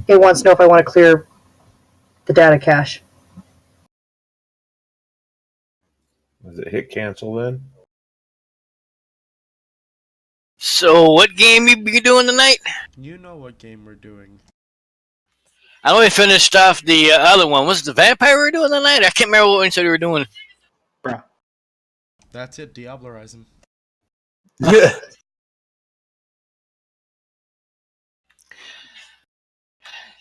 It wants to know if I want to clear the data cache. Does it hit cancel then? So, what game you be doing tonight? You know what game we're doing. I only finished off the other one. Was it the vampire we were doing tonight? I can't remember what we said we were doing. Bruh. That's it, Diablerize him.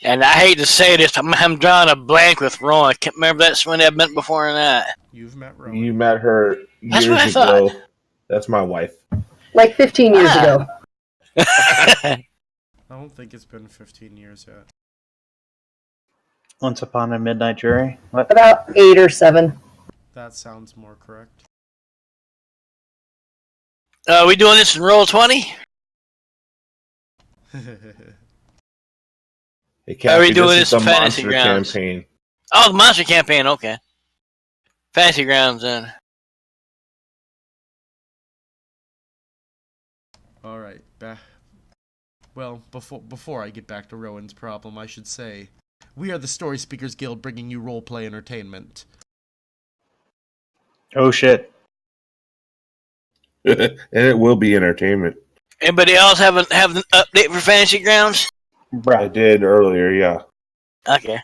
And I hate to say this, I'm drawing a blank with Ron. I can't remember that's when I met before or not. You've met Rowan. You met her That's what I years ago. thought. That's my wife. Like 15 years ago. I don't think it's been 15 years yet. Once Upon a Midnight Jury. What? About 8 or 7. That sounds more correct. We doing this in Roll20? Hey, Kathy, Are we doing is this in the Fantasy Monster Grounds? campaign. Oh, the Monster Campaign, okay. Fantasy Grounds, then. Alright, well, before I get back to Rowan's problem, I should say, we are the Storyspeakers Guild bringing you roleplay entertainment. Oh shit. And it will be entertainment. Anybody else have an update for Fantasy Grounds? I Bruh. did earlier, yeah. Okay.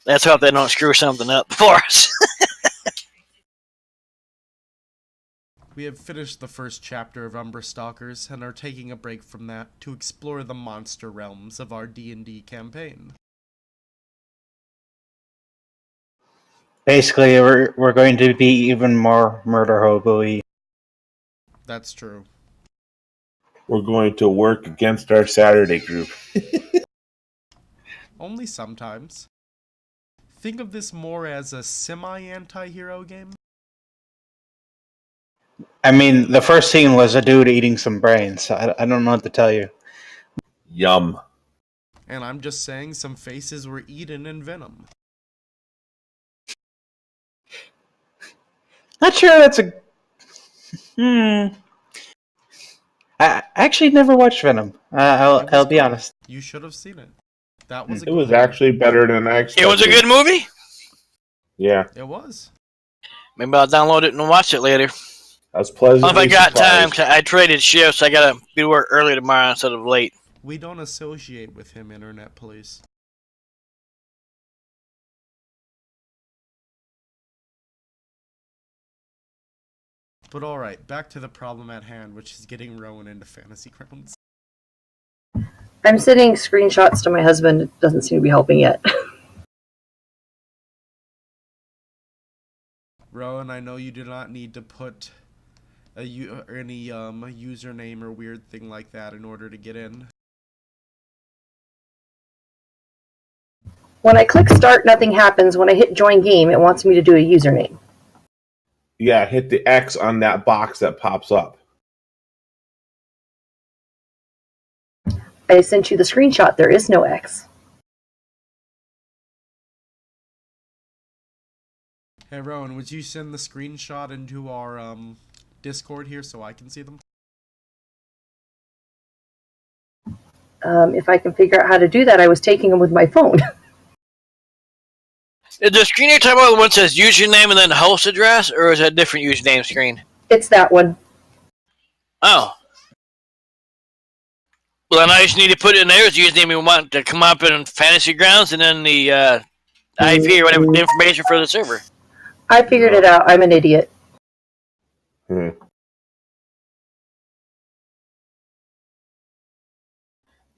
Let's hope they don't screw something up for us. We have finished the first chapter of Umbra Stalkers and are taking a break from that to explore the monster realms of our D&D campaign. Basically, we're going to be even more murder hobo-y. That's true. We're going to work against our Saturday group. Only sometimes. Think of this more as a semi-anti-hero game. I mean, the first scene was a dude eating some brains. I don't know what to tell you. Yum. And I'm just saying some faces were eaten in Venom. Not sure that's a... I actually never watched Venom. I'll be honest. You should have seen it. That was a It good was movie. actually better than I expected. It was a good movie? Yeah. It was. Maybe I'll download it and watch it later. I was pleasantly If I got time, surprised. 'cause I traded shifts. I gotta be to work early tomorrow instead of late. We don't associate with him, Internet Police. But alright, back to the problem at hand, which is getting Rowan into Fantasy Grounds. I'm sending screenshots to my husband. It doesn't seem to be helping yet. Rowan, I know you do not need to put any username or weird thing like that in order to get in. When I click start, nothing happens. When I hit join game, it wants me to do a username. Yeah, hit the X on that box that pops up. I sent you the screenshot. There is no X. Hey Rowan, would you send the screenshot into our Discord here so I can see them? If I can figure out how to do that, I was taking them with my phone. Is the screen you're talking about the one that says username and then host address, or is that a different username screen? It's that one. Oh. Well, then I just need to put it in there as username we want to come up in Fantasy Grounds, and then the IP or whatever, the information for the server. I figured it out. I'm an idiot.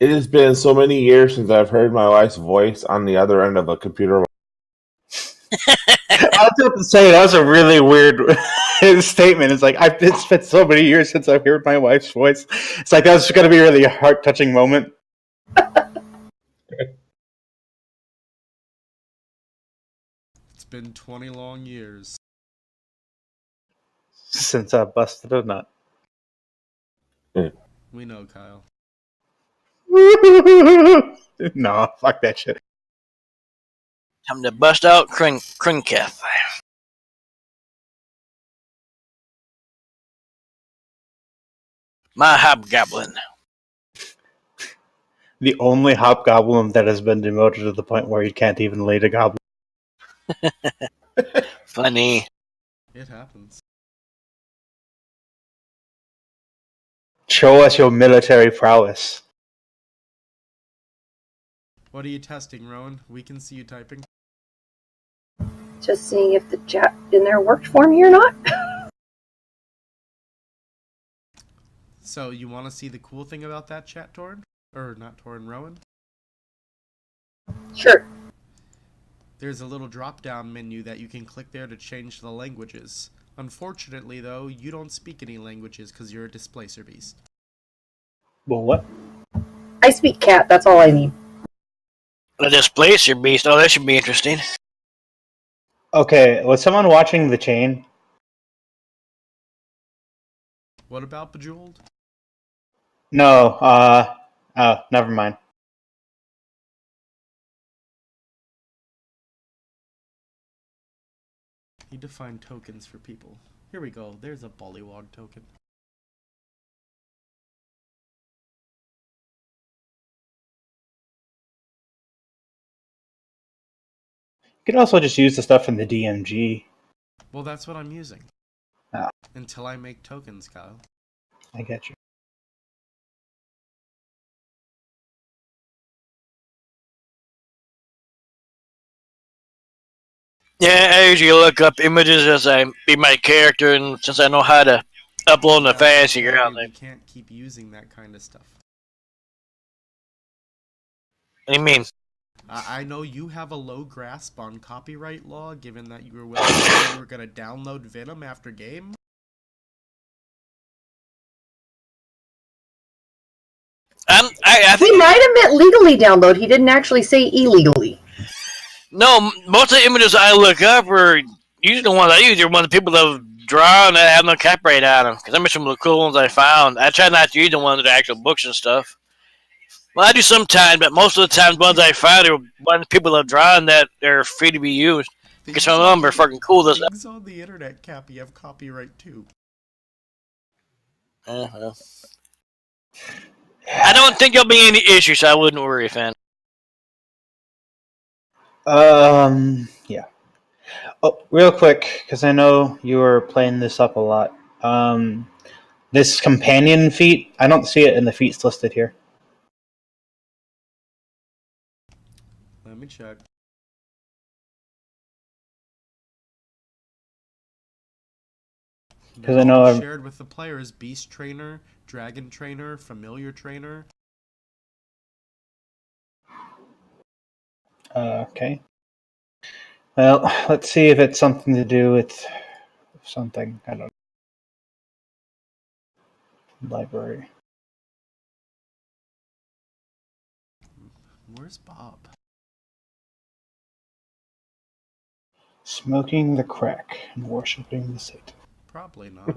It has been so many years since I've heard my wife's voice on the other end of a computer. I was about to say, that was a really weird statement. It's like, it's been so many years since I've heard my wife's voice. It's like, that's going to be a really heart-touching moment. It's been 20 long years. Since I busted a nut. We know, Kyle. No, fuck that shit. Time to bust out Krinketh. My hobgoblin. The only hobgoblin that has been demoted to the point where you can't even lead a goblin. Funny. It happens. Show us your military prowess. What are you testing, Rowan? We can see you typing. Just seeing if the chat in there worked for me or not. So, you want to see the cool thing about that chat, Torn? Or not Torn, Rowan? Sure. There's a little drop-down menu that you can click there to change the languages. Unfortunately, though, you don't speak any languages because you're a displacer beast. Well, what? I speak cat, that's all I need. A displacer beast. Oh, that should be interesting. Okay, was someone watching The Chain? What about Bejeweled? No, oh, never mind. You define tokens for people. Here we go, there's a Bullywog token. You could also just use the stuff in the DMG. Well, that's what I'm using. Oh. Until I make tokens, Kyle. I get you. Yeah, I usually look up images as I be my character, and since I know how to upload the fantasy ground, You can't keep using that kind of stuff. what do you mean? I know you have a low grasp on copyright law, given that you were willing to say you were going to download Venom after game. I He think might have meant legally download. He didn't actually say illegally. no. Most of the images I look up are usually the ones I use are ones people have drawn that have no copyright on them. Because I mean, some of the cool ones I found. I try not to use the ones that are actual books and stuff. Well, I do sometimes, but most of the time, the ones I found are ones people have drawn that are free to be used. Because some of them are fucking cool. Things on the internet, Cappy, have copyright too. Well. I don't think there'll be any issues, so I wouldn't worry, fan. Yeah. Oh, real quick, because I know you were playing this up a lot. This companion feat, I don't see it in the feats listed here. Let me check. Because I know I've shared with the players Beast Trainer, Dragon Trainer, Familiar Trainer. Okay. Well, let's see if it's something to do with something. I don't know. Library. Where's Bob? Smoking the crack and worshipping the Satan. Probably not.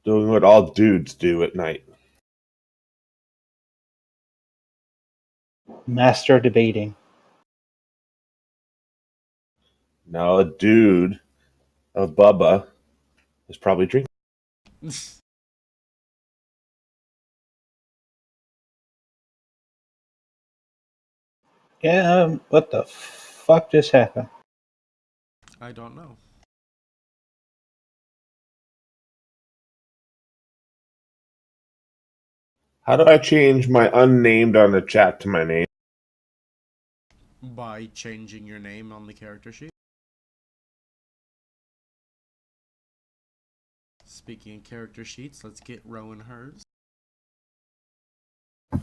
Doing what all dudes do at night. Master debating. Now a dude of Bubba is probably drinking. Yeah, what the fuck just happened? I don't know. How do I change my unnamed on the chat to my name? By changing your name on the character sheet. Speaking of character sheets, let's get Rowan hers.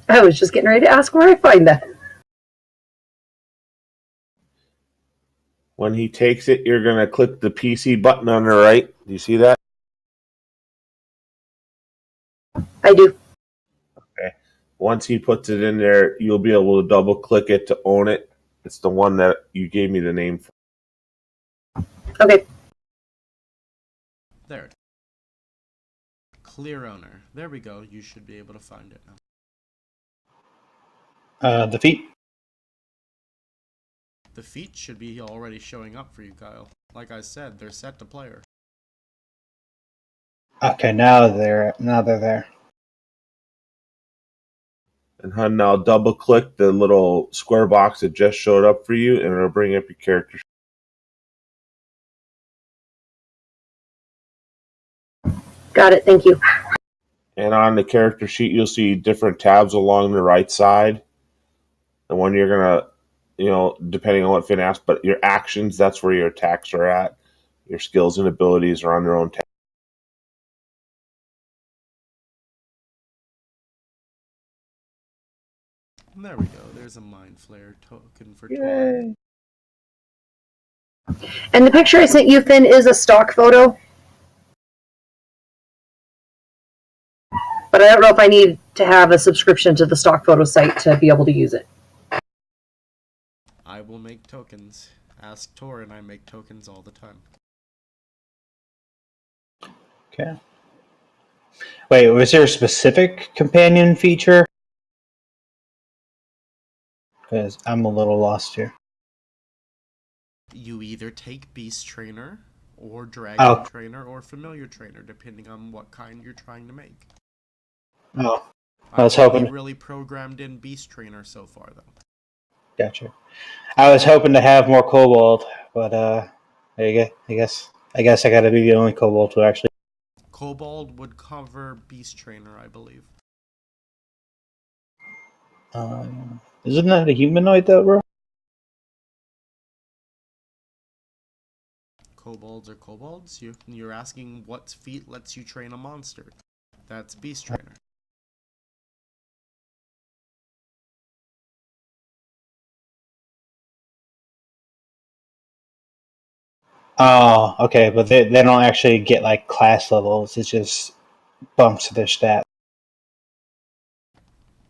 I was just getting ready to ask where I find that. When he takes it, you're going to click the PC button on the right. Do you see that? I do. Okay. Once he puts it in there, you'll be able to double click it to own it. It's the one that you gave me the name for. Okay. There it is. Clear owner. There we go. You should be able to find it now. The feat. The feet should be already showing up for you, Kyle. Like I said, they're set to player. Okay, now they're there. And hun, now double click the little square box that just showed up for you, and it'll bring up your character. Got it. Thank you. And on the character sheet, you'll see different tabs along the right side. The one you're gonna, depending on what Finn asked, but your actions, that's where your attacks are at. Your skills and abilities are on their own tab. There we go. There's a Mind Flare token for Yay. Torin. And the picture I sent you, Finn, is a stock photo. But I don't know if I need to have a subscription to the stock photo site to be able to use it. I will make tokens. Ask Torin, I make tokens all the time. Okay. Wait, was there a specific companion feature? Because I'm a little lost here. You either take Beast Trainer, or Dragon Trainer, or Familiar Trainer, depending on what kind you're trying to make. Oh, I was hoping. Really programmed in Beast Trainer so far, though. Gotcha. I was hoping to have more kobold, but there you go. I guess I gotta be the only kobold who actually. Kobold would cover Beast Trainer, I believe. Isn't that a humanoid though, bro? Kobolds are kobolds. You're asking what feat lets you train a monster. That's Beast Trainer. Oh, okay, but they don't actually get like class levels. It's just bumps their stat.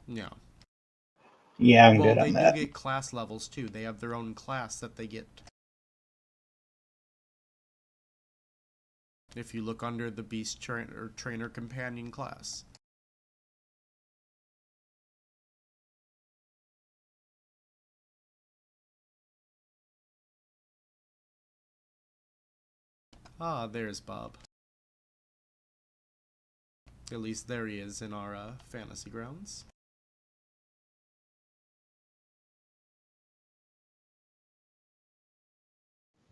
Yeah. Yeah, I'm good on that. They do get class levels too. They have their own class that they get. If you look under the Beast Trainer Companion class. Ah, there's Bob. At least there he is in our fantasy grounds.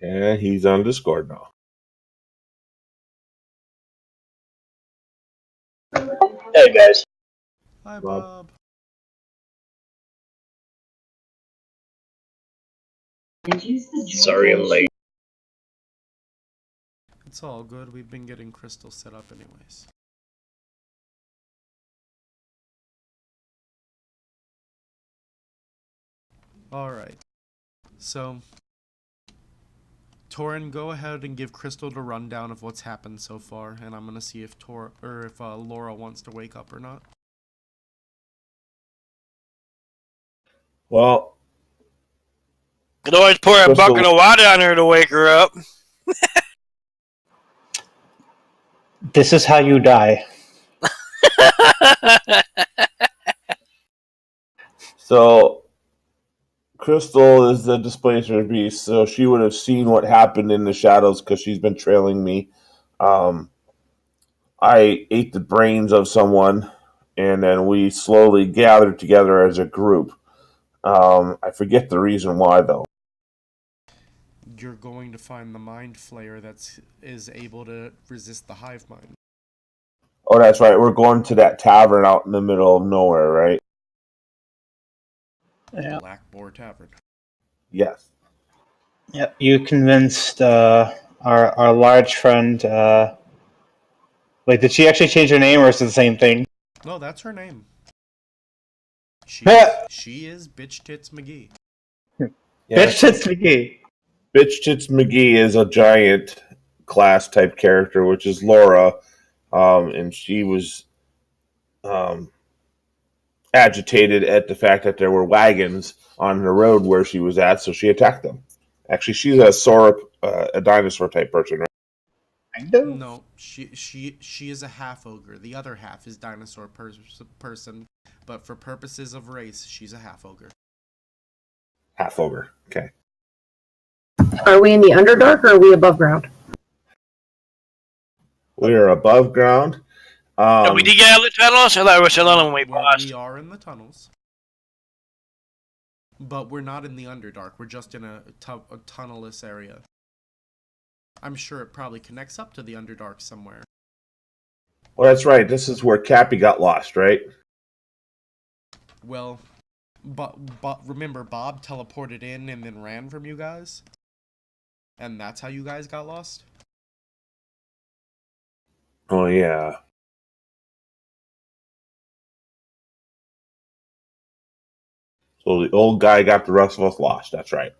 And he's on Discord now. Hey guys. Hi, Bob. Sorry I'm late. It's all good. We've been getting Crystal set up anyways. Alright. So, Torin, go ahead and give Crystal the rundown of what's happened so far, and I'm gonna see if Laura wants to wake up or not. Well, Could always pour a bucket of water on her to wake her up. This is how you die. So, Crystal is the displacer beast, so she would have seen what happened in the shadows because she's been trailing me. I ate the brains of someone, and then we slowly gathered together as a group. I forget the reason why, though. You're going to find the Mind Flayer that is able to resist the hive mind. Oh, that's right. We're going to that tavern out in the middle of nowhere, right? Yeah. Black Boar Tavern. Yes. Yep. You convinced our large friend. Wait, did she actually change her name, or is it the same thing? No, that's her name. She is Bitch Tits McGee. Yeah. Bitch Tits McGee. Bitch Tits McGee is a giant class type character, which is Laura, and she was agitated at the fact that there were wagons on the road where she was at, so she attacked them. Actually, she's a dinosaur type person, right? No, she is a half ogre. The other half is dinosaur person, but for purposes of race, she's a half ogre. Half ogre. Okay. Are we in the Underdark or are we above ground? We are above ground. We did get out of the tunnels? I thought we were still on them when we paused. We are in the tunnels. But we're not in the Underdark. We're just in a tunnelless area. I'm sure it probably connects up to the Underdark somewhere. Well, that's right. This is where Cappy got lost, right? Well, but remember, Bob teleported in and then ran from you guys? And that's how you guys got lost? Oh, yeah. So the old guy got the rest of us lost. That's right.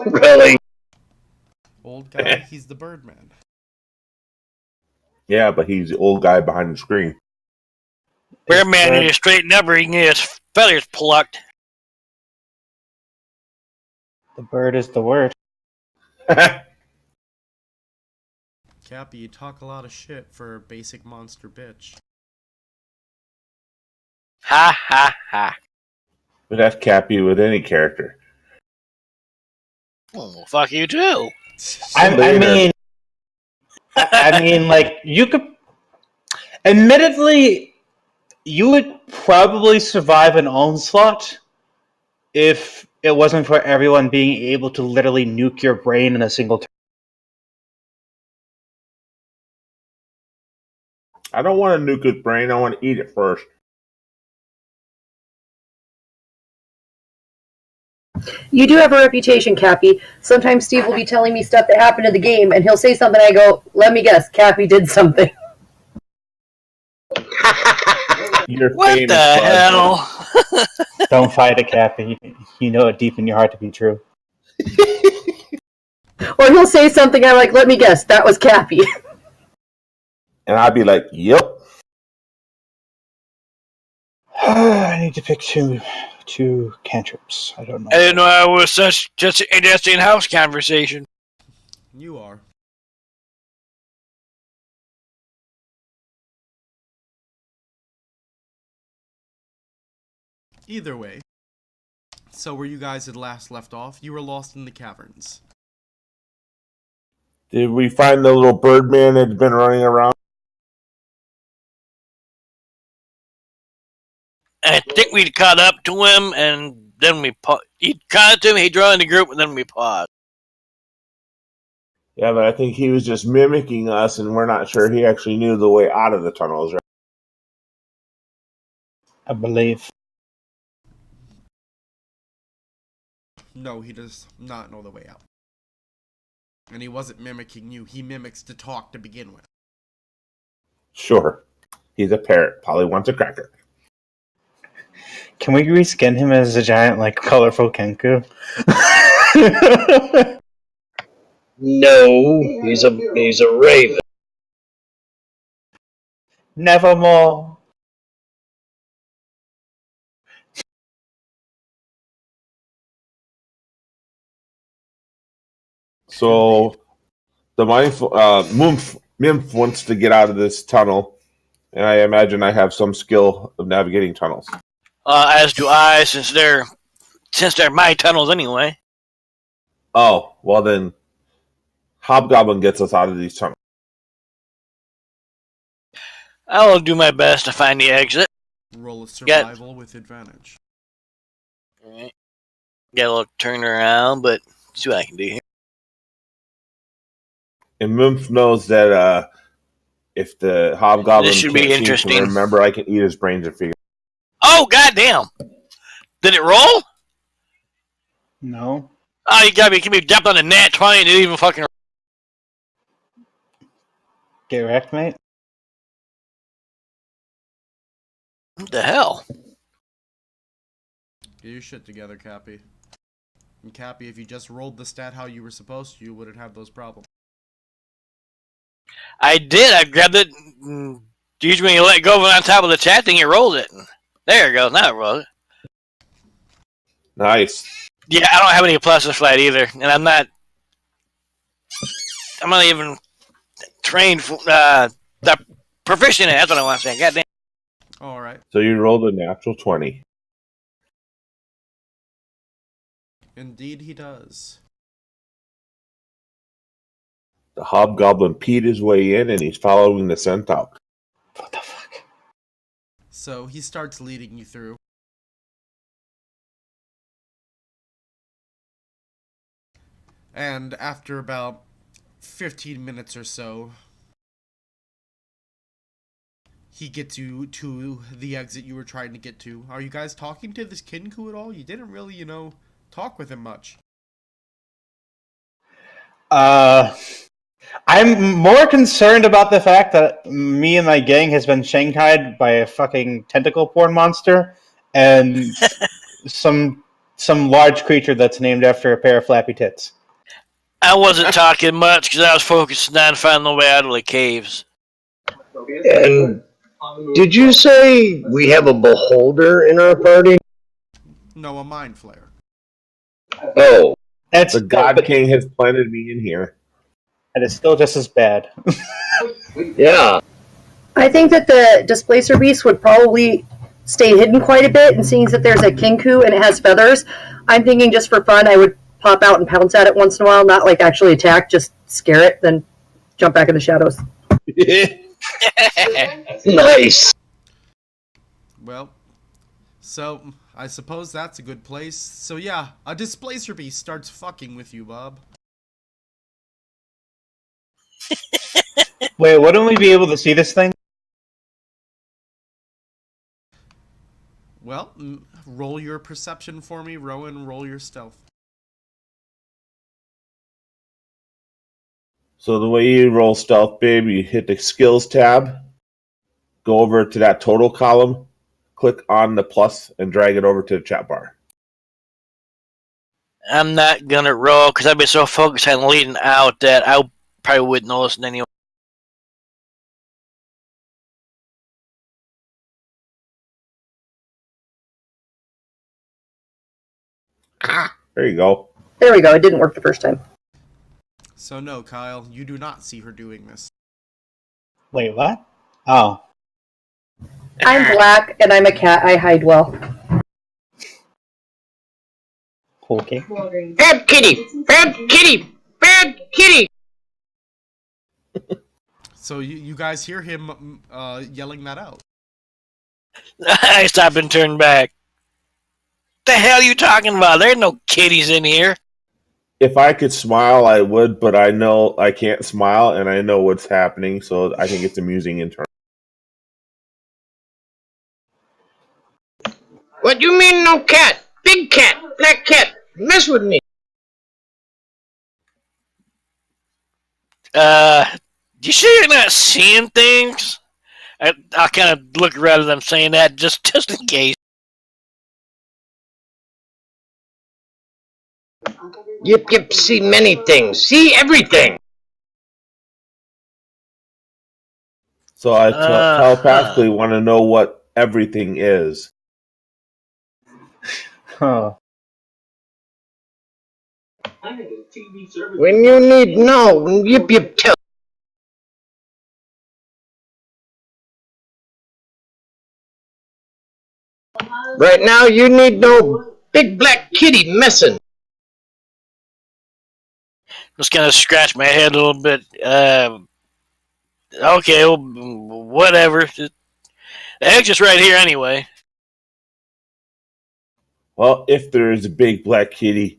Really? Old guy, he's the Birdman. Yeah, but he's the old guy behind the screen. Bearman need to straighten up or he can get his feathers plucked. The bird is the word. Cappy, you talk a lot of shit for a basic monster bitch. Ha ha ha. But that's Cappy with any character. Oh, fuck you too. I mean, like, you could... Admittedly, you would probably survive an onslaught if it wasn't for everyone being able to literally nuke your brain in a single turn. I don't want to nuke his brain. I want to eat it first. You do have a reputation, Cappy. Sometimes Steve will be telling me stuff that happened in the game, and he'll say something, I go, let me guess, Cappy did something. You're What famous, the bud. hell? Don't fight it, Cappy. You know it deep in your heart to be true. Or he'll say something, I'm like, let me guess, that was Cappy. And I'd be like, yep. I need to pick two cantrips. I don't know. I didn't know I was just an interesting house conversation. You are. Either way. So where you guys had last left off, you were lost in the caverns. Did we find the little Birdman that's been running around? I think we caught up to him, and then we he caught up to him, he joined the group, and then we paused. Yeah, but I think he was just mimicking us, and we're not sure he actually knew the way out of the tunnels, right? I believe. No, he does not know the way out. And he wasn't mimicking you, he mimics to talk to begin with. Sure. He's a parrot. Probably wants a cracker. Can we reskin him as a giant, like, colorful Kenku? No, he's a raven. Nevermore. So the mindful Mimf wants to get out of this tunnel, and I imagine I have some skill of navigating tunnels. As do I, since they're my tunnels anyway. Oh, well then, Hobgoblin gets us out of these tunnels. I'll do my best to find the exit. Roll a survival with advantage. Alright. Get a little turn around, but see what I can do here. And Mimf knows that if the Hobgoblin This should be can't seem to interesting. remember, I can eat his brains and figure. Oh, goddamn! Did it roll? No. Oh, you gotta be kidding me. Jumped on the nat 20 and didn't even fucking. Get wrecked, mate. What the hell? Get your shit together, Cappy. And Cappy, if you just rolled the stat how you were supposed to, you wouldn't have those problems. I did. I grabbed it. Usually when you let go of it on top of the chat thing, it rolls it. There it goes. Now it rolls it. Nice. Yeah, I don't have any pluses for that either. And I'm not even trained for, proficient in it. That's what I want to say. Goddamn. Alright. So you rolled a natural 20. Indeed he does. The hobgoblin peed his way in, and he's following the scent out. What the fuck? So he starts leading you through. And after about 15 minutes or so, he gets you to the exit you were trying to get to. Are you guys talking to this Kinku at all? You didn't really, talk with him much. I'm more concerned about the fact that me and my gang has been shanghaied by a fucking tentacle porn monster and some large creature that's named after a pair of flappy tits. I wasn't talking much because I was focusing on finding a way out of the caves. And did you say we have a beholder in our party? No, a mind flayer. Oh, That's The God King has planted me in here. and it's still just as bad. yeah. I think that the displacer beast would probably stay hidden quite a bit, and seeing that there's a kinku and it has feathers, I'm thinking just for fun I would pop out and pounce at it once in a while, not like actually attack, just scare it, then jump back in the shadows. Nice. Well, so I suppose that's a good place. So yeah, a displacer beast starts fucking with you, Bob. Wait, wouldn't we be able to see this thing? Well, roll your perception for me, Rowan. Roll your stealth. So the way you roll stealth, babe, you hit the skills tab, go over to that total column, click on the plus, and drag it over to the chat bar. I'm not gonna roll because I've been so focused on leading out that I probably wouldn't notice it anyway. There you go. There we go, it didn't work the first time. So no, Kyle, you do not see her doing this. Wait, what? Oh. I'm black and I'm a cat, I hide well. Okay. Bad kitty! Bad kitty! Bad kitty! So you guys hear him yelling that out. I stopped and turned back. The hell are you talking about? There ain't no kitties in here. If I could smile, I would, but I know I can't smile, and I know what's happening, so I think it's amusing in turn. What do you mean no cat? Big cat! Black cat! Mess with me! You sure you're not seeing things? I'll kind of look rather than saying that just in case. Yip, see many things. See everything! So I telepathically want to know what everything is. Huh. When you need no, yip tell. Right now you need no big black kitty messing. Just kind of scratch my head a little bit. Okay, well, whatever. The exit's right here anyway. Well, if there is a big black kitty,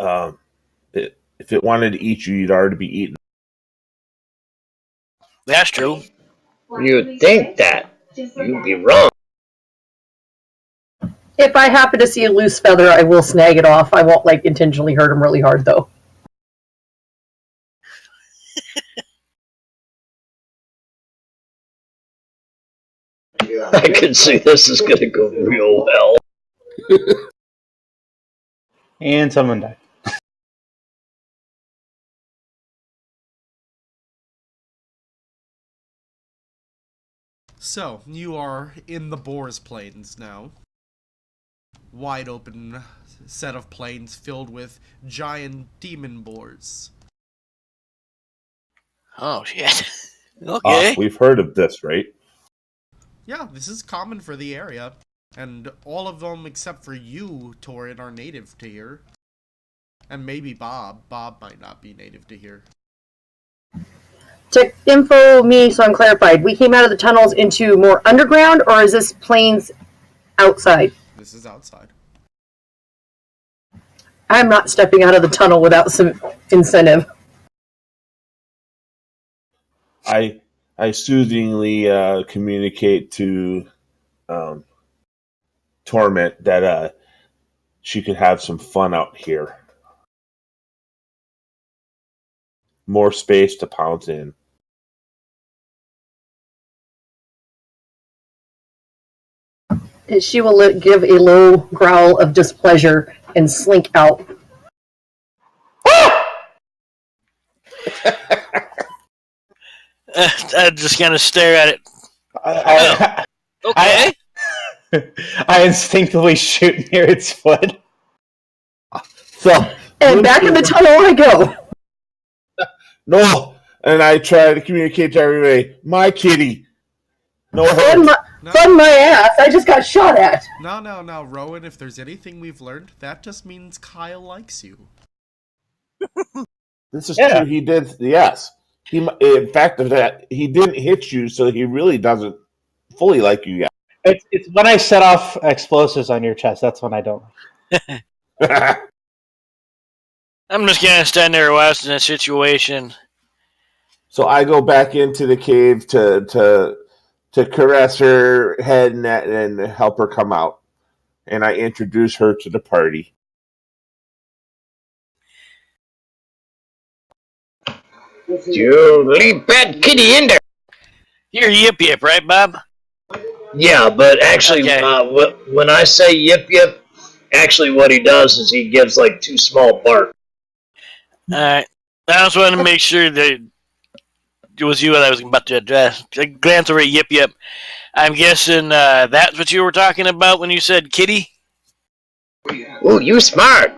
if it wanted to eat you, you'd already be eaten. That's true. You'd think that. You'd be wrong. If I happen to see a loose feather, I will snag it off. I won't intentionally hurt him really hard though. I can see this is gonna go real well. And someone died. So, you are in the Boar's Plains now. Wide open set of plains filled with giant demon boars. Oh, shit. Okay. We've heard of this, right? Yeah, this is common for the area. And all of them except for you, Torin, are native to here. And maybe Bob. Bob might not be native to here. To info me so I'm clarified, we came out of the tunnels into more underground, or is this plains outside? This is outside. I'm not stepping out of the tunnel without some incentive. I soothingly communicate to Torment that she could have some fun out here. More space to pounce in. She will give a low growl of displeasure and slink out. I just kind of stare at it. I instinctively shoot near its foot. So, And back in the tunnel I go. No, and I try to communicate to everybody, my kitty. No hurt. Fun my ass. I just got shot at. No, Rowan, if there's anything we've learned, that just means Kyle likes you. This is true. He did. Yes. In fact, of that, he didn't hit you, so he really doesn't fully like you yet. It's when I set off explosives on your chest. That's when I don't. I'm just gonna stand there watching the situation. So I go back into the cave to caress her head and help her come out, and I introduce her to the party. You leave bad kitty in there. You're Yip Yip, right, Bob? Yeah, but actually, Okay. when I say yip yip, actually what he does is he gives like two small barks. Alright. I just wanted to make sure that it was you that I was about to address. I glanced over at Yip Yip. I'm guessing that's what you were talking about when you said kitty? Ooh, you smart.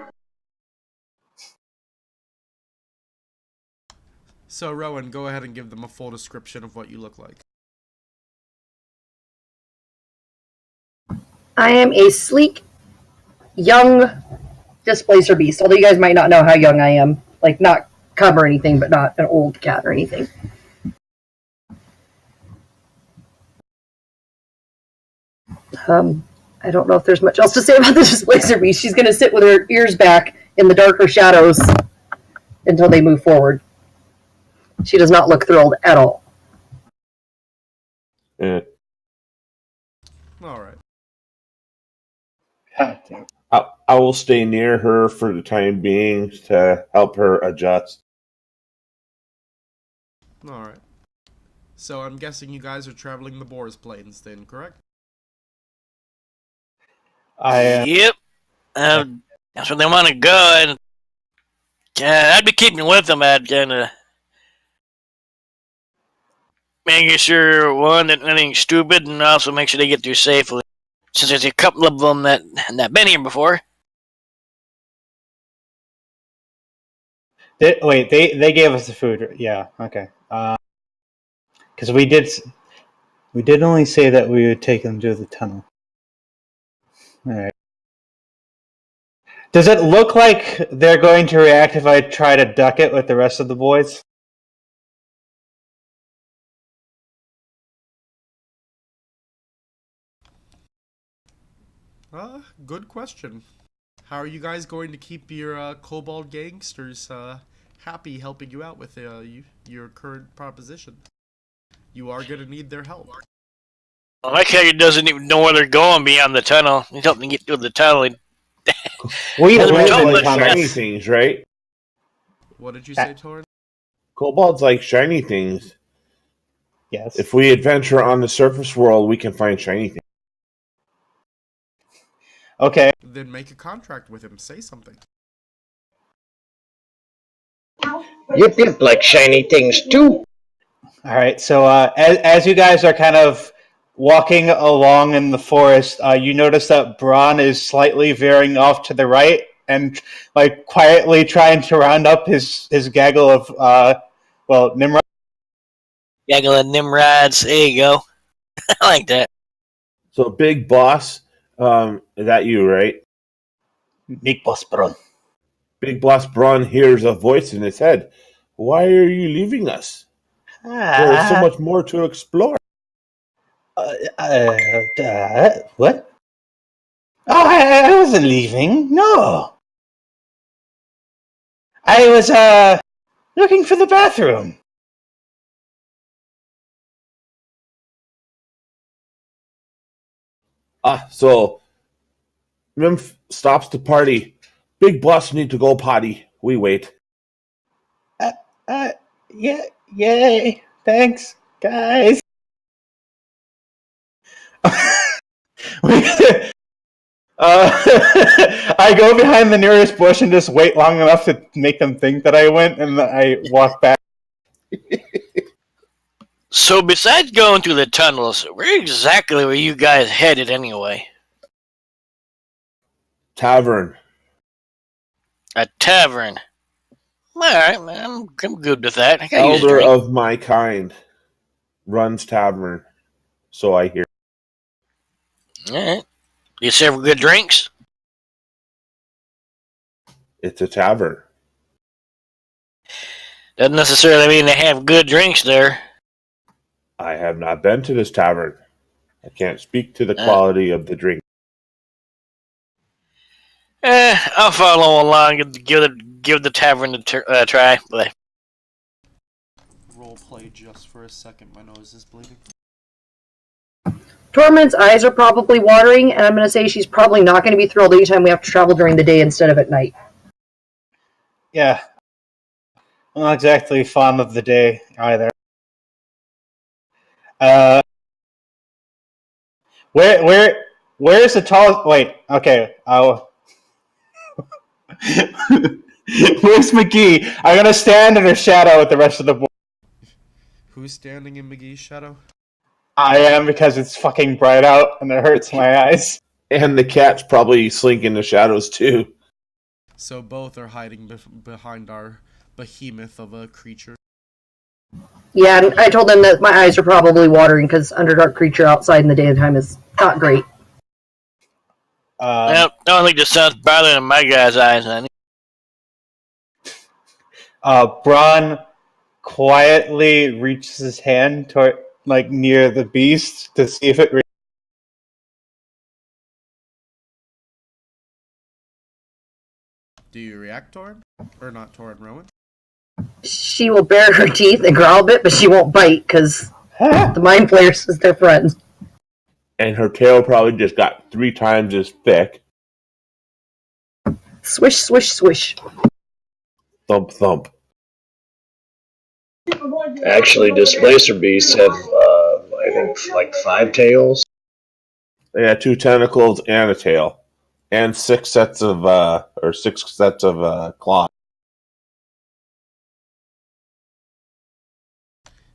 So, Rowan, go ahead and give them a full description of what you look like. I am a sleek, young displacer beast. Although you guys might not know how young I am. Like, not cub or anything, but not an old cat or anything. I don't know if there's much else to say about the displacer beast. She's going to sit with her ears back in the darker shadows until they move forward. She does not look thrilled at all. Yeah. Alright. God damn. I will stay near her for the time being to help her adjust. Alright. So, I'm guessing you guys are traveling the Boars Plains then, correct? Yep. That's where they want to go, and I'd be keeping with them. I'd kind of making sure, one, that nothing's stupid, and also make sure they get through safely. Since there's a couple of them that have not been here before. They gave us the food. Yeah, okay. Because we did only say that we would take them to the tunnel. All right. Does it look like they're going to react if I try to duck it with the rest of the boys? Good question. How are you guys going to keep your kobold gangsters happy helping you out with your current proposition? You are going to need their help. I like how he doesn't even know where they're going beyond the tunnel. He's helping get through the tunnel. We Doesn't live tell in us the tunnel. Shiny things, right? What did you say, Torrin? Kobolds like shiny things. Yes. If we adventure on the surface world, we can find shiny things. Okay. Then make a contract with him. Say something. Yip yip like shiny things too. All right. So as you guys are kind of walking along in the forest, you notice that Braun is slightly veering off to the right and like quietly trying to round up his gaggle of Nimrod. Gaggle of Nimrods. There you go. I like that. So, Big Boss, is that you, right? Big Boss Braun. Big Boss Braun hears a voice in his head. Why are you leaving us? There's so much more to explore. What? Oh, I wasn't leaving. No. I was, looking for the bathroom. So Nymph stops the party. Big boss need to go potty. We wait. Yeah, yay. Thanks, guys. I go behind the nearest bush and just wait long enough to make them think that I went, and I walk back. So besides going through the tunnels, where exactly were you guys headed anyway? Tavern. A tavern. Alright, man, I'm good with that. I gotta use a Elder drink. of my kind runs tavern. So I hear. Alright. You serve good drinks? It's a tavern. Doesn't necessarily mean they have good drinks there. I have not been to this tavern. I can't speak to the quality of the drink. I'll follow along and give the tavern a try. But Roleplay just for a second. My nose is bleeding. Torment's eyes are probably watering, and I'm going to say she's probably not going to be thrilled anytime we have to travel during the day instead of at night. Yeah. I'm not exactly fond of the day either. Where's the tallest? Wait, okay. Where's McGee? I'm gonna stand in her shadow with the rest of the board. Who's standing in McGee's shadow? I am, because it's fucking bright out and it hurts my eyes. And the cat's probably slinking in the shadows too. So both are hiding behind our behemoth of a creature. Yeah, and I told them that my eyes are probably watering because Underdark creature outside in the daytime is not great. I don't think the sun's bothering my guy's eyes, honey. Braun quietly reaches his hand toward, like, near the beast to see if it. Do you react, Torn? Or not Torn, Rowan? She will bare her teeth and growl a bit, but she won't bite because the mind flayers is their friend. And her tail probably just got 3 times as thick. Swish, swish, swish. Thump, thump. Actually, displacer beasts have, I think, like 5 tails. They had 2 tentacles and a tail. And 6 sets of, claws.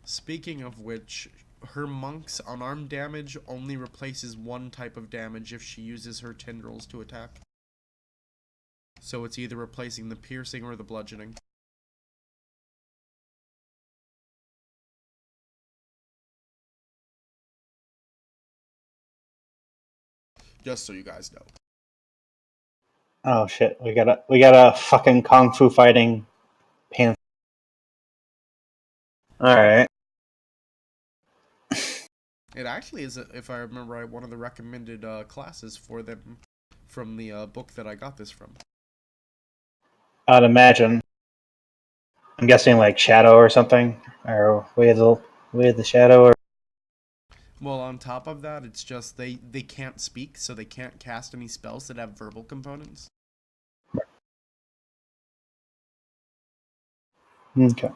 Speaking of which, her monk's unarmed damage only replaces one type of damage if she uses her tendrils to attack. So it's either replacing the piercing or the bludgeoning. Just so you guys know. Oh shit! We got a fucking kung fu fighting panther. All right. It actually is, if I remember right, one of the recommended classes for them from the book that I got this from. I'd imagine. I'm guessing like Shadow or something, or Way of the Shadow. Or Well, on top of that, it's just they can't speak, so they can't cast any spells that have verbal components. okay.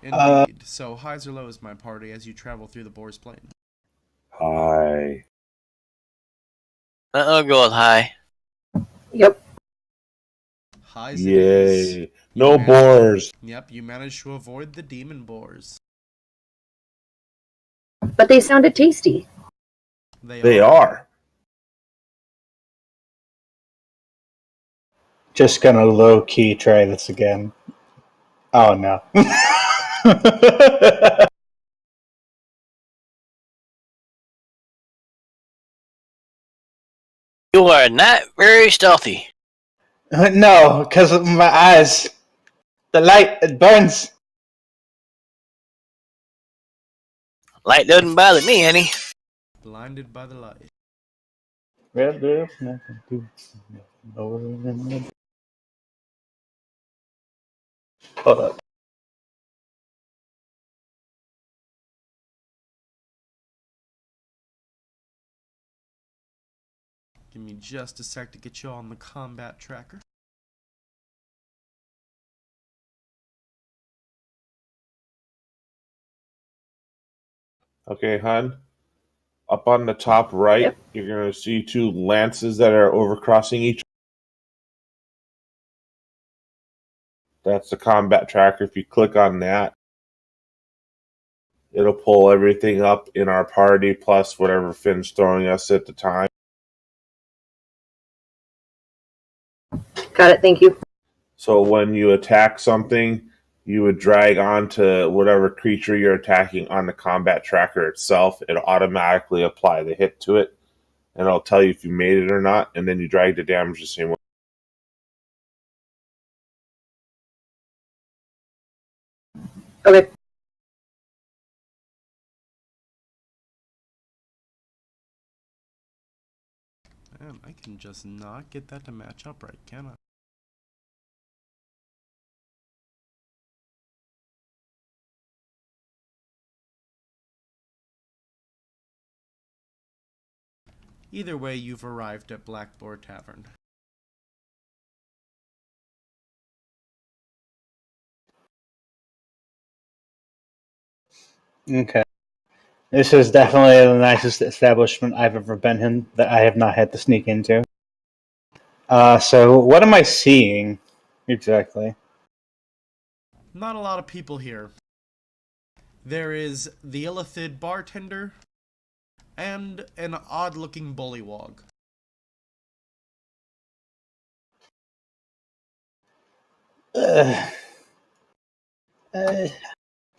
Indeed. So highs or lows, my party, as you travel through the Boar's Plain. Hi. I'll go with high. Yep. Highs it is. Yay. No boars. Yep, you managed to avoid the demon boars. But they sounded tasty. They are. Just gonna low key try this again. Oh no. You are not very stealthy. No, because my eyes The light, it burns. Light doesn't bother me any. Blinded by the light. Well, there's nothing to lower than the... Hold up. Give me just a sec to get you on the combat tracker. Okay, hun. Up on the top right, Yep. you're going to see two lances that are overcrossing each. That's the combat tracker. If you click on that, it'll pull everything up in our party plus whatever Finn's throwing us at the time. Got it. Thank you. So when you attack something, you would drag onto whatever creature you're attacking on the combat tracker itself. It'll automatically apply the hit to it, and it'll tell you if you made it or not, and then you drag the damage the same way. Okay. Man, I can just not get that to match up right, can I? Either way, you've arrived at Blackboard Tavern. Okay. This is definitely the nicest establishment I've ever been in that I have not had to sneak into. So what am I seeing exactly? Not a lot of people here. There is the illithid bartender and an odd-looking bullywog.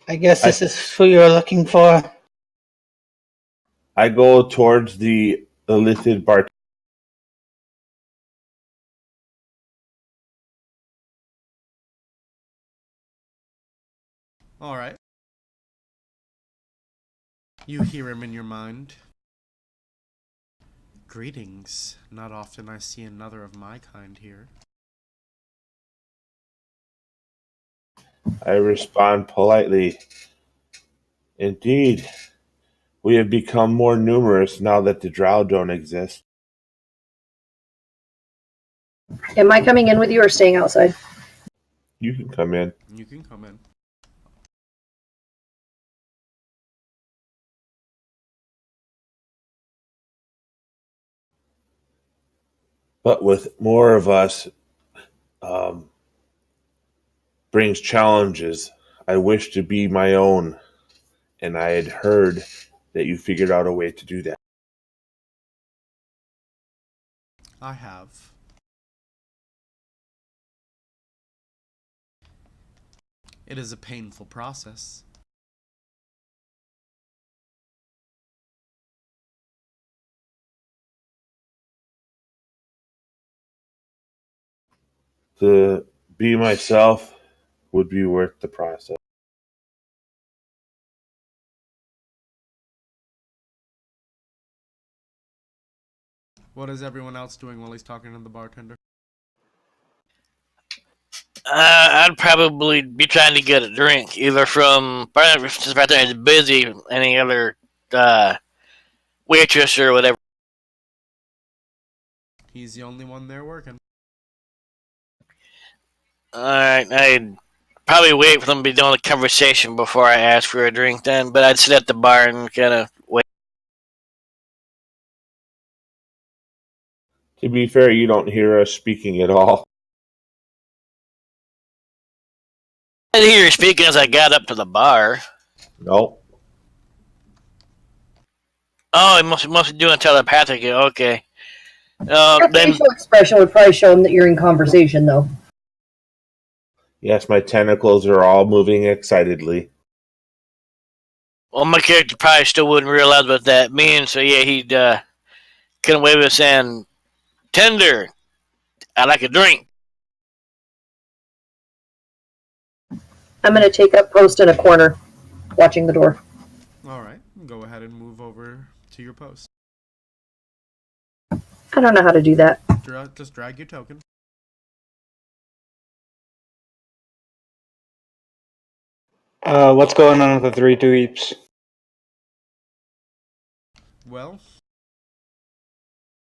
I guess this is who you're looking for. I go towards the illithid bar. Alright. You hear him in your mind. Greetings. Not often I see another of my kind here. I respond politely. Indeed, we have become more numerous now that the drow don't exist. Am I coming in with you or staying outside? You can come in. You can come in. But with more of us brings challenges. I wish to be my own, and I had heard that you figured out a way to do that. I have. It is a painful process. To be myself would be worth the process. What is everyone else doing while he's talking to the bartender? I'd probably be trying to get a drink, either from since right there is busy, any other waitress or whatever. He's the only one there working. Alright, I'd probably wait for them to be doing the conversation before I ask for a drink then, but I'd sit at the bar and kind of wait. To be fair, you don't hear us speaking at all. I didn't hear you speaking as I got up to the bar. No. Oh, it must be doing telepathic. Okay. Your Then facial expression would probably show them that you're in conversation, though. Yes, my tentacles are all moving excitedly. well, my character probably still wouldn't realize what that means. So yeah, he'd get away with saying, "Tender, I like a drink." I'm going to take up post in a corner, watching the door. Alright, go ahead and move over to your post. I don't know how to do that. Just drag your token. What's going on with the 3 dweeps? Well,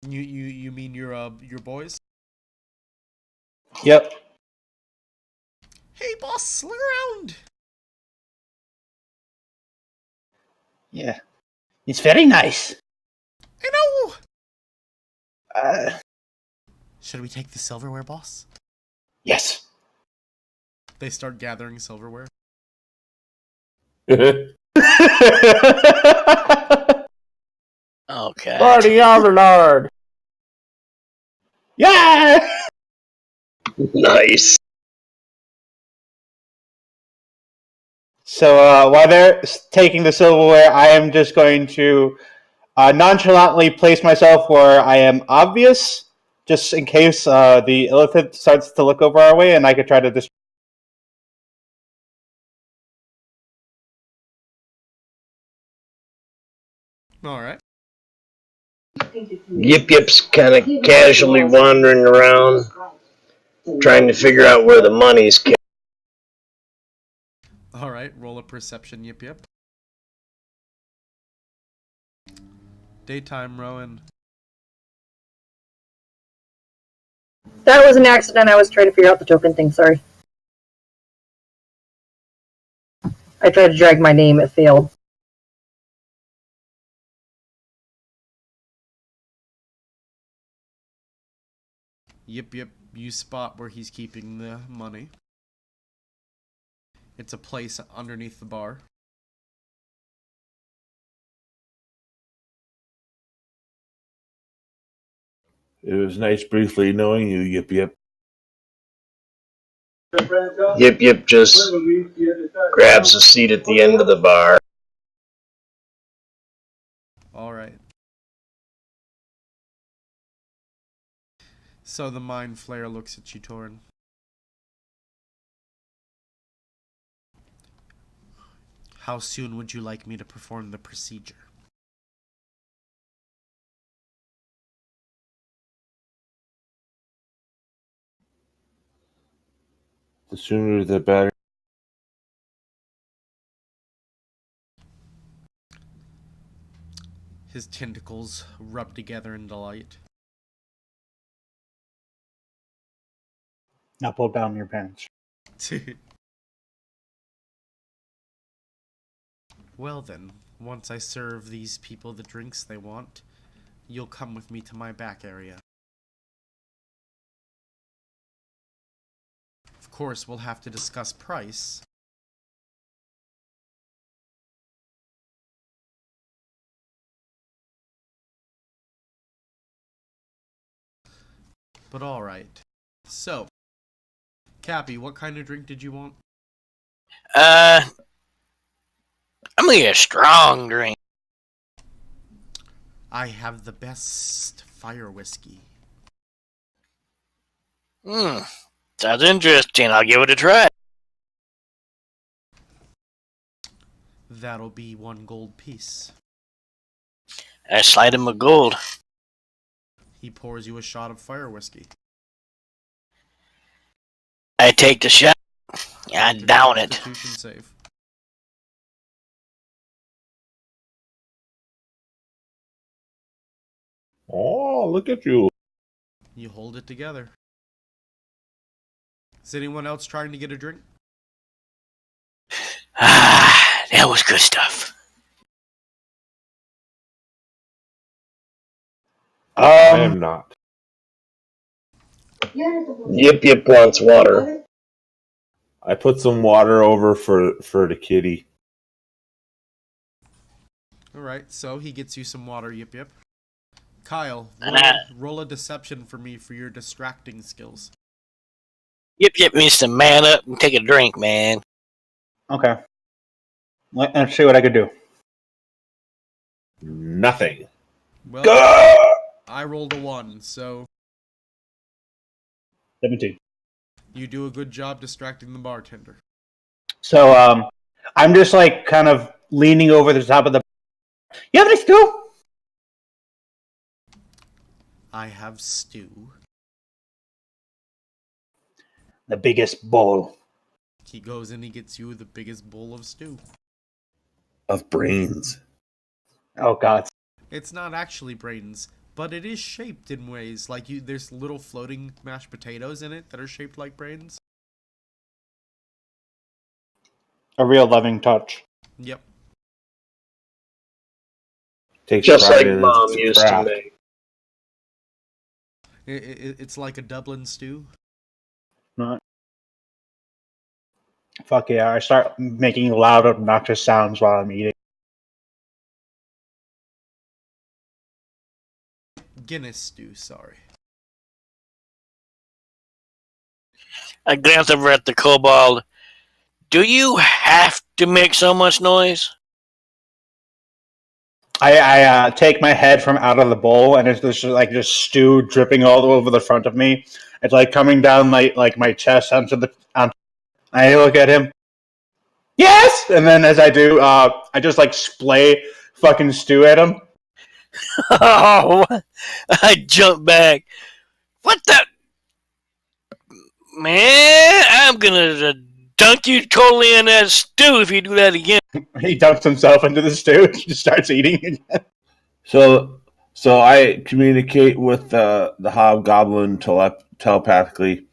you mean your boys? Yep. Hey, boss, look around. Yeah. It's very nice. I know. Uh, Should we take the silverware, boss? yes. They start gathering silverware. Okay. Party Overlord! Yeah! Nice. So while they're taking the silverware, I am just going to nonchalantly place myself where I am obvious, just in case the illithid starts to look over our way, and I could try to distract. Alright. Yip Yip's kind of casually wandering around, trying to figure out where the money's kept. Alright, roll a perception, Yip Yip. Daytime, Rowan. That was an accident. I was trying to figure out the token thing. Sorry. I tried to drag my name. It failed. Yip Yip, you spot where he's keeping the money. It's a place underneath the bar. It was nice briefly knowing you, Yip Yip. Yip Yip just grabs a seat at the end of the bar. Alright. So the Mind Flayer looks at you, Torin. How soon would you like me to perform the procedure? The sooner the better. His tentacles rub together in delight. Now pull down your pants. Well then, once I serve these people the drinks they want, you'll come with me to my back area. Of course, we'll have to discuss price. But alright. So, Cappy, what kind of drink did you want? I'm gonna get a strong drink. I have the best fire whiskey. Sounds interesting. I'll give it a try. That'll be 1 gold piece. I slide him a gold. He pours you a shot of fire whiskey. I take the shot. I Make a down it. Constitution save. Oh, look at you. You hold it together. Is anyone else trying to get a drink? That was good stuff. I am not. Yip Yip wants water. I put some water over for the kitty. Alright, so he gets you some water, Yip Yip. Kyle, roll a deception for me for your distracting skills. Yip Yip needs to man up and take a drink, man. Okay. Let's see what I could do. Nothing. Well, Go! I rolled a 1, so 17. you do a good job distracting the bartender. So I'm just like kind of leaning over the top of the. You have any stew? I have stew. The biggest bowl. He goes and he gets you the biggest bowl of stew. Of brains. Oh God. It's not actually brains, but it is shaped in ways like you. There's little floating mashed potatoes in it that are shaped like brains. A real loving touch. Yep. Takes Just pride like in Mom his used to craft. make. It's like a Dublin stew. Not. Fuck yeah! I start making loud, obnoxious sounds while I'm eating. Guinness stew, sorry. I glance over at the kobold. Do you have to make so much noise? I take my head from out of the bowl, and it's just stew dripping all over the front of me. It's like coming down my chest onto the. I look at him. Yes, and then as I do, I just like splay fucking stew at him. Oh, I jump back. What the? Man, I'm gonna dunk you totally in that stew if you do that again. He dumps himself into the stew and just starts eating again. So I communicate with the hobgoblin telepathically.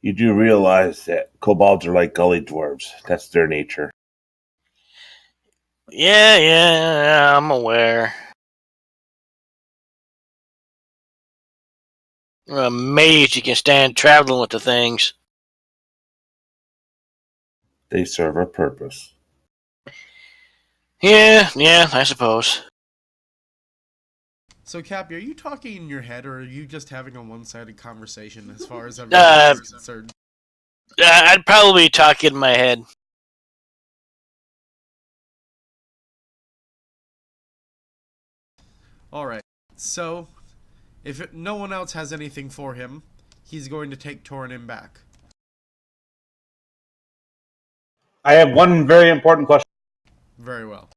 You do realize that kobolds are like gully dwarves. That's their nature. Yeah, I'm aware. I'm amazed you can stand traveling with the things. They serve a purpose. Yeah, I suppose. So, Cappy, are you talking in your head, or are you just having a one-sided conversation as far as everything is concerned? I'd probably talk in my head. Alright, so, if no one else has anything for him, he's going to take Torin back. I have one very important question. Very well.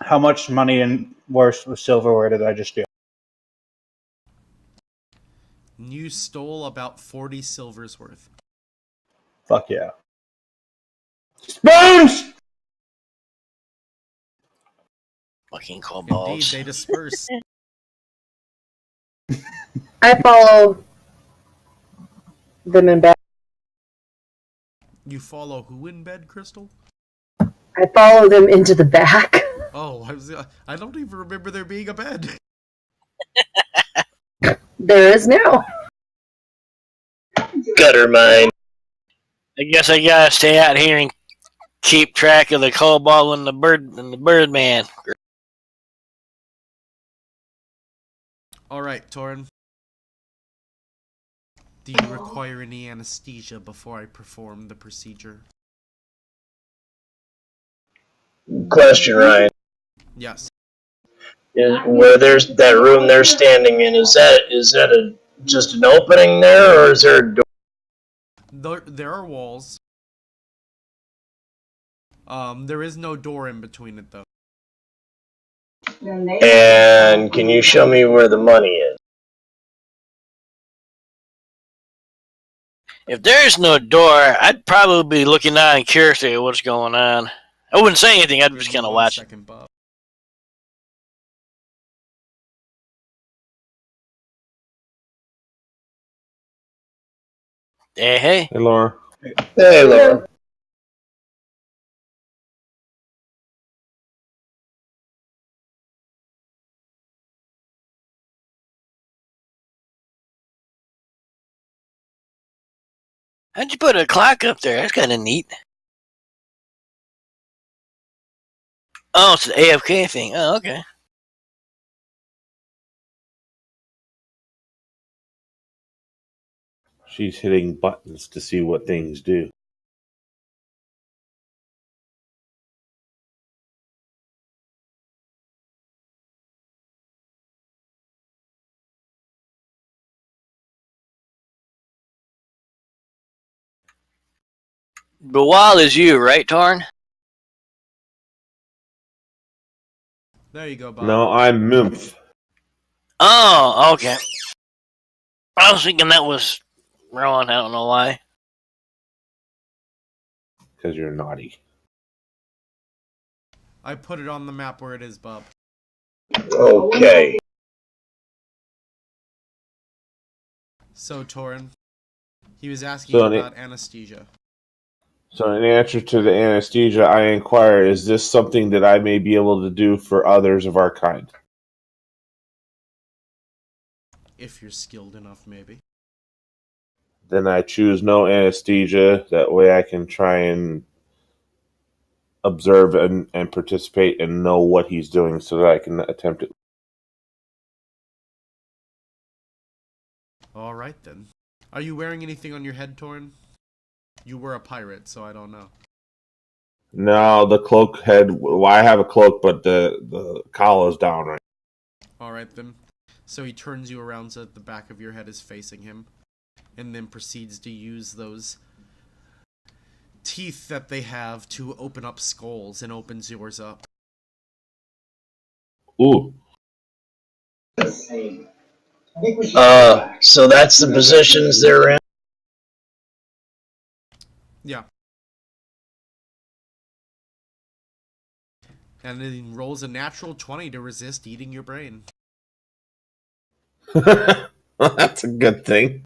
How much money and worth of silverware did I just steal? You stole about 40 silvers worth. Fuck yeah. Spoons! Fucking Indeed, kobolds. they disperse. I follow them in bed. You follow who in bed, Crystal? I follow them into the back. Oh, I don't even remember there being a bed. There is now. Gutter mine. I guess I gotta stay out here and keep track of the kobold and the bird man. Alright, Torin. Do you require any anesthesia before I perform the procedure? Question, Ryan. Yes. Where there's that room they're standing in, is that just an opening there, or is there a door? There are walls. There is no door in between it, though. And can you show me where the money is? If there's no door, I'd probably be looking on curiously at what's going on. I wouldn't say anything, I'd just kind of watch. Second, Bob. Hey. Hey, Laura. Hey, Laura. How'd you put a clock up there? That's kind of neat. Oh, it's an AFK thing. Oh, okay. She's hitting buttons to see what things do. The wild is you, right, Torn? There you go, Bob. No, I'm Mymph. Oh, okay. I was thinking that was Rowan. I don't know why. Because you're naughty. I put it on the map where it is, Bob. Okay. So, Torin, he was asking you about anesthesia. So in answer to the anesthesia, I inquire, is this something that I may be able to do for others of our kind? If you're skilled enough, maybe. Then I choose no anesthesia. That way I can try and observe and participate and know what he's doing so that I can attempt it. Alright then. Are you wearing anything on your head, Torin? You were a pirate, so I don't know. No, the cloak head. Well, I have a cloak, but the collar is down right. Alright then. So he turns you around so that the back of your head is facing him, and then proceeds to use those teeth that they have to open up skulls, and opens yours up. Ooh. So that's the positions they're in? Yeah. And then he rolls a natural 20 to resist eating your brain. Well, that's a good thing.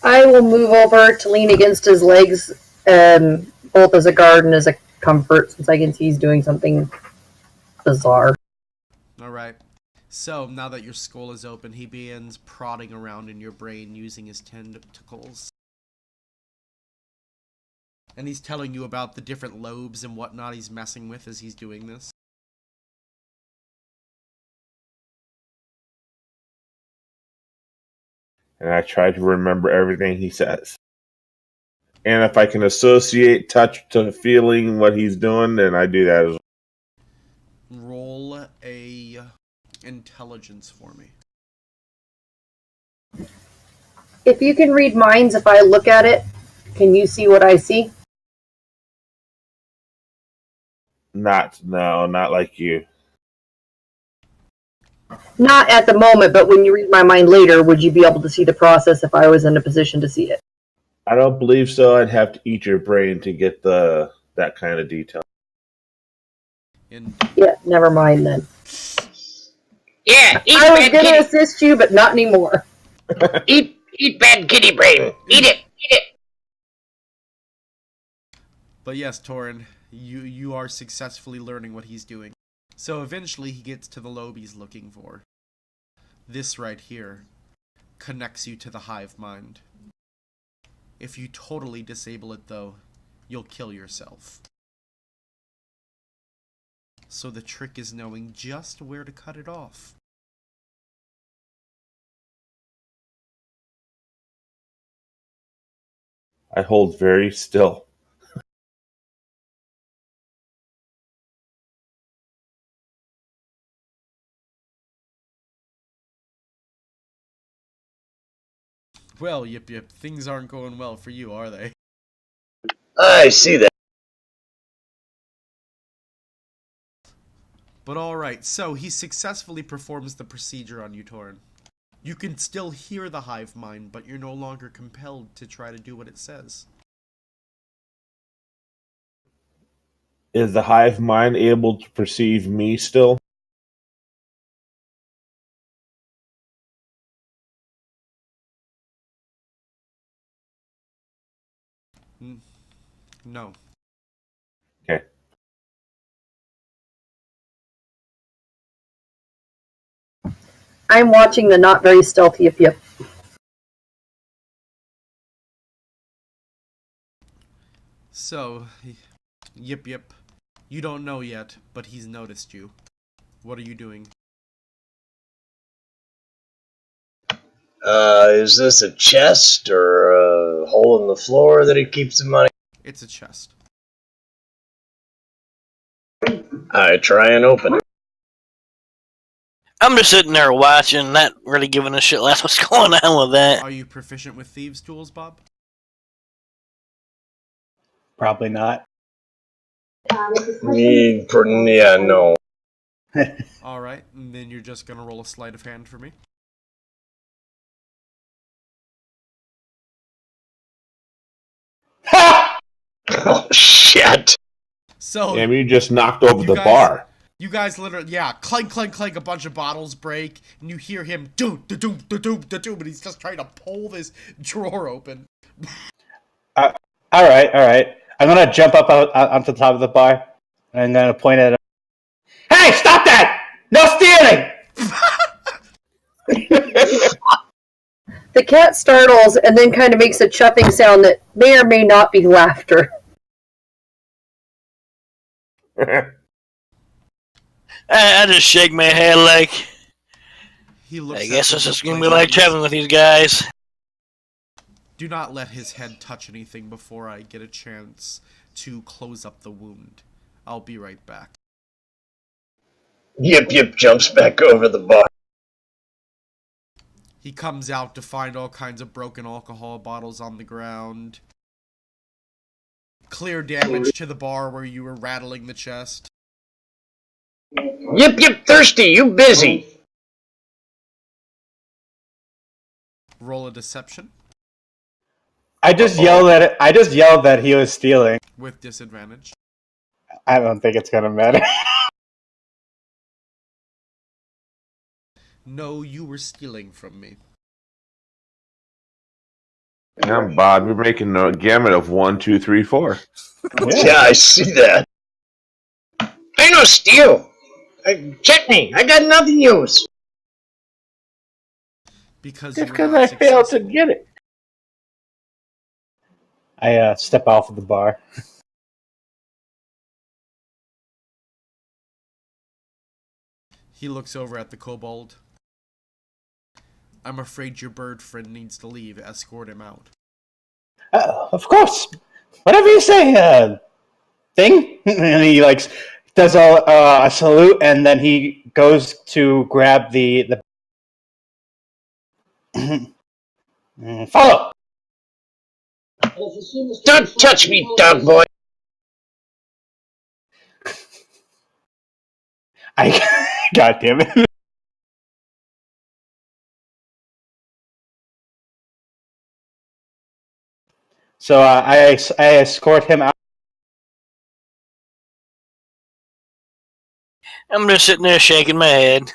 I will move over to lean against his legs, both as a guard and as a comfort, since I can see he's doing something bizarre. Alright. So, now that your skull is open, he begins prodding around in your brain using his tentacles. And he's telling you about the different lobes and whatnot he's messing with as he's doing this. And I try to remember everything he says. And if I can associate touch to feeling what he's doing, then I do that as well. Roll a intelligence for me. If you can read minds, if I look at it, can you see what I see? Not like you. Not at the moment, but when you read my mind later, would you be able to see the process if I was in a position to see it? I don't believe so. I'd have to eat your brain to get that kind of detail. Yeah, never mind then. Yeah, eat I was bad going to kitty. assist you, but not anymore. Eat bad kitty brain. Eat it. Eat it. But yes, Torin, you are successfully learning what he's doing. So eventually he gets to the lobe he's looking for. This right here connects you to the hive mind. If you totally disable it though, you'll kill yourself. So the trick is knowing just where to cut it off. I hold very still. Well, yip, things aren't going well for you, are they? I see that. But alright, so he successfully performs the procedure on you, Torin. You can still hear the hive mind, but you're no longer compelled to try to do what it says. Is the hive mind able to perceive me still? No. Okay. I'm watching the not very stealthy Yip. So, yip, you don't know yet, but he's noticed you. What are you doing? Is this a chest or a hole in the floor that he keeps the money? It's a chest. I try and open it. I'm just sitting there watching, not really giving a shit less what's going on with that. Are you proficient with thieves' tools, Bob? Probably not. Yeah, no. Alright, and then you're just gonna roll a sleight of hand for me. Ha! Oh, shit. So, Damn, you just knocked over You the guys- bar. you guys literally, yeah, clank, clank, clank, a bunch of bottles break, and you hear him doom, da-doom, da-doom, da-doom, and he's just trying to pull this drawer open. All right. I'm gonna jump up onto the top of the bar, and I'm gonna point at him. Hey, stop that! No stealing! The cat startles and then kind of makes a chuffing sound that may or may not be laughter. I just shake my head like, He looks I at guess the this is display gonna be like items. traveling with these guys. Do not let his head touch anything before I get a chance to close up the wound. I'll be right back. Yip Yip jumps back over the bar. He comes out to find all kinds of broken alcohol bottles on the ground. Clear damage to the bar where you were rattling the chest. Yip yip thirsty, you busy. Roll a deception I just yelled at it. I just yelled that he was stealing. with disadvantage. I don't think it's gonna matter. No, you were stealing from me. Yeah, Bob, you're making a gamut of 1, 2, 3, 4. Yeah, I see that. I no steal. Check me. I got nothing to use. Because Just you were because not I failed to successful. get it. I step off of the bar. He looks over at the kobold. I'm afraid your bird friend needs to leave. Escort him out. Of course. Whatever you say, thing. And he does a salute, and then he goes to grab the follow. Don't touch me, dog boy. God damn it. So I escort him out. I'm just sitting there shaking my head.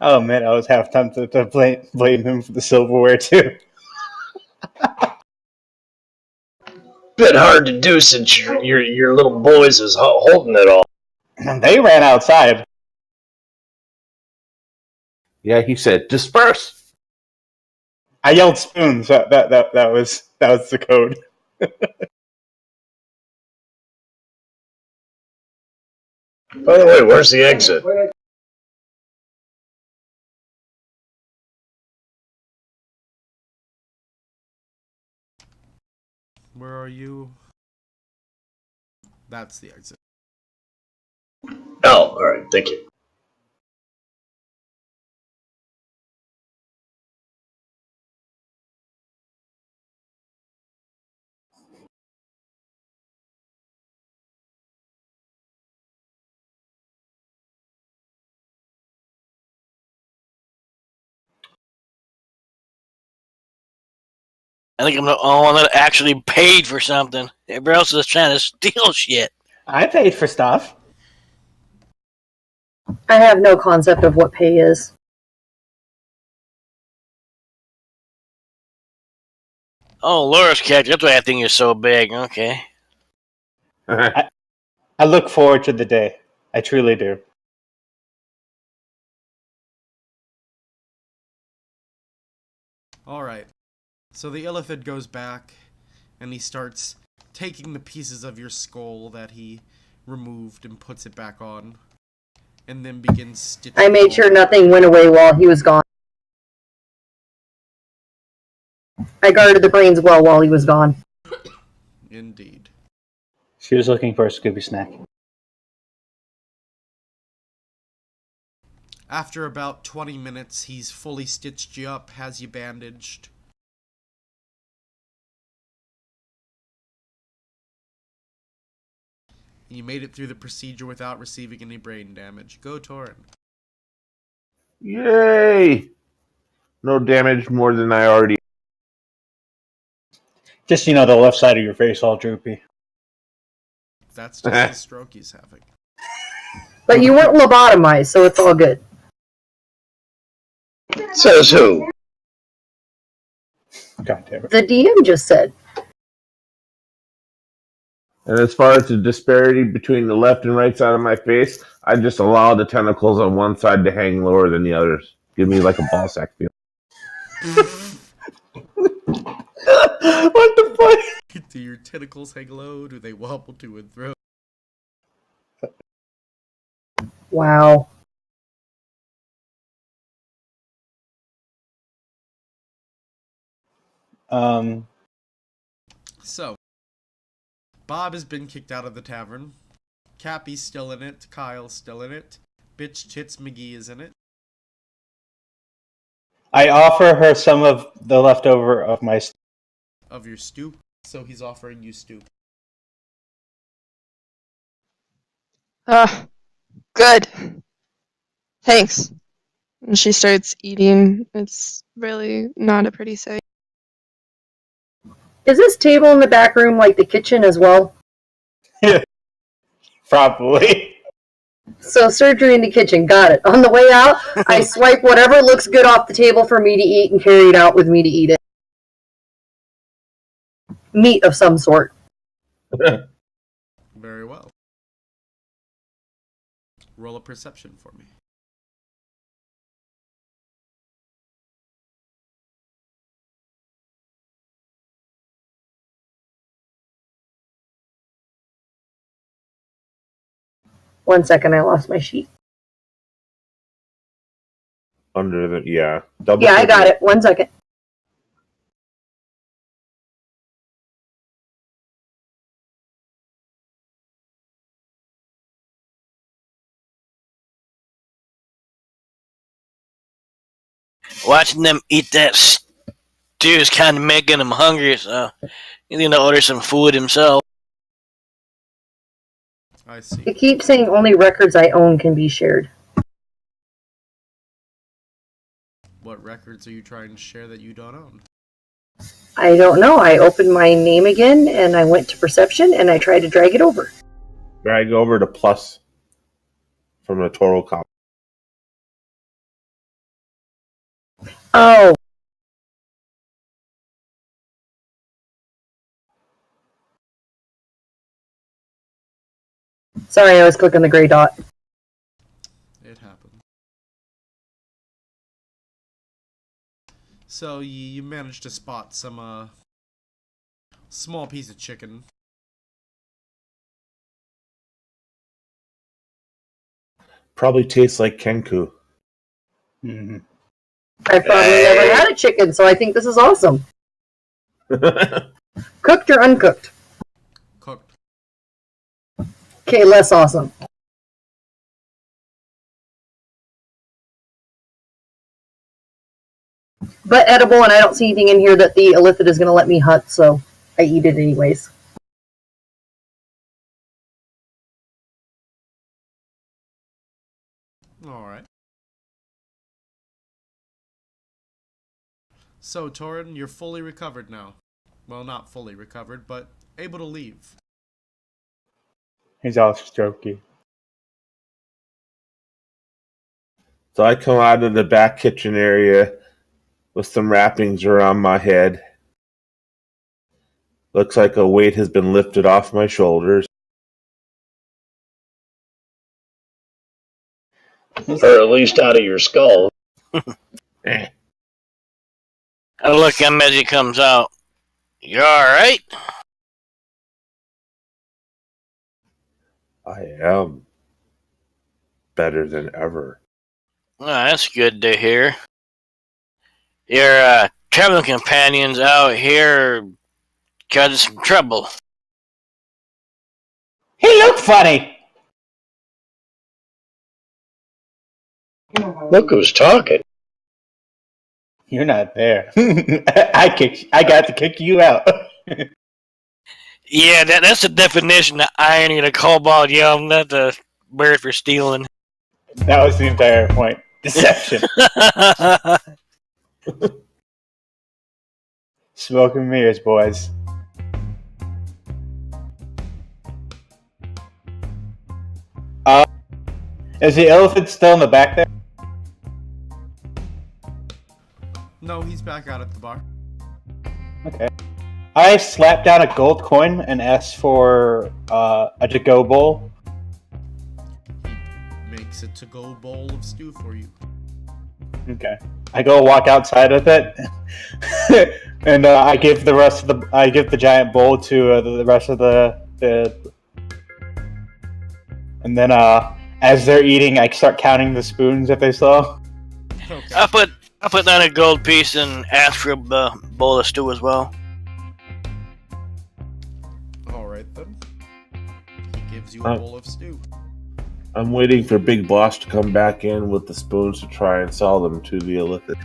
Oh man, I was half tempted to blame him for the silverware too. Bit hard to do since your little boys is holding it all. They ran outside. Yeah, he said, disperse. I yelled spoons. That was the code. By the way, where's the exit? Where are you? That's the exit. Oh, alright, thank you. I think I'm the only one that actually paid for something. Everybody else is trying to steal shit. I paid for stuff. I have no concept of what pay is. Oh, Laura's character. That's why I think you're so big. Okay. I look forward to the day. I truly do. Alright. So the Illithid goes back, and he starts taking the pieces of your skull that he removed and puts it back on. And then begins stitching. I made sure nothing went away while he was gone. I guarded the brains well while he was gone. Indeed. She was looking for a Scooby snack. After about 20 minutes, he's fully stitched you up, has you bandaged. You made it through the procedure without receiving any brain damage. Go, Torin. Yay! No damage more than I already. Just, the left side of your face all droopy. That's just the stroke he's having. But you weren't lobotomized, so it's all good. Says who? God damn it. The DM just said. And as far as the disparity between the left and right side of my face, I just allow the tentacles on one side to hang lower than the others. Give me like a ball sack feel. What the fuck? Do your tentacles hang low? Do they wobble to and fro? Wow. So, Bob has been kicked out of the tavern. Cappy's still in it. Kyle's still in it. Bitch Tits McGee is in it. I offer her some of the leftover of my... Of your stew. So he's offering you stew. Good. Thanks. And she starts eating. It's really not a pretty sight. Is this table in the back room like the kitchen as well? Probably. So surgery in the kitchen, got it. On the way out, I swipe whatever looks good off the table for me to eat and carry it out with me to eat it. Meat of some sort. Very well. Roll a perception for me. One second, I lost my sheet. Under the, yeah. Double Yeah, I check got it. 1 second. Watching them eat that stew is kind of making him hungry, so he's going to order some food himself. I see. It keeps saying only records I own can be shared. What records are you trying to share that you don't own? I don't know. I opened my name again, and I went to perception, and I tried to drag it over. Drag over to plus from a total copy. Oh. Sorry, I was clicking the gray dot. It happened. So you managed to spot some small piece of chicken. Probably tastes like Kenku. Mm-hmm. I've probably never had a chicken, so I think this is awesome. Cooked or uncooked? Cooked. Okay, less awesome. But edible, and I don't see anything in here that the illithid is going to let me hunt, so I eat it anyways. Alright. So, Torin, you're fully recovered now. Well, not fully recovered, but able to leave. He's all strokey. So I come out of the back kitchen area with some wrappings around my head. Looks like a weight has been lifted off my shoulders. Or at least out of your skull. Eh. I look at him as he comes out. You alright? I am better than ever. Oh, that's good to hear. Your traveling companions out here causing some trouble. He looked funny! Look who's talking. You're not there. I got to kick you out. Yeah, that's the definition of irony. The kobold yelling at the bird for stealing. That was the entire point. Deception. Smoke and mirrors, boys. Is the elephant still in the back there? No, he's back out at the bar. Okay. I slapped down a gold coin and asked for a to-go bowl. He makes a to-go bowl of stew for you. Okay. I go walk outside with it, and I give the giant bowl to the rest of the. And then as they're eating, I start counting the spoons that they saw. Okay. I put down a gold piece and ask for the bowl of stew as well. Alright then. He gives you a bowl of stew. I'm waiting for Big Boss to come back in with the spoons to try and sell them to the illicit.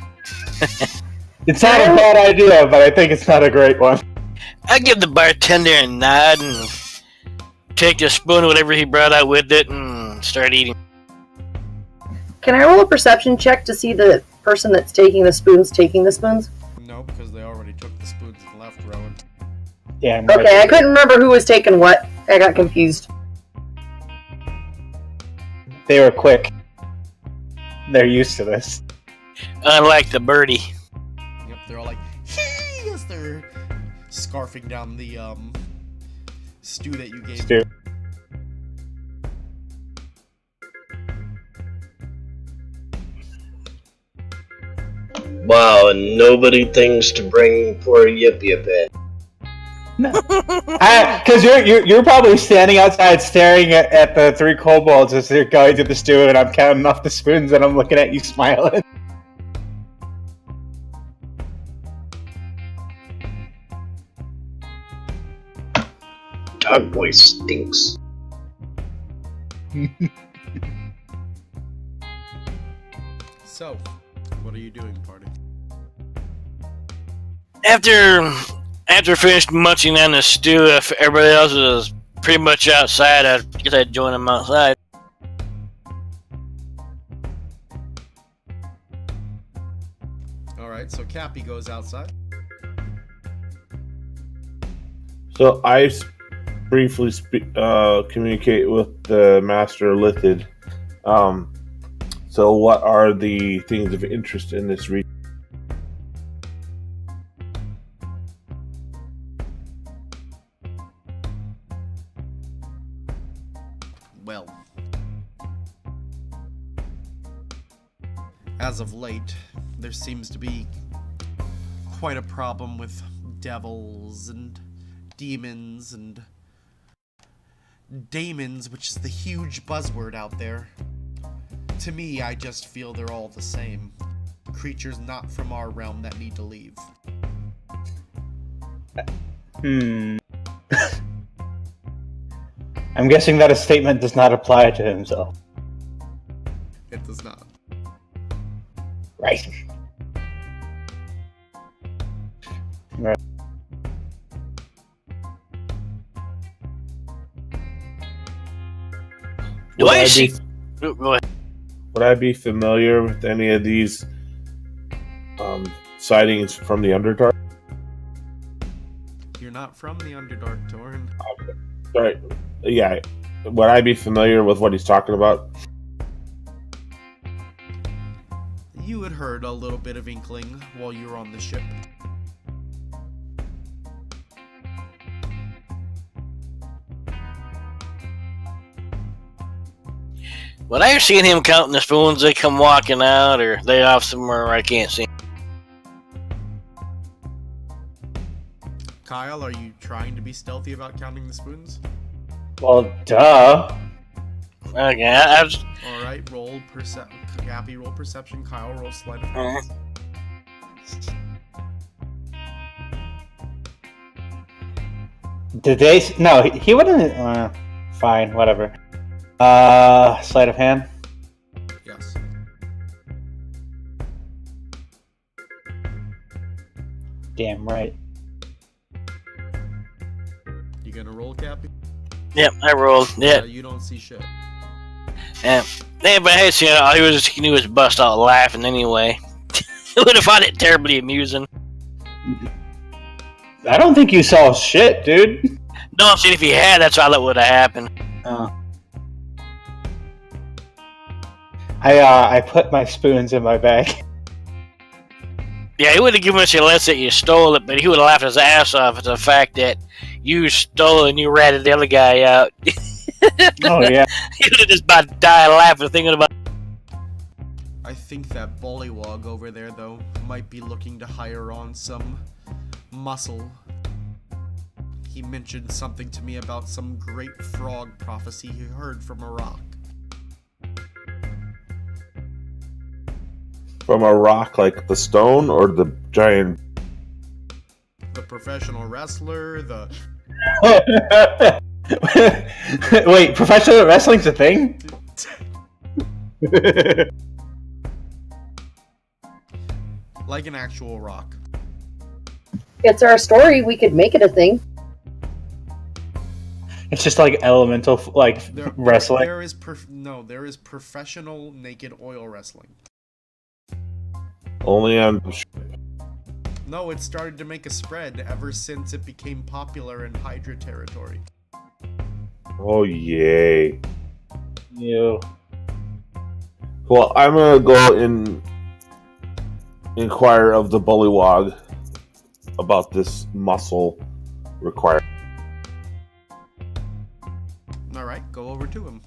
It's not a bad idea, but I think it's not a great one. I give the bartender a nod and take the spoon or whatever he brought out with it and start eating. Can I roll a perception check to see the person that's taking the spoons? No, because they already took the spoons and left, Rowan. Damn right. Okay, I couldn't remember who was taking what. I got confused. They were quick. They're used to this. Unlike the birdie. Yep, they're all like, hee, as they're scarfing down the stew that you gave. Stew. Wow, and nobody thinks to bring poor Yip Yip in. Because you're probably standing outside staring at the three kobolds as they're going to the stew, and I'm counting off the spoons, and I'm looking at you smiling. Dog boy stinks. So, what are you doing, party? After finished munching on the stew, if everybody else was pretty much outside, I guess I'd join them outside. Alright, so Cappy goes outside. So I briefly communicate with the Master Lithid. So what are the things of interest in this region? Well, as of late, there seems to be quite a problem with devils and demons and daemons, which is the huge buzzword out there. To me, I just feel they're all the same. Creatures not from our realm that need to leave. I'm guessing that a statement does not apply to himself. It does not. Right. Right. Do I see? Go ahead. Would I be familiar with any of these sightings from the Underdark? You're not from the Underdark, Torn. Right. Yeah. Would I be familiar with what he's talking about? You had heard a little bit of inkling while you were on the ship. When I seen him counting the spoons, they come walking out, or they off somewhere where I can't see. Kyle, are you trying to be stealthy about counting the spoons? Well, duh. Okay, I was. Alright, roll Cappy, roll perception. Kyle, roll sleight of hand. Did they? No, he wouldn't. Fine, whatever. Sleight of hand. Yes. Damn right. You gonna roll, Cappy? Yep, I rolled. Yeah. You don't see shit. Yeah, but hey, so, he was bust out laughing anyway. I would have found it terribly amusing. I don't think you saw shit, dude. No, I'm saying if he had, that's all that would have happened. I put my spoons in my bag. Yeah, he would have given us a less that you stole it, but he would have laughed his ass off at the fact that you stole it and you ratted the other guy out. Oh yeah. He would have just about died laughing thinking about. I think that Bullywog over there, though, might be looking to hire on some muscle. He mentioned something to me about some great frog prophecy he heard from a rock. From a rock like the stone or the giant? The professional wrestler, the... Wait, professional wrestling's a thing? Like an actual rock. It's our story. We could make it a thing. It's just like elemental, like wrestling. There is professional naked oil wrestling. Only on. No, it started to make a spread ever since it became popular in Hydra territory. Oh yay! Ew. Well, I'm gonna go and inquire of the Bullywog about this muscle required. Alright, go over to him.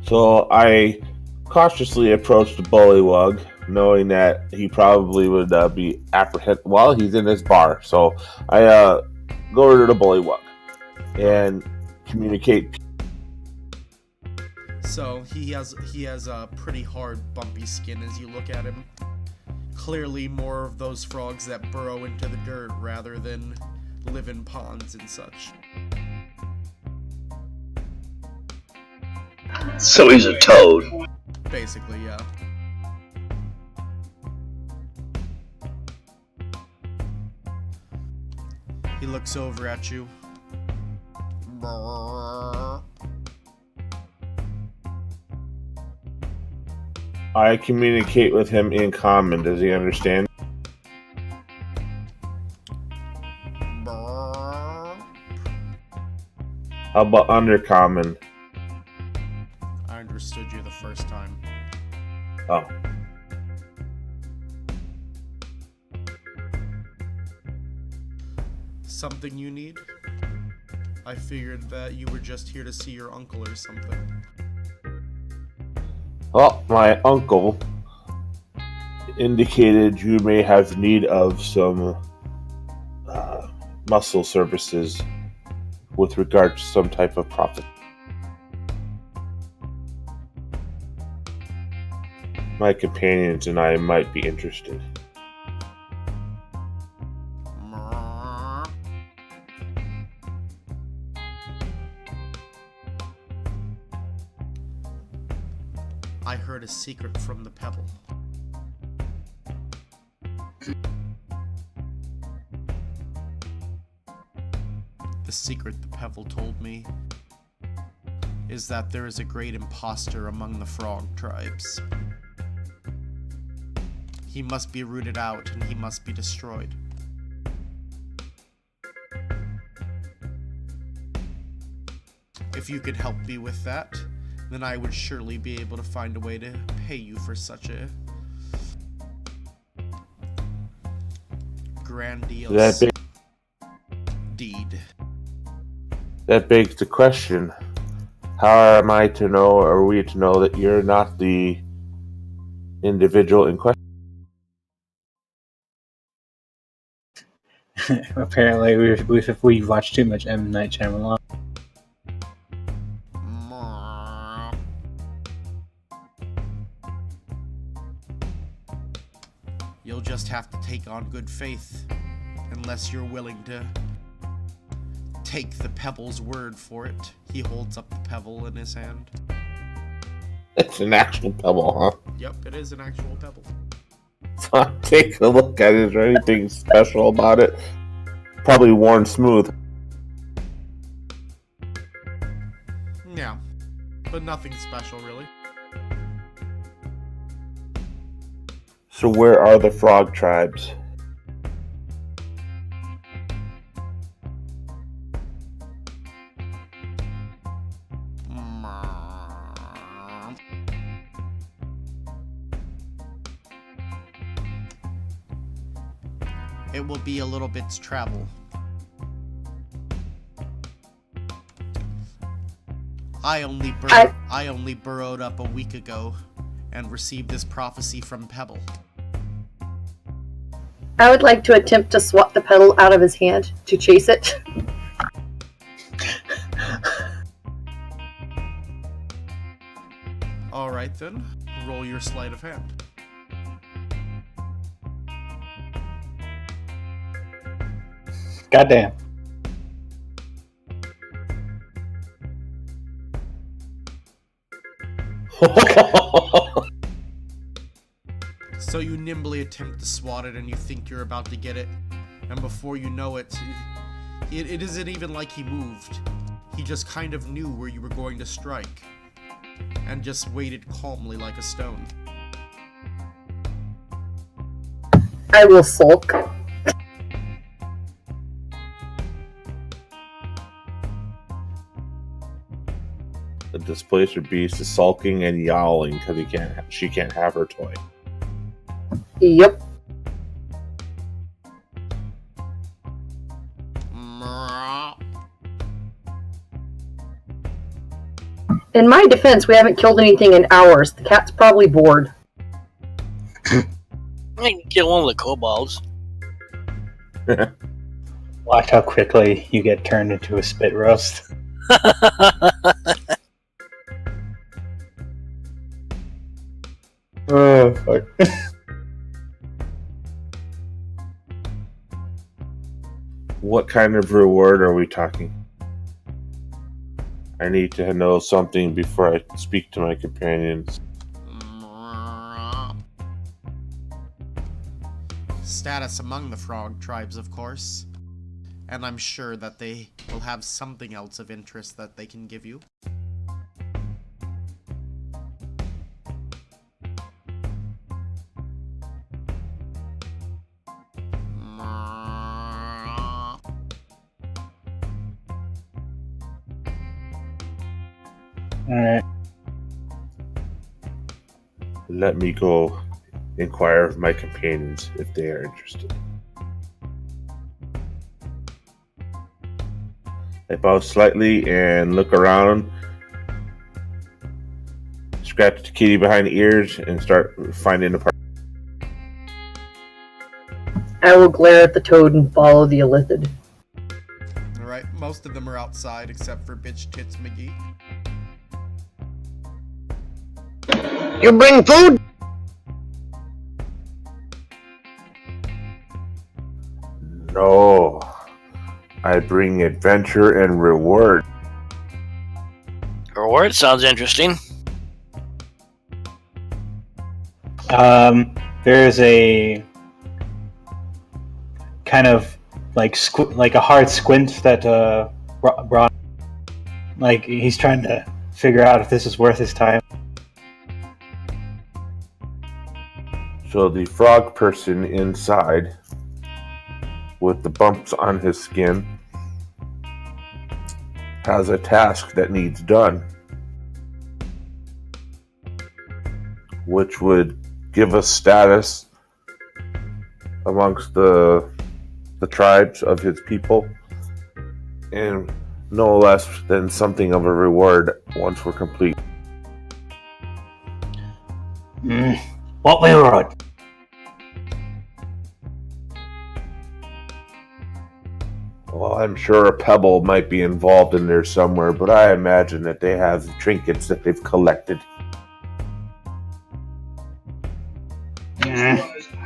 So I cautiously approached the Bullywug, knowing that he probably would be apprehended while he's in his bar. So I go over to the Bullywug and communicate. So he has a pretty hard, bumpy skin as you look at him. Clearly more of those frogs that burrow into the dirt rather than live in ponds and such. So he's a toad. Basically, yeah. He looks over at you. I communicate with him in common. Does he understand? How about undercommon? I understood you the first time. Oh. Something you need? I figured that you were just here to see your uncle or something. Well, my uncle indicated you may have need of some muscle services with regard to some type of profit. My companions and I might be interested. I heard a secret from the pebble. The secret the pebble told me is that there is a great imposter among the frog tribes. He must be rooted out and he must be destroyed. If you could help me with that, then I would surely be able to find a way to pay you for such a grandiose deed. That begs the question, how am I to know, or are we to know, that you're not the individual in question? Apparently, we've watched too much M. Night Shyamalan. You'll just have to take on good faith, unless you're willing to take the pebble's word for it. He holds up the pebble in his hand. It's an actual pebble, huh? Yep, it is an actual pebble. So I'm taking a look at it. Is there anything special about it? Probably worn smooth. Yeah, but nothing special, really. So where are the frog tribes? It will be a little bit's travel. I only burrowed up a week ago and received this prophecy from Pebble. I would like to attempt to swat the petal out of his hand to chase it. Alright then, roll your sleight of hand. Goddamn. So you nimbly attempt to swat it and you think you're about to get it, and before you know it, it isn't even like he moved. He just kind of knew where you were going to strike, and just waited calmly like a stone. I will sulk. The displacer beast is sulking and yowling because she can't have her toy. Yep. In my defense, we haven't killed anything in hours. The cat's probably bored. I can kill one of the kobolds. Watch how quickly you get turned into a spit roast. Oh, fuck. What kind of reward are we talking? I need to know something before I speak to my companions. Status among the frog tribes, of course. And I'm sure that they will have something else of interest that they can give you. Alright. Let me go inquire of my companions if they are interested. I bow slightly and look around, scratch the kitty behind the ears, and start finding the part. I will glare at the toad and follow the Illithid. Alright, most of them are outside except for Bitch Tits McGee. You bring food? No, I bring adventure and reward. Reward sounds interesting. There's a kind of like a hard squint that Braun, like he's trying to figure out if this is worth his time. So the frog person inside, with the bumps on his skin, has a task that needs done, which would give us status amongst the tribes of his people, and no less than something of a reward once we're complete. What reward? Well, I'm sure a pebble might be involved in there somewhere, but I imagine that they have trinkets that they've collected.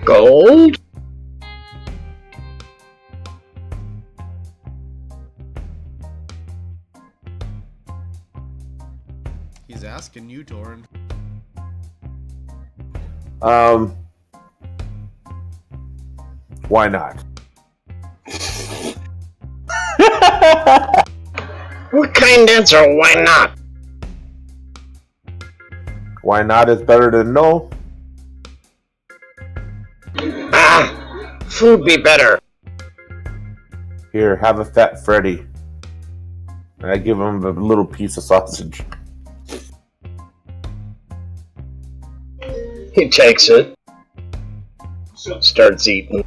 Gold? He's asking you, Torin. Why not? What kind answer? Why not? Why not is better than no. Ah, food be better. Here, have a fat Freddy. And I give him a little piece of sausage. He takes it. Starts eating.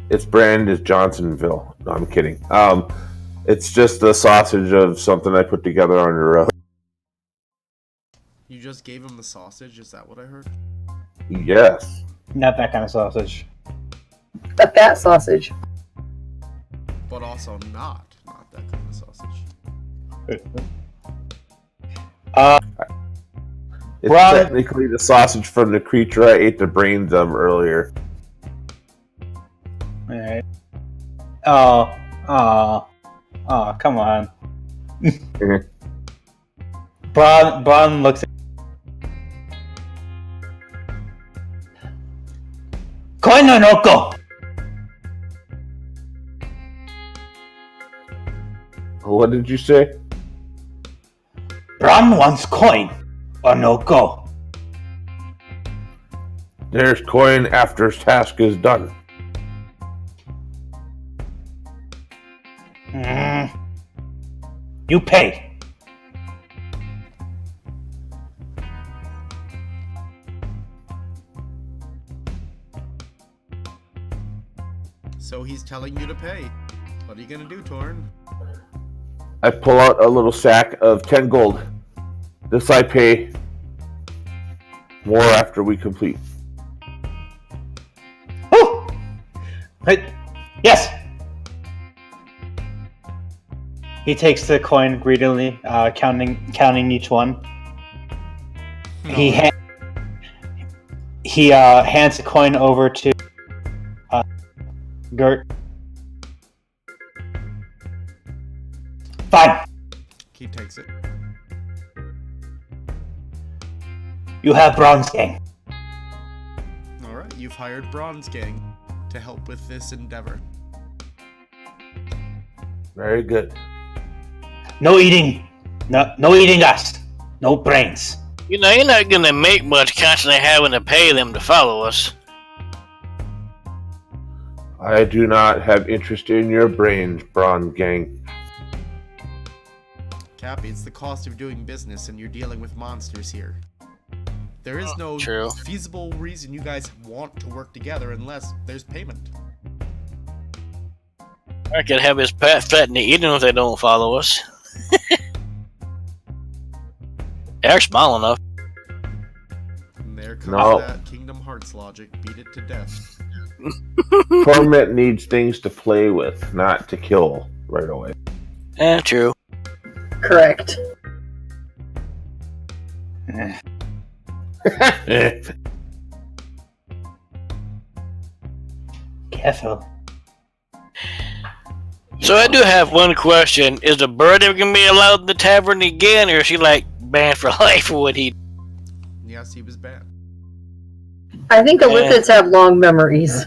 Its brand is Johnsonville. No, I'm kidding. It's just the sausage of something I put together on the road. You just gave him the sausage? Is that what I heard? Yes. Not that kind of sausage. A fat sausage. But also not that kind of sausage. It's Ron- technically the sausage from the creature I ate the brains of earlier. Alright. Oh, come on. Braun looks at Coin no noko! What did you say? Braun wants coin or no go. There's coin after task is done. You pay. So he's telling you to pay. What are you gonna do, Torn? I pull out a little sack of 10 gold. This I pay more after we complete. Oh! Yes! He takes the coin greedily, counting each one. No. He hands the coin over to Gert. Fine. He takes it. You have Bronze Gang. Alright, you've hired Bronze Gang to help with this endeavor. Very good. No eating. No eating us. No brains. You know, you're not gonna make much constantly having to pay them to follow us. I do not have interest in your brains, Braun Gang. Cappy, it's the cost of doing business and you're dealing with monsters here. There is no True. feasible reason you guys want to work together unless there's payment. I could have his pet threaten to eat them if they don't follow us. They're small enough. And there comes No. that Kingdom Hearts logic. Beat it to death. Torment needs things to play with, not to kill right away. True. Correct. Careful. So I do have one question. Is the bird ever gonna be allowed in the tavern again, or is she like banned for life for what he... Yes, he was banned. I think Elithids have long memories.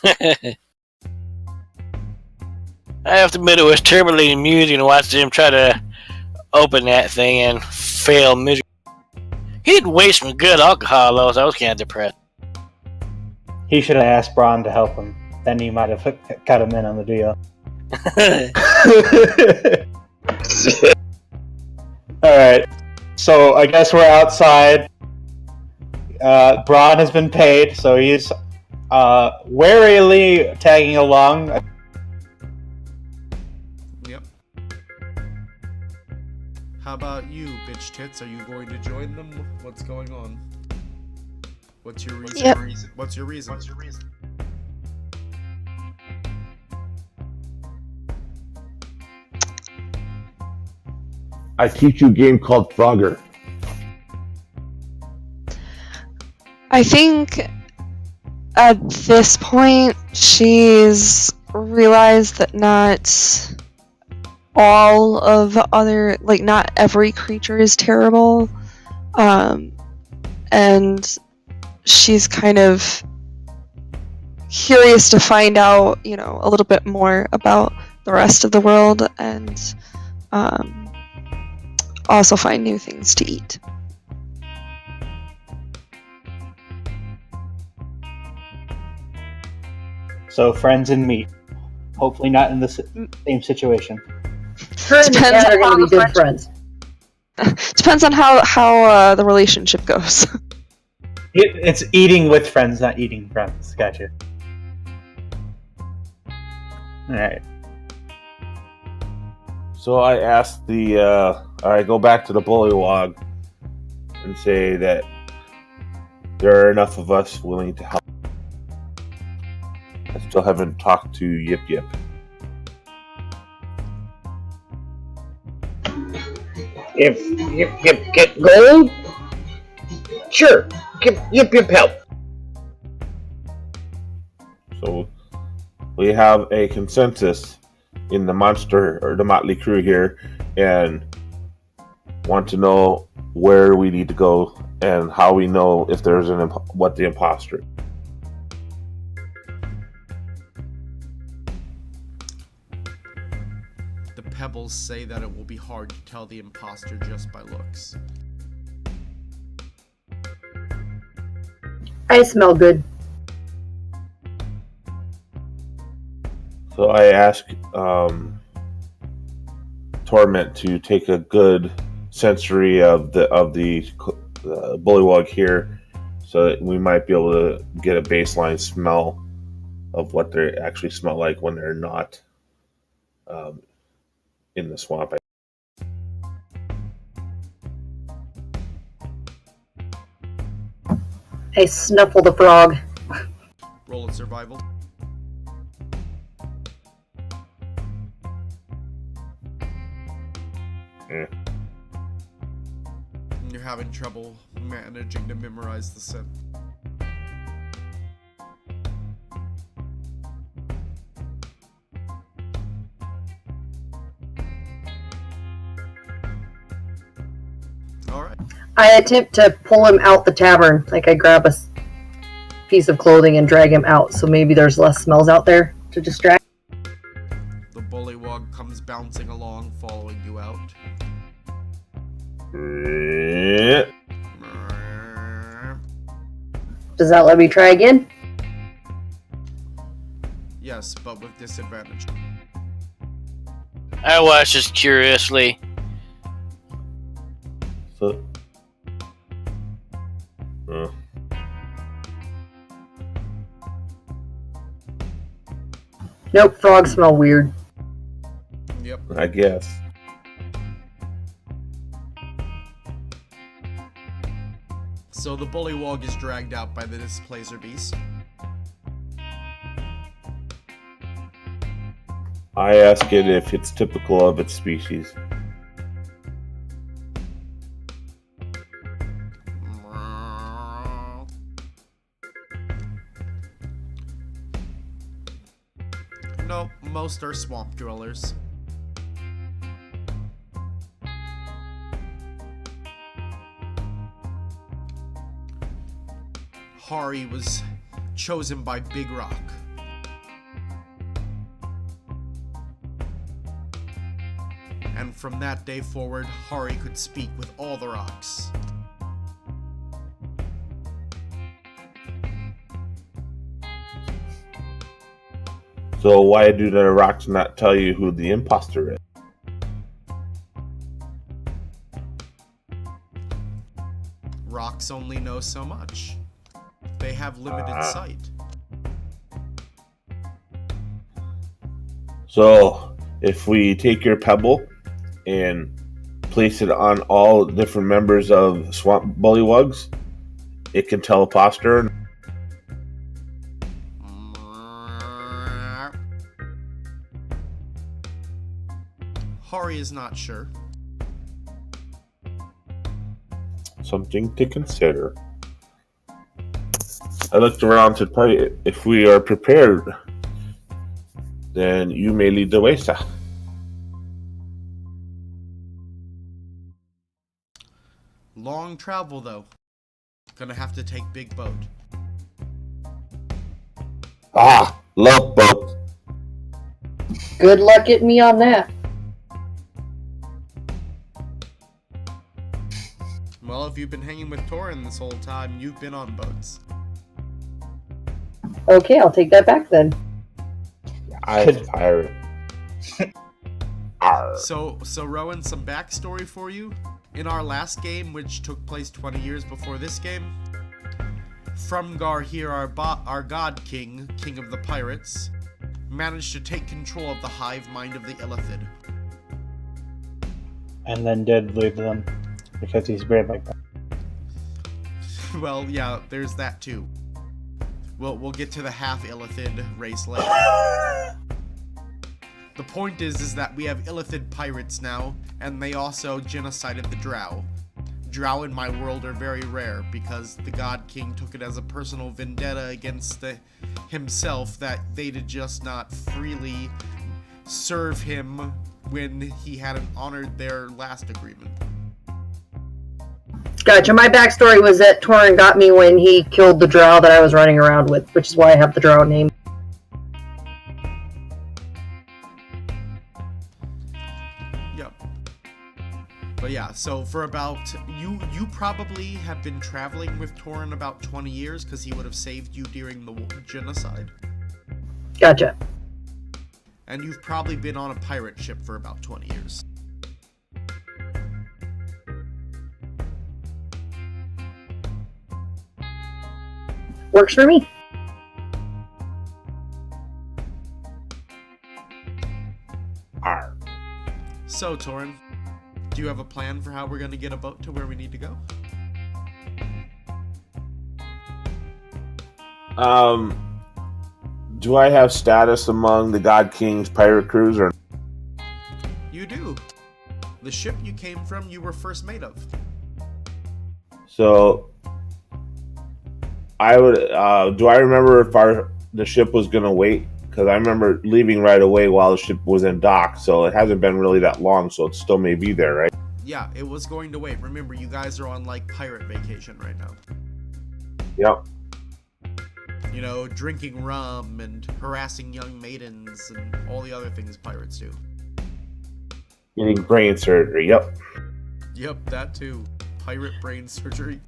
I have to admit it was terribly amusing to watch them try to open that thing and fail miserably. He did waste some good alcohol though, so I was kind of depressed. He should have asked Braun to help him. Then he might have cut him in on the deal. Alright. So I guess we're outside. Braun has been paid, so he's warily tagging along. Yep. How about you, bitch tits? Are you going to join them? What's going on? What's your reason? Yep. What's your reason? I teach you a game called Frogger. I think at this point she's realized that not all of the other, like, not every creature is terrible. And she's kind of curious to find out, a little bit more about the rest of the world and also find new things to eat. So friends and meat. Hopefully not in the same situation. Her and the Depends cat are on going how to be the good friends. Depends on how the relationship goes. It's eating with friends, not eating friends. Gotcha. Alright. So I asked I go back to the bullywog and say that there are enough of us willing to help. I still haven't talked to Yip Yip. If Yip get gold, sure, Yip help. So we have a consensus in the monster or the motley crew here, and want to know where we need to go and how we know if there's what the imposter. The pebbles say that it will be hard to tell the imposter just by looks. I smell good. So I ask Torment to take a good sensory of the bullywog here, so that we might be able to get a baseline smell of what they actually smell like when they're not in the swamp. I snuffle the frog. Roll a survival. Yeah. You're having trouble managing to memorize the scent. Alright. I attempt to pull him out the tavern. Like I grab a piece of clothing and drag him out, so maybe there's less smells out there to distract. The bullywog comes bouncing along, following you out. Does that let me try again? Yes, but with disadvantage. I watched just curiously. So, Nope, frogs smell weird. Yep. I guess. So the bullywog is dragged out by the displacer beast. I ask it if it's typical of its species. No, most are swamp dwellers. Hari was chosen by Big Rock. And from that day forward, Hari could speak with all the rocks. So why do the rocks not tell you who the imposter is? Rocks only know so much. They have limited sight. So if we take your pebble and place it on all different members of swamp bullywugs, it can tell imposter. Hari is not sure. Something to consider. I looked around to play. If we are prepared, then you may lead the way, sir. Long travel, though. Gonna have to take big boat. Love boats. Good luck getting me on that. Well, if you've been hanging with Torin this whole time, you've been on boats. Okay, I'll take that back then. I'm a pirate. Arr. So Rowan, some backstory for you. In our last game, which took place 20 years before this game, Frumgar here, our god king, king of the pirates, managed to take control of the hive mind of the Illithid. And then did leave them because he's brave like that. Well, yeah, there's that too. We'll get to the half Illithid race later. The point is that we have Illithid pirates now, and they also genocided the Drow. Drow in my world are very rare because the God King took it as a personal vendetta against himself that they did just not freely serve him when he hadn't honored their last agreement. Gotcha. My backstory was that Torin got me when he killed the drow that I was running around with, which is why I have the drow name. Yep. But yeah, so for about you probably have been traveling with Torin about 20 years because he would have saved you during the genocide. Gotcha. And you've probably been on a pirate ship for about 20 years. Works for me. Arr. So, Torin, do you have a plan for how we're going to get a boat to where we need to go? Do I have status among the God King's pirate crews or? You do. The ship you came from, you were first mate of. So I would. Do I remember if the ship was going to wait? Because I remember leaving right away while the ship was in dock, so it hasn't been really that long, so it still may be there, right? Yeah, it was going to wait. Remember, you guys are on, like, pirate vacation right now. Yep. You know, drinking rum and harassing young maidens and all the other things pirates do. Getting brain surgery. Yep. Yep, that too. Pirate brain surgery.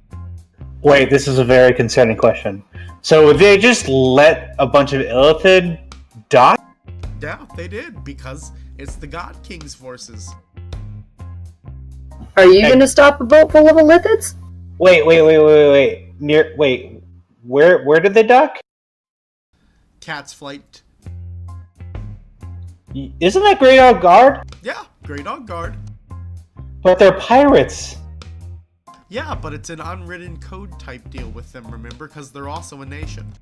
Wait, this is a very concerning question. So would they just let a bunch of Illithid die? Yeah, they did, because it's the God King's forces. Are you going to stop a boat full of Illithids? Wait. Where did they dock? Cat's Flight. Isn't that Great Old Guard? Yeah, Great Dog Guard. But they're pirates. Yeah, but it's an unwritten code type deal with them, remember? Because they're also a nation.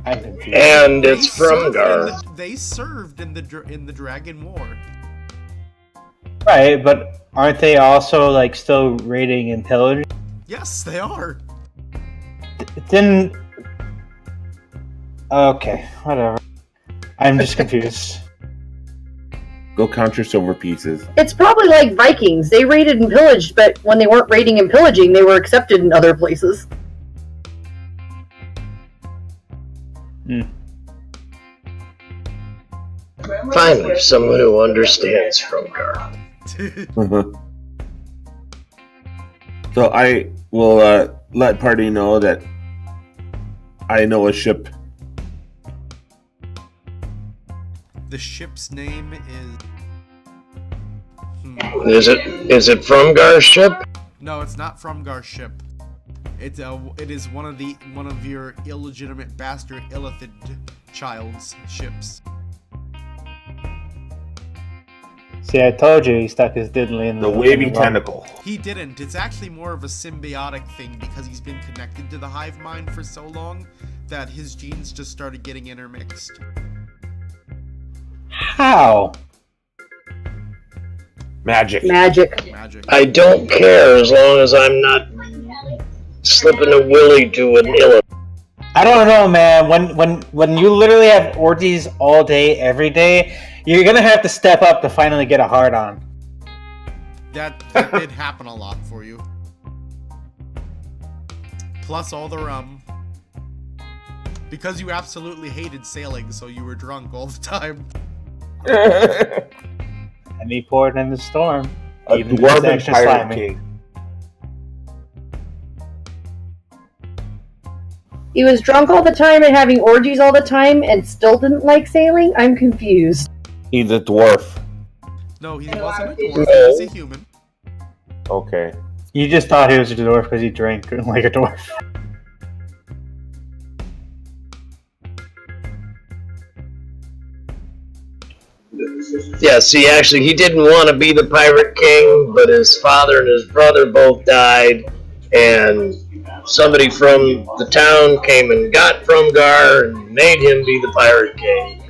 I'm confused. And it's from Gar. They served in the Dragon War. Right, but aren't they also like still raiding and pillaging? Yes, they are. Then okay, whatever. I'm just confused. Go count your silver pieces. It's probably like Vikings. They raided and pillaged, but when they weren't raiding and pillaging, they were accepted in other places. Finally, someone who understands from Gar. So I will let party know that I know a ship. The ship's name is... Is it from Gar's ship? No, it's not from Gar's ship. It is one of your illegitimate bastard Illithid child's ships. See, I told you he stuck his diddly in The wavy tentacle. He didn't. It's actually more of a symbiotic thing because he's been connected to the hive mind for so long that his genes just started getting intermixed. How? Magic. Magic. I don't care as long as I'm not slipping a willy to an Illithid. I don't know, man. When you literally have orgies all day, every day, you're gonna have to step up to finally get a hard on. That did happen a lot for you. Plus all the rum. Because you absolutely hated sailing, so you were drunk all the time. And he poured in the storm. A Even if it's dwarven extra pirate slimy. king. He was drunk all the time and having orgies all the time and still didn't like sailing? I'm confused. He's a dwarf. No, he wasn't a dwarf, he was a human. Okay. You just thought he was a dwarf because he drank like a dwarf. Yeah, see, actually, he didn't want to be the pirate king, but his father and his brother both died, and somebody from the town came and got Frumgar and made him be the pirate king.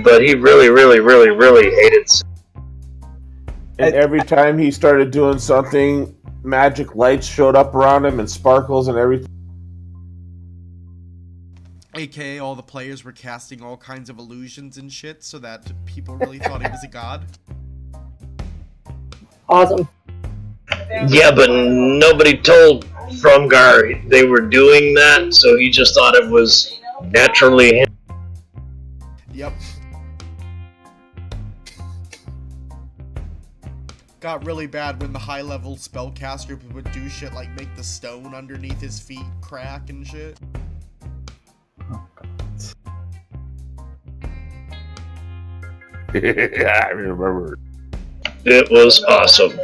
But he really, really, really, really hated And every time he started doing something, magic lights showed up around him and sparkles and everything. AKA all the players were casting all kinds of illusions and shit so that people really thought he was a god. Awesome. Yeah, but nobody told Frumgar they were doing that, so he just thought it was naturally him. Yep. Got really bad when the high-level spellcaster would do shit like make the stone underneath his feet crack and shit. I remember. It was awesome.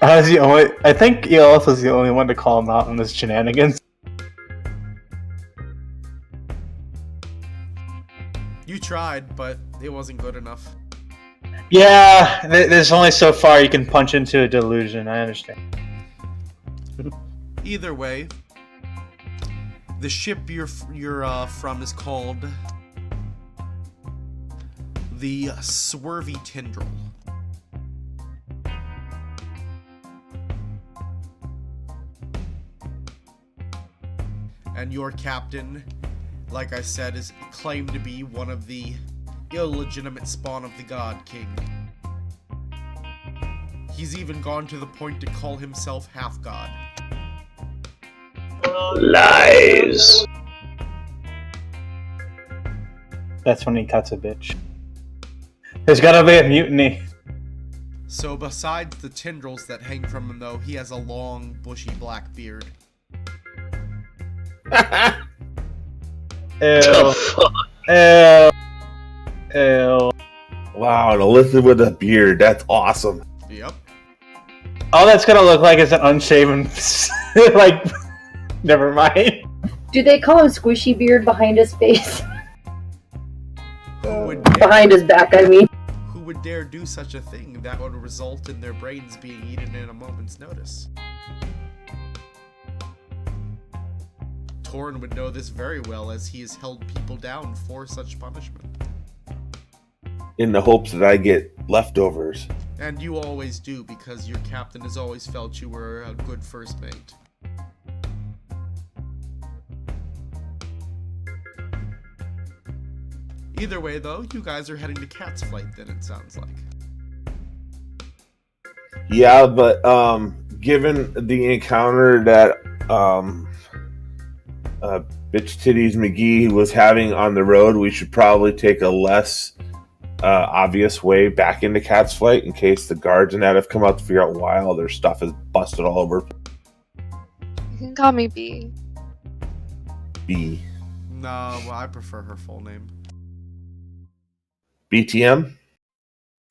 I think ELF was the only one to call him out on his shenanigans. You tried, but it wasn't good enough. Yeah, there's only so far you can punch into a delusion, I understand. Either way, the ship you're from is called the Swervy Tendril. And your captain, like I said, is claimed to be one of the illegitimate spawn of the God King. He's even gone to the point to call himself half-god. Lies. That's when he cuts a bitch. There's gotta be a mutiny. So besides the tendrils that hang from him though, he has a long, bushy black beard. The fuck? Ew. Wow, and Alyssa with a beard. That's awesome. Yep. All that's gonna look like is an unshaven, like, never mind. Do they call him Squishy Beard behind his face? Who would dare, Behind his back, I mean. who would dare do such a thing that would result in their brains being eaten in a moment's notice? Torn would know this very well, as he has held people down for such punishment. In the hopes that I get leftovers. And you always do, because your captain has always felt you were a good first mate. Either way, though, you guys are heading to Cat's Flight, then it sounds like. Yeah, but given the encounter that Bitch Titties McGee was having on the road, we should probably take a less obvious way back into Cat's Flight in case the guards and that have come out to figure out why all their stuff is busted all over. You can call me B. B. No, well, I prefer her full name. BTM?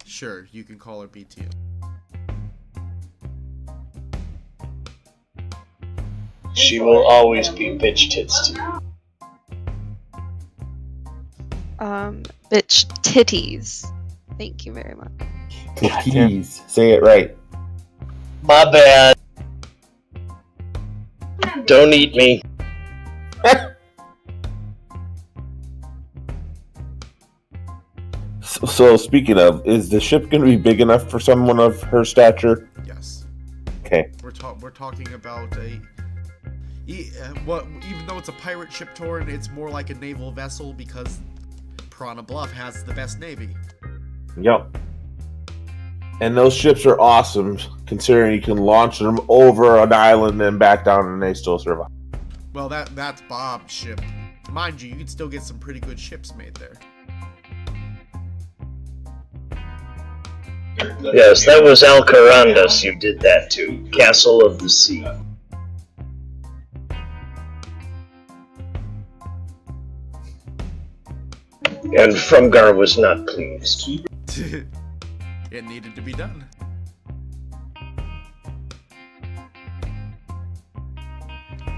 Sure, you can call her BTM. She will always be bitch tits to you. Bitch titties. Thank you very much. Titties. Say it right. My bad. Don't eat me. So speaking of, is the ship going to be big enough for someone of her stature? Yes. Okay. We're talking about even though it's a pirate ship, Torn, it's more like a naval vessel because Piranha Bluff has the best navy. Yep. And those ships are awesome considering you can launch them over an island and back down and they still survive. Well, that's Bob's ship. Mind you, you could still get some pretty good ships made there. Yes, that was Alcarandas you did that to. Castle of the Sea. And Frumgar was not pleased. It needed to be done.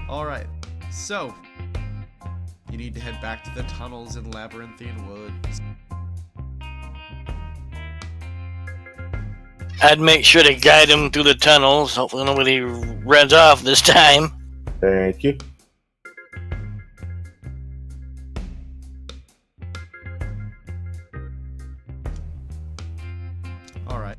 Alright, so you need to head back to the tunnels in Labyrinthine Woods. I'd make sure to guide him through the tunnels. Hopefully nobody runs off this time. Thank you. Alright.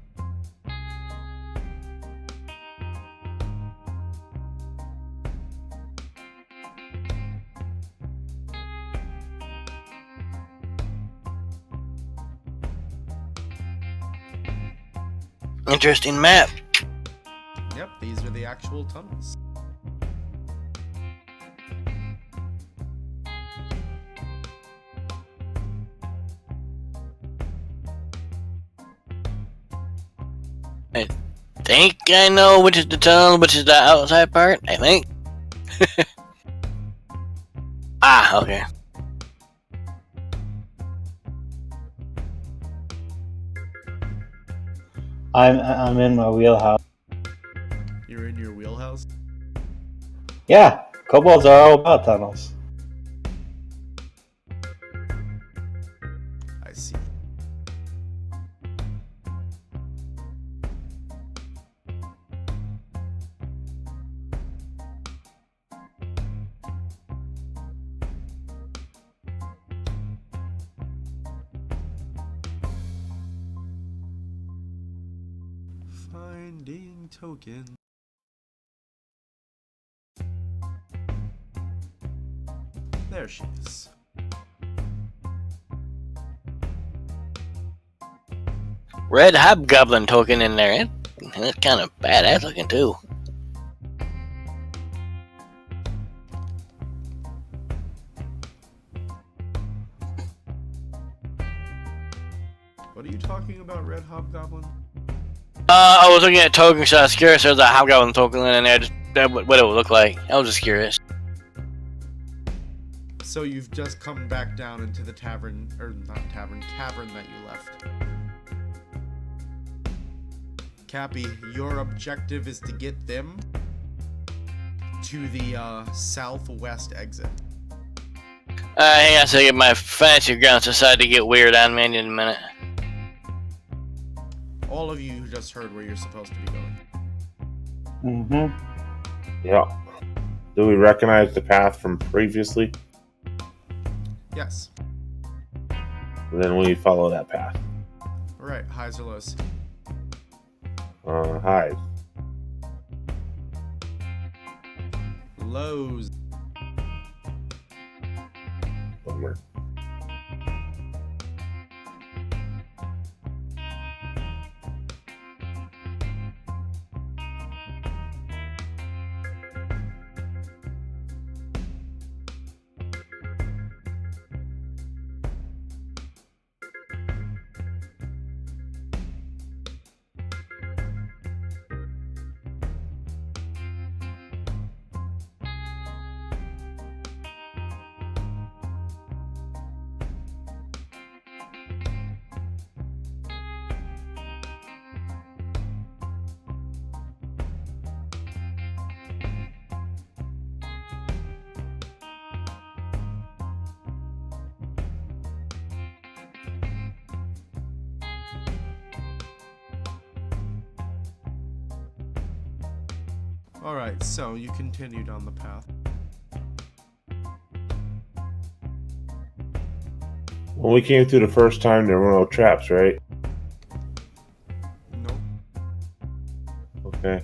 Interesting map. Yep, these are the actual tunnels. I think I know which is the tunnel, which is the outside part. I think. Ah, okay. I'm in my wheelhouse. You're in your wheelhouse? Yeah, kobolds are all about tunnels. I see. Finding token. There she is. Red hobgoblin token in there. That's kind of badass looking too. What are you talking about, Red Hobgoblin? I was looking at tokens, so I was curious. There's a hobgoblin token in there. Just what it would look like. I was just curious. So you've just come back down into the tavern, or not tavern, cavern that you left. Cappy, your objective is to get them to the southwest exit. Hang on a second. My fancy grounds decided to get weird on me in a minute. All of you just heard where you're supposed to be going. Mm-hmm. Yeah. Do we recognize the path from previously? Yes. Then we follow that path. Alright, highs or lows? Hi. Lows. Bummer. Alright, so you continued on the path. When we came through the first time, there were no traps, right? Nope, Okay.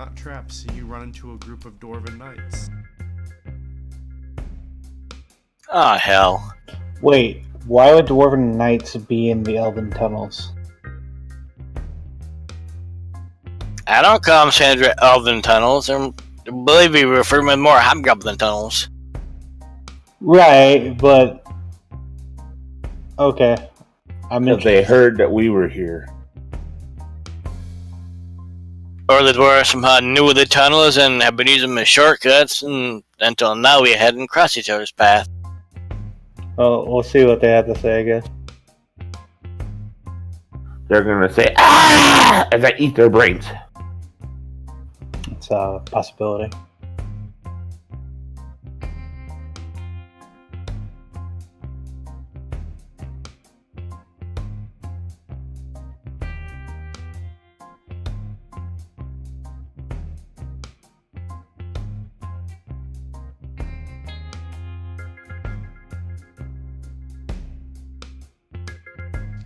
not traps. You run into a group of dwarven knights. Oh hell. Wait, why would dwarven knights be in the elven tunnels? I don't call them Sandra Elven tunnels. I believe we refer to them more hobgoblin tunnels. Right, but okay. Because they heard that we were here. Or the dwarves somehow knew the tunnels and have been using them as shortcuts, and until now we hadn't crossed each other's path. Well, we'll see what they have to say, I guess. They're gonna say, "Ah!" as I eat their brains. It's a possibility.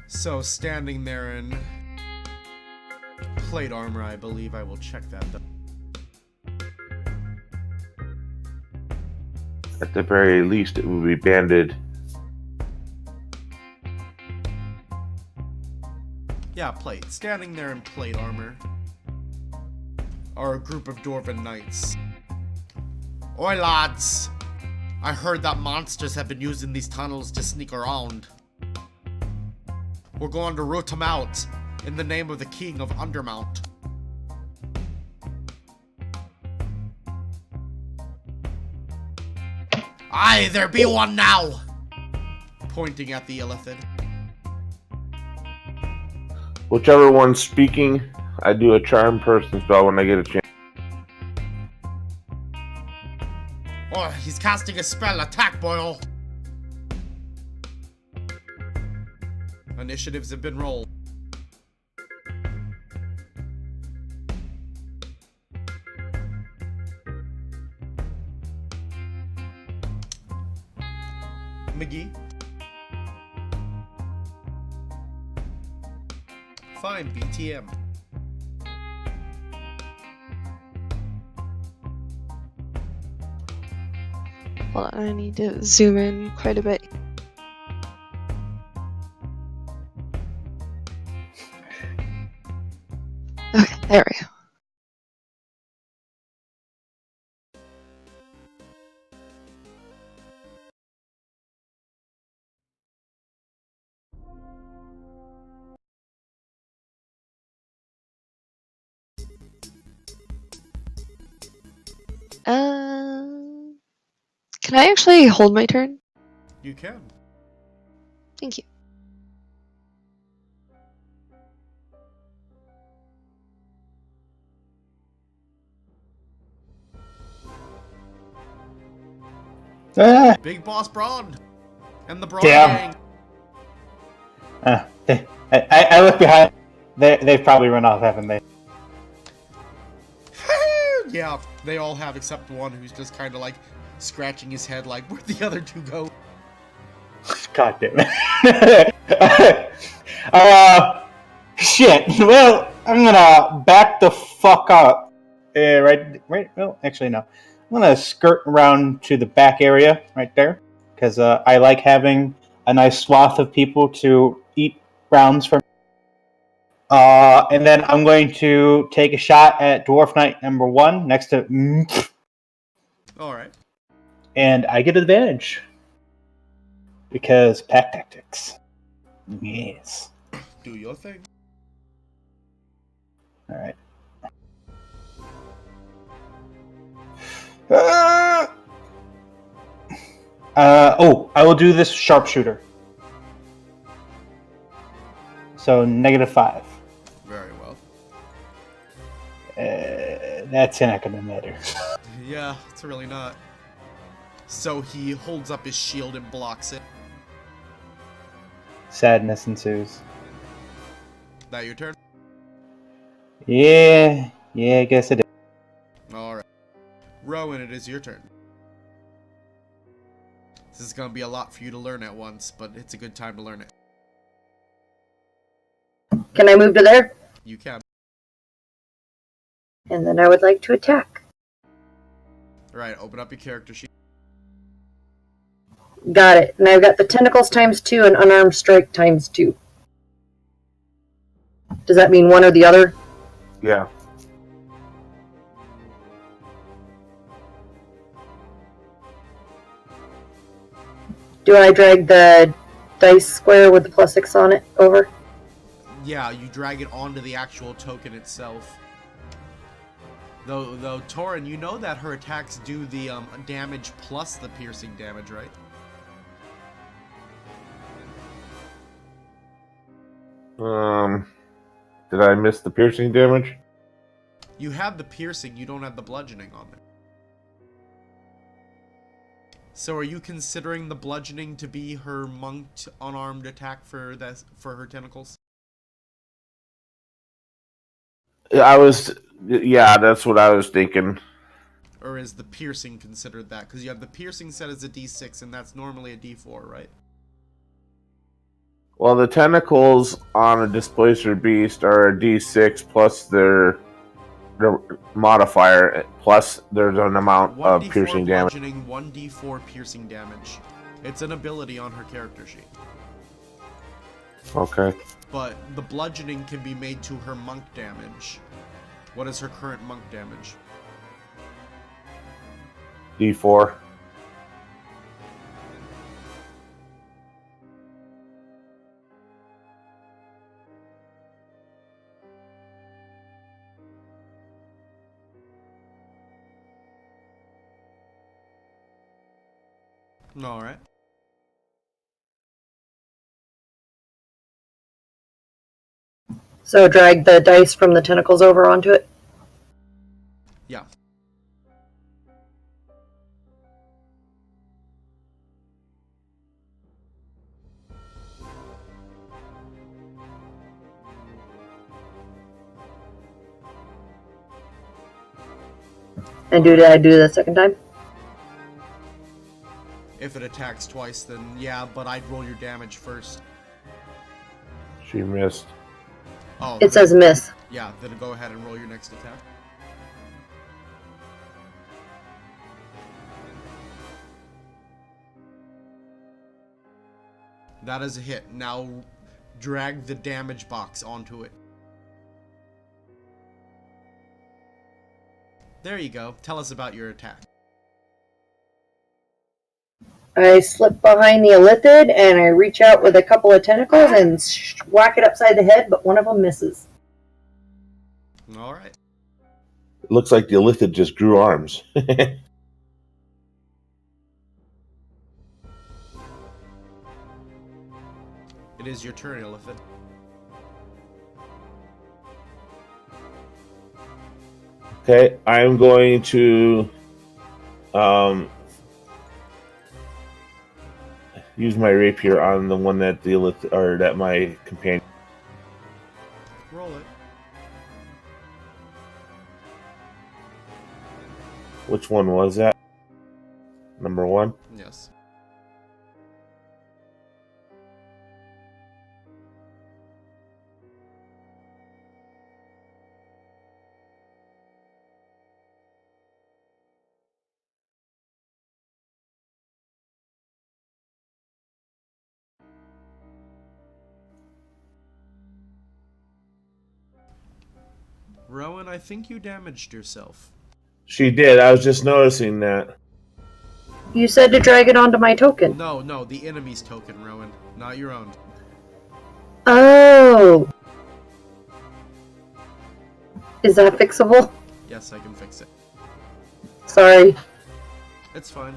So, standing there in plate armor, I believe I will check that though. At the very least, it would be banded. Yeah, plate. Standing there in plate armor are a group of dwarven knights. Oi, lads! I heard that monsters have been using these tunnels to sneak around. We're going to root them out in the name of the King of Undermount. Aye, there be one now! Pointing at the illithid. Whichever one's speaking, I do a charm person spell when I get a chance. Oh, he's casting a spell. Attack, Boyle! Initiatives have been rolled. McGee. Fine, BTM. Well, I need to zoom in quite a bit. Okay, there we go. Can I actually hold my turn? You can. Thank you. Ah, Big Boss Braun! And the Braun Damn. gang! I look behind. They've probably run off, haven't they? Yeah, they all have except one who's just kind of like scratching his head like, where'd the other two go? God damn it. Shit. Well, I'm gonna back the fuck up. Right. Well, actually, no. I'm gonna skirt around to the back area right there because I like having a nice swath of people to eat rounds from. And then I'm going to take a shot at Dwarf Knight number 1 next to. Alright. And I get advantage. Because pack tactics. Yes. Do your thing. Alright. I will do this sharpshooter. So -5. Very well. That's not gonna matter. Yeah, it's really not. So he holds up his shield and blocks it. Sadness ensues. That your turn? Yeah, I guess it is. Alright. Rowan, it is your turn. This is gonna be a lot for you to learn at once, but it's a good time to learn it. Can I move to there? You can. And then I would like to attack. Alright, open up your character sheet. Got it. And I've got the tentacles ×2 and unarmed strike ×2. Does that mean one or the other? Yeah. Do I drag the dice square with the +6 on it over? Yeah, you drag it onto the actual token itself. Though, Torin, you know that her attacks do the damage plus the piercing damage, right? Did I miss the piercing damage? You have the piercing, you don't have the bludgeoning on it. So are you considering the bludgeoning to be her monked unarmed attack for her tentacles? Yeah, that's what I was thinking. Or is the piercing considered that? Because you have the piercing set as a d6, and that's normally a d4, right? Well, the tentacles on a displacer beast are a d6 plus their modifier, plus there's an amount of piercing damage. 1d4 bludgeoning, 1d4 piercing damage. It's an ability on her character sheet. Okay. But the bludgeoning can be made to her monk damage. What is her current monk damage? D4. Alright. So drag the dice from the tentacles over onto it? Yeah. And did I do the second time? If it attacks twice, then yeah, but I'd roll your damage first. She missed. Oh, It says miss. yeah, then go ahead and roll your next attack. That is a hit. Now drag the damage box onto it. There you go. Tell us about your attack. I slip behind the Illithid and I reach out with a couple of tentacles and whack it upside the head, but one of them misses. Alright. It looks like the Illithid just grew arms. It is your turn, Illithid. Okay, I'm going to use my rapier on the one that that my companion. Roll it. Which one was that? Number 1? Yes. Rowan, I think you damaged yourself. She did. I was just noticing that. You said to drag it onto my token. No, the enemy's token, Rowan, not your own. Oh. Is that fixable? Yes, I can fix it. Sorry. It's fine.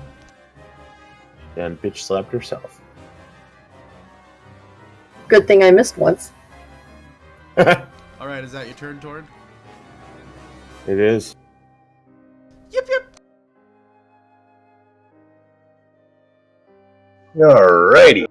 And bitch slapped herself. Good thing I missed once. Alright, is that your turn, Torn? It is. Yep. Alrighty.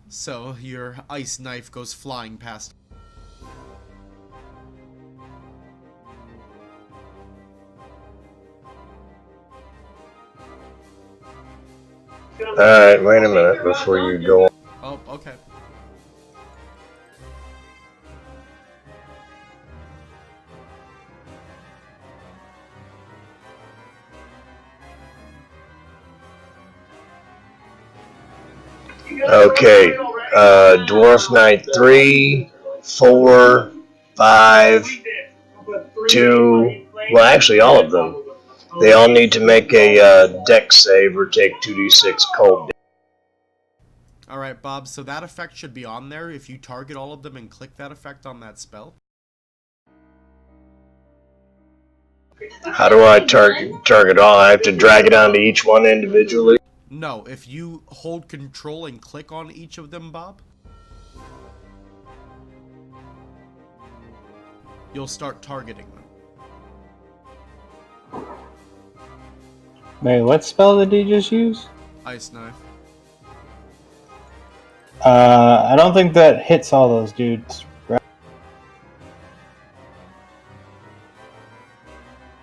So, your ice knife goes flying past. Alright, wait a minute before you go. Oh, okay. Okay. Dwarf Knight 3, 4, 5, 2. Well, actually, all of them. They all need to make a dex save or take 2d6 cold damage. Alright, Bob, so that effect should be on there if you target all of them and click that effect on that spell. How do I target all? I have to drag it onto each one individually? No, if you hold control and click on each of them, Bob, you'll start targeting them. Wait, what spell did he just use? Ice Knife. I don't think that hits all those dudes. Right?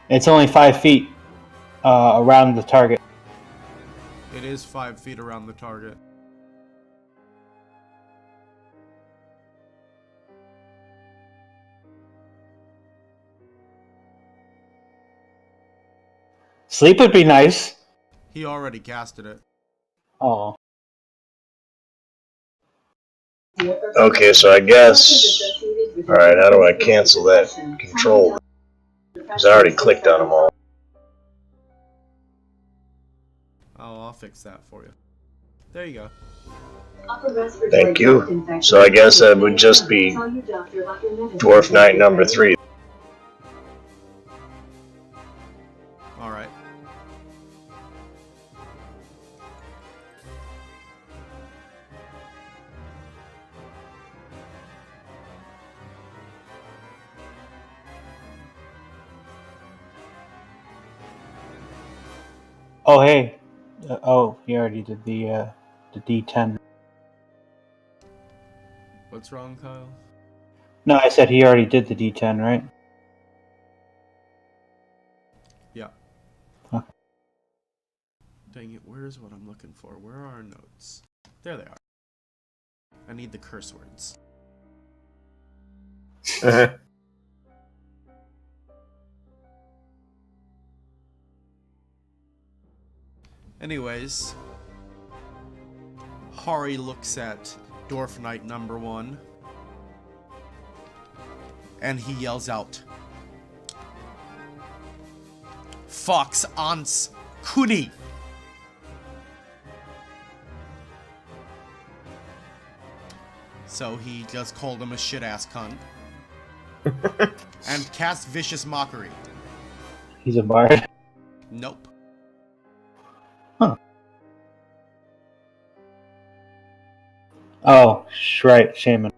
It's only 5 feet around the target. It is 5 feet around the target. Sleep would be nice. He already casted it. Oh. Okay, so I guess... Alright, how do I cancel that control? Because I already clicked on them all. Oh, I'll fix that for you. There you go. Thank you. So I guess that would just be Dwarf Knight number 3. Alright. Oh, hey. Oh, he already did the D10. What's wrong, Kyle? No, I said he already did the D10, right? Yeah. Huh. Dang it, where's what I'm looking for? Where are our notes? There they are. I need the curse words. Anyways, Hari looks at Dwarf Knight number 1 and he yells out, Fox ans Kuni! So he just called him a shit-ass cunt. And cast Vicious Mockery. He's a bard. Nope. Huh. Oh, right, Shaman.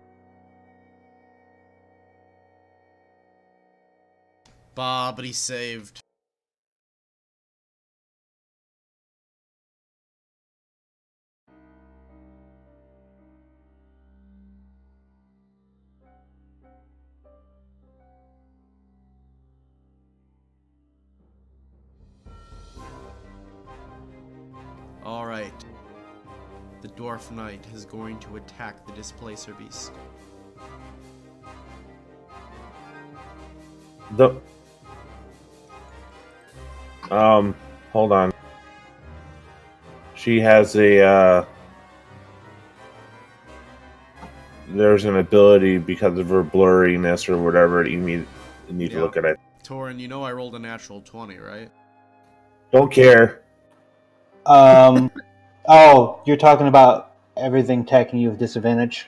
But he saved. Alright. The Dwarf Knight is going to attack the Displacer Beast. Hold on. She has a, there's an ability because of her blurriness or whatever, you need to look at it. Torin, you know I rolled a natural 20, right? Don't care. Oh, you're talking about everything attacking you with disadvantage?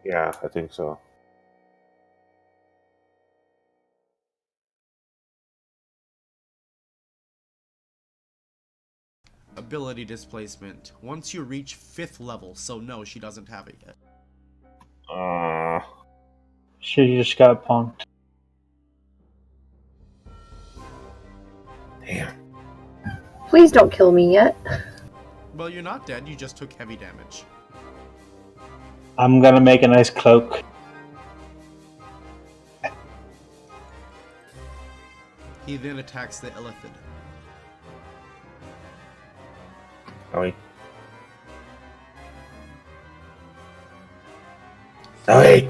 Yeah, I think so. Ability displacement. Once you reach 5th level, so no, she doesn't have it yet. She just got punked. Damn. Please don't kill me yet. Well, you're not dead, you just took heavy damage. I'm gonna make a nice cloak. He then attacks the Illithid. Ellie. Ellie!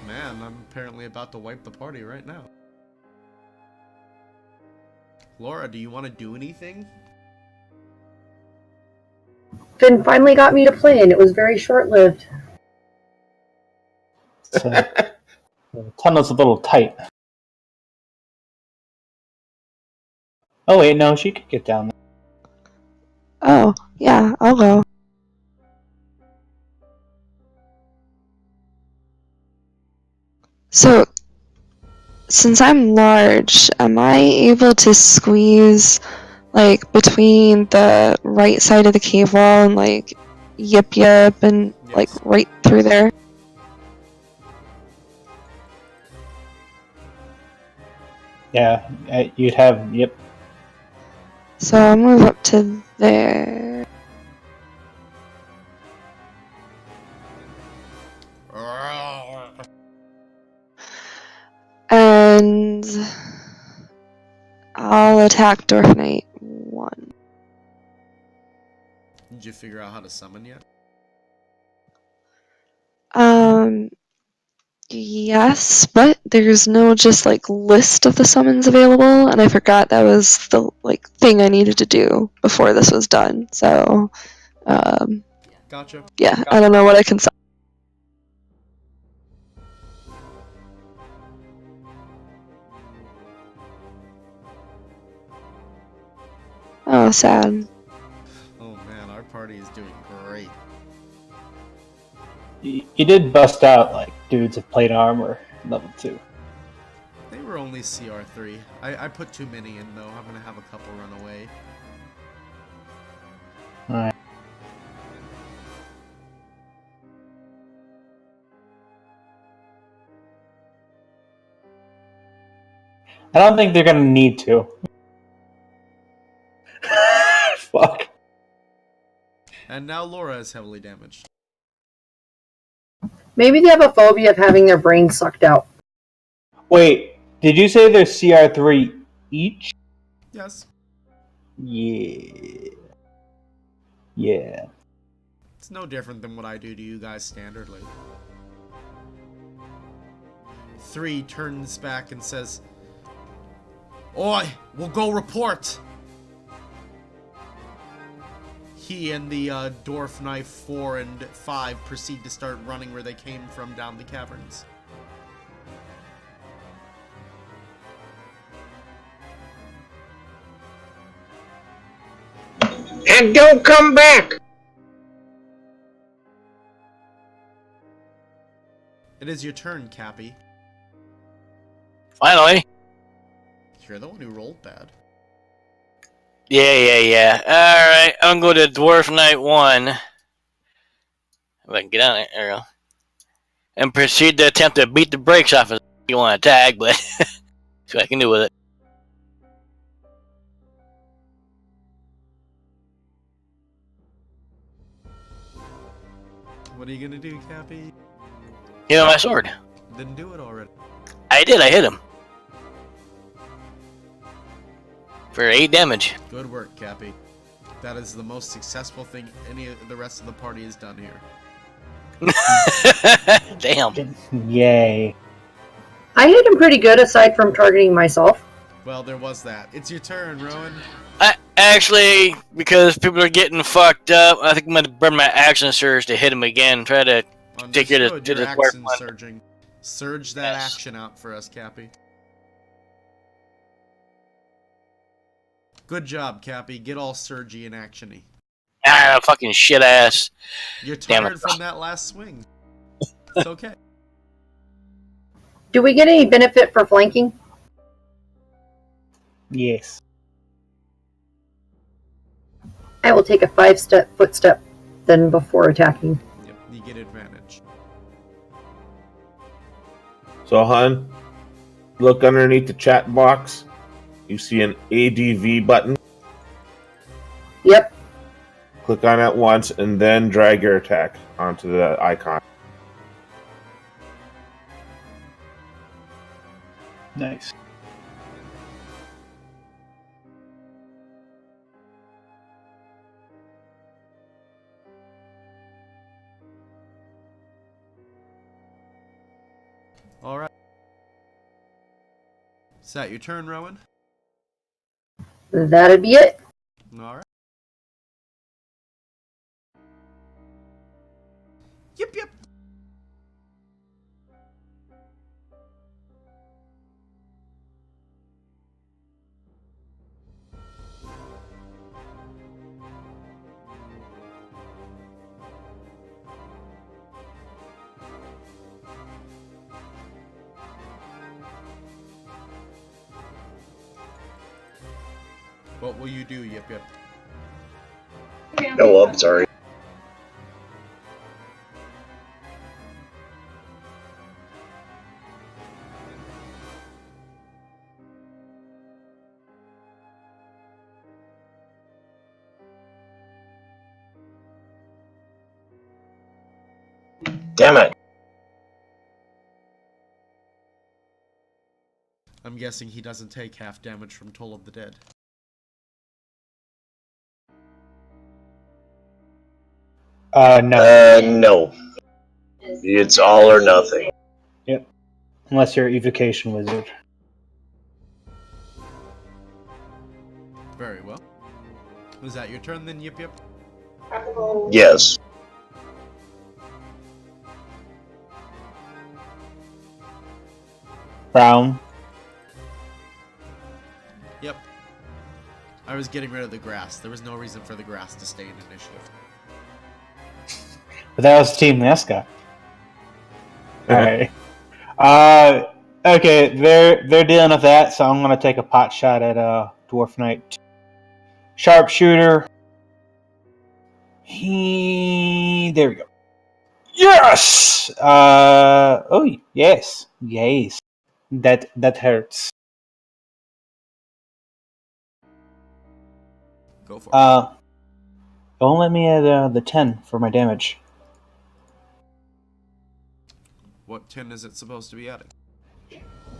Man, I'm apparently about to wipe the party right now. Laura, do you want to do anything? Finn finally got me to play, and it was very short-lived. So, the tunnel's a little tight. Oh wait, no, she could get down there. Oh, yeah, I'll go. So, since I'm large, am I able to squeeze, like, between the right side of the cave wall and, like, yip and, like, Yes. right through there? Yeah, you'd have, yep. So I'll move up to there. And I'll attack Dwarf Knight 1. Did you figure out how to summon yet? Yes, but there's no just like list of the summons available, and I forgot that was the like thing I needed to do before this was done. So, Gotcha. yeah, I don't know what I can summon. Oh, sad. Oh man, our party is doing great. You did bust out, like, dudes of plate armor, level 2. They were only CR3. I put too many in though. I'm gonna have a couple run away. Alright. I don't think they're gonna need to. Fuck. And now Laura is heavily damaged. Maybe they have a phobia of having their brain sucked out. Wait, did you say there's CR3 each? Yes. Yeah. Yeah. It's no different than what I do to you guys standardly. 3 turns back and says, "Oi, we'll go report!" He and the Dwarf Knife 4 and 5 proceed to start running where they came from down the caverns. And don't come back! It is your turn, Cappy. Finally. You're the one who rolled bad. Yeah. Alright, I'm going to Dwarf Knight 1. If I can get on it, there we go. And proceed to attempt to beat the brakes off of you want to tag, but see what I can do with it. What are you gonna do, Cappy? Hit him with my sword. Then do it already. I did, I hit him. For 8 damage. Good work, Cappy. That is the most successful thing any of the rest of the party has done here. Damn. Yay. I hit him pretty good, aside from targeting myself. Well, there was that. It's your turn, Rowan. I actually, because people are getting fucked up, I think I'm going to burn my action surge to hit him again. Try to take it Understood. to Your the dwarf action one. surging. Surge that Yes. action out for us, Cappy. Good job, Cappy. Get all surgy and actiony. Ah, fucking shit ass. You're Damn it. tired from that last swing. It's okay. Do we get any benefit for flanking? Yes. I will take a 5-step footstep then before attacking. Yep, you get advantage. So, hun, look underneath the chat box. You see an ADV button. Yep. Click on it once and then drag your attack onto the icon. Nice. Alright. Is that your turn, Rowan? That'd be it. Alright. Yep, yep. What will you do, Yip Yip? Oh, I'm sorry. Damn it. I'm guessing he doesn't take half damage from Toll of the Dead. No. No. It's all or nothing. Yep. Unless you're an evocation wizard. Very well. Was that your turn then, Yip Yip? Yes. Brown. Yep. I was getting rid of the grass. There was no reason for the grass to stay in initiative. But that was Team Nesca. Alright. Okay, they're dealing with that, so I'm gonna take a pot shot at Dwarf Knight. Sharpshooter. There we go. Yes! Oh, yes. Yes. That hurts. Go for it. Don't let me add the 10 for my damage. What 10 is it supposed to be adding?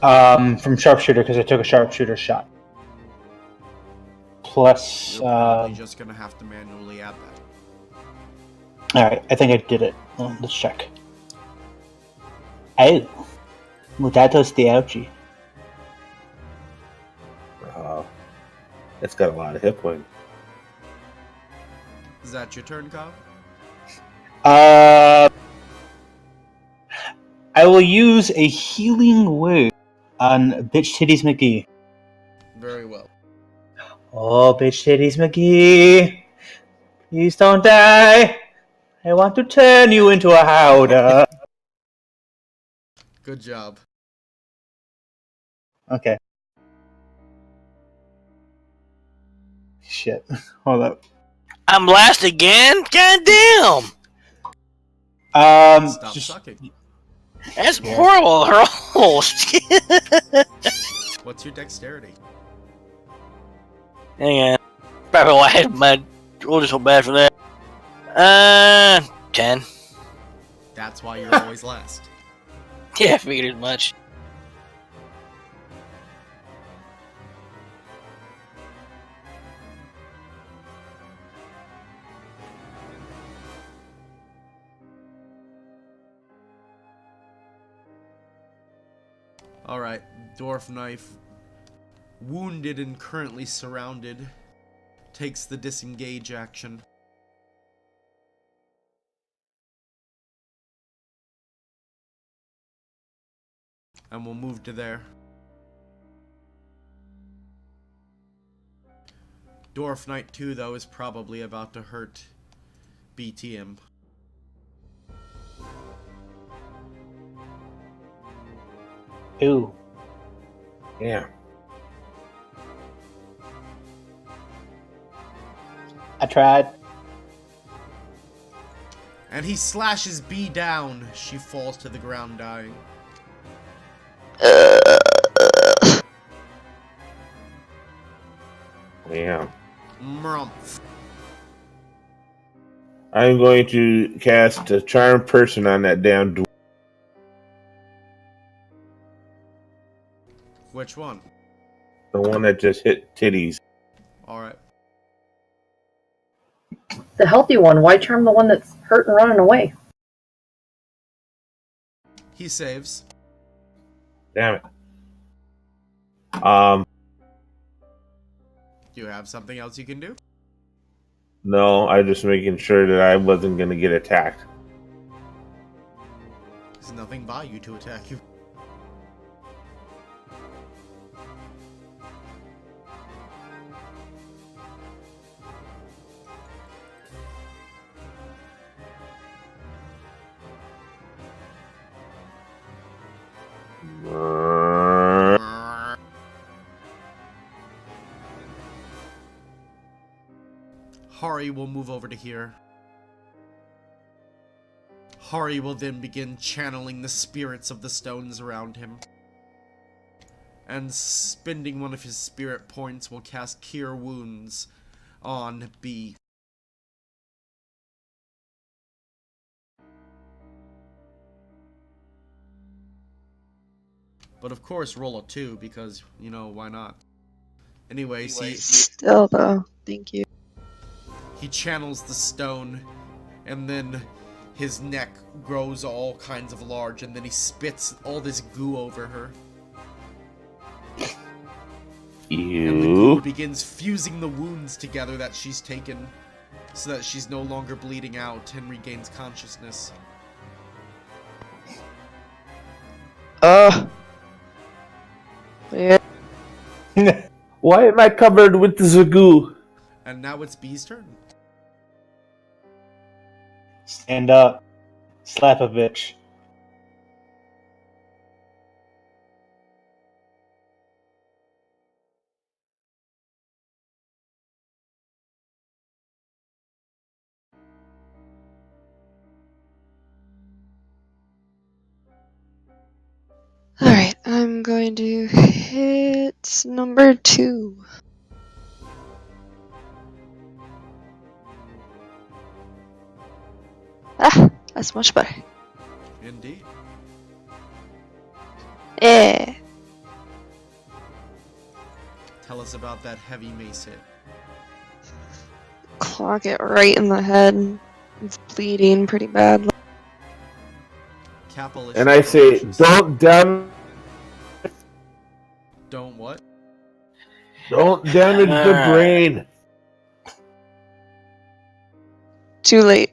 From sharpshooter, because I took a sharpshooter shot. Plus, You're probably just gonna have to manually add that. alright, I think I did it. Let's check. Oh. Well, that does the ouchie. It's got a lot of hit points. Is that your turn, Kyle? I will use a healing word on Bitch Titties McGee. Very well. Oh, Bitch Titties McGee, please don't die. I want to turn you into a howdah. Good job. Okay. Shit. Hold up. I'm last again? God damn! Stop Just, sucking. That's horrible. What's your dexterity? Hang on. Probably why I had my roll so bad for that. 10. That's why you're always last. Yeah, I figured as much. Alright, Dwarf Knife, wounded and currently surrounded, takes the disengage action. And we'll move to there. Dwarf Knight 2, though, is probably about to hurt BTM. ooh. Yeah. I tried. And he slashes B down. She falls to the ground, dying. Yeah. Mrumph. I'm going to cast a charm person on that damn dwarf. Which one? The one that just hit titties. Alright. The healthy one. Why charm the one that's hurt and running away? He saves. Damn it. Do you have something else you can do? No, I'm just making sure that I wasn't going to get attacked. There's nothing by you to attack you. Hari will move over to here. Hari will then begin channeling the spirits of the stones around him. And spending one of his spirit points will cast Cure Wounds on B. But of course roll a 2 because, you know, why not? Anyway, see... Still, though. Thank you. He channels the stone, and then his neck grows all kinds of large, and then he spits all this goo over her. And the goo begins fusing the wounds together that she's taken, so that she's no longer bleeding out and regains consciousness. Weird. Why am I covered with the Zagoo? And now it's B's turn. Stand up. Slap a bitch. Alright, I'm going to hit number 2. Ah, that's much better. Indeed. Eh. Tell us about that heavy mace hit. Clock it right in the head. It's bleeding pretty bad. Capel And I say, don't damage Don't what? the brain. Too late.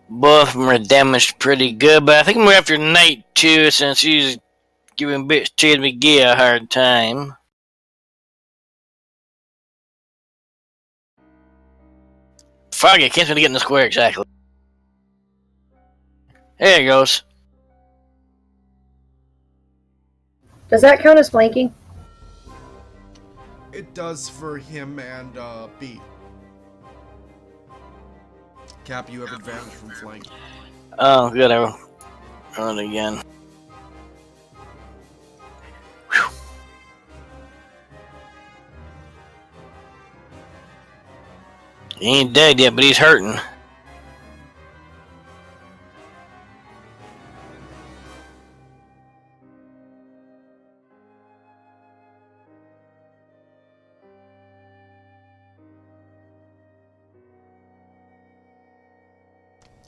Both of them are damaged pretty good, but I think I'm going after Knight too, since he's giving bitch Chad McGee a hard time. Fuck, I can't seem to get in the square exactly. There he goes. Does that count as flanking? It does for him and B. Cap, you have advantage from flank. Oh, good. I will run again. Whew. He ain't dead yet, but he's hurting.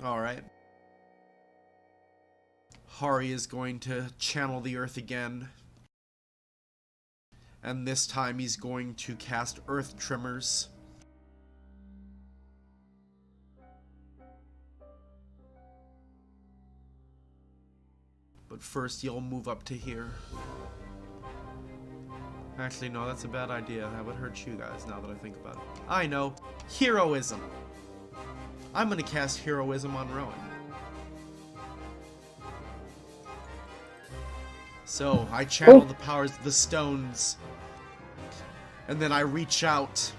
Alright. Hari is going to channel the earth again. And this time he's going to cast Earth Tremors. But first you'll move up to here. Actually, no, that's a bad idea. That would hurt you guys now that I think about it. I know. Heroism. I'm gonna cast Heroism on Rowan. So, I channel the powers of the stones. And then I reach out.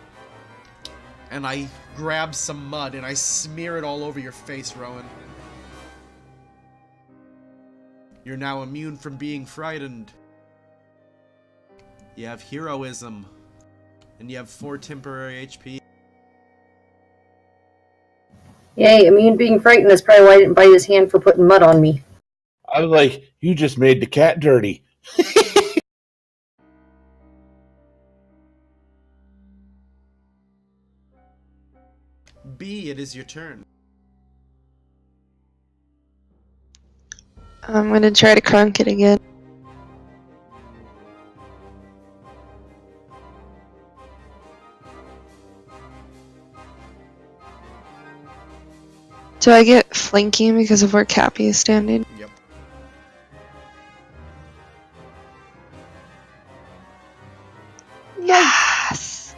And I grab some mud and I smear it all over your face, Rowan. You're now immune from being frightened. You have Heroism. And you have 4 temporary HP. Yay, immune being frightened. That's probably why I didn't bite his hand for putting mud on me. I was like, you just made the cat dirty. B, it is your turn. I'm gonna try to crunk it again. Do I get flanking because of where Cappy is standing? Yep. Yes.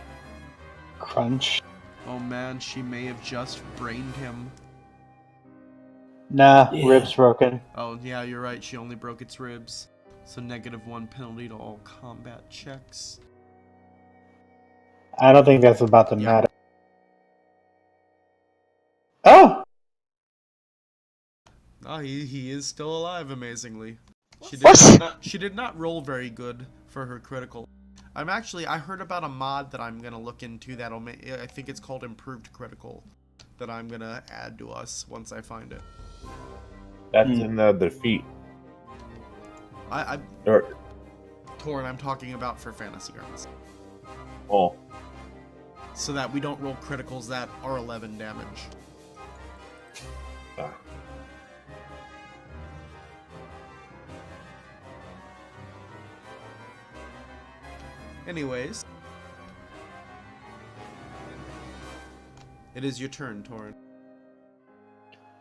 Crunch. Oh man, she may have just brained him. Nah, Yeah. ribs broken. Oh yeah, you're right, she only broke its ribs. So -1 penalty to all combat checks. I don't think that's about to Yeah. matter. Oh! Oh, he is still alive, amazingly. What? She did not roll very good for her critical. I heard about a mod that I'm gonna look into that'll make, I think it's called Improved Critical, that I'm gonna add to us once I find it. That's another feat. Or, Torn, I'm talking about for Fantasy Grounds. oh, So that we don't roll criticals that are 11 damage. ah. Anyways. It is your turn, Torn.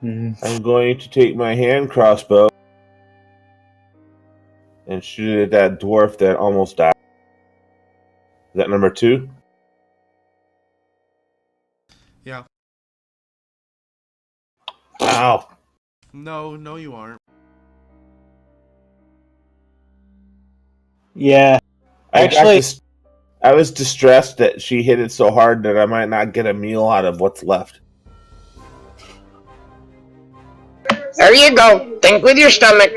I'm going to take my hand crossbow and shoot at that dwarf that almost died. Is that number 2? Yeah. Ow. No, you aren't. Yeah. Actually, I was distressed that she hit it so hard that I might not get a meal out of what's left. There you go. Think with your stomach.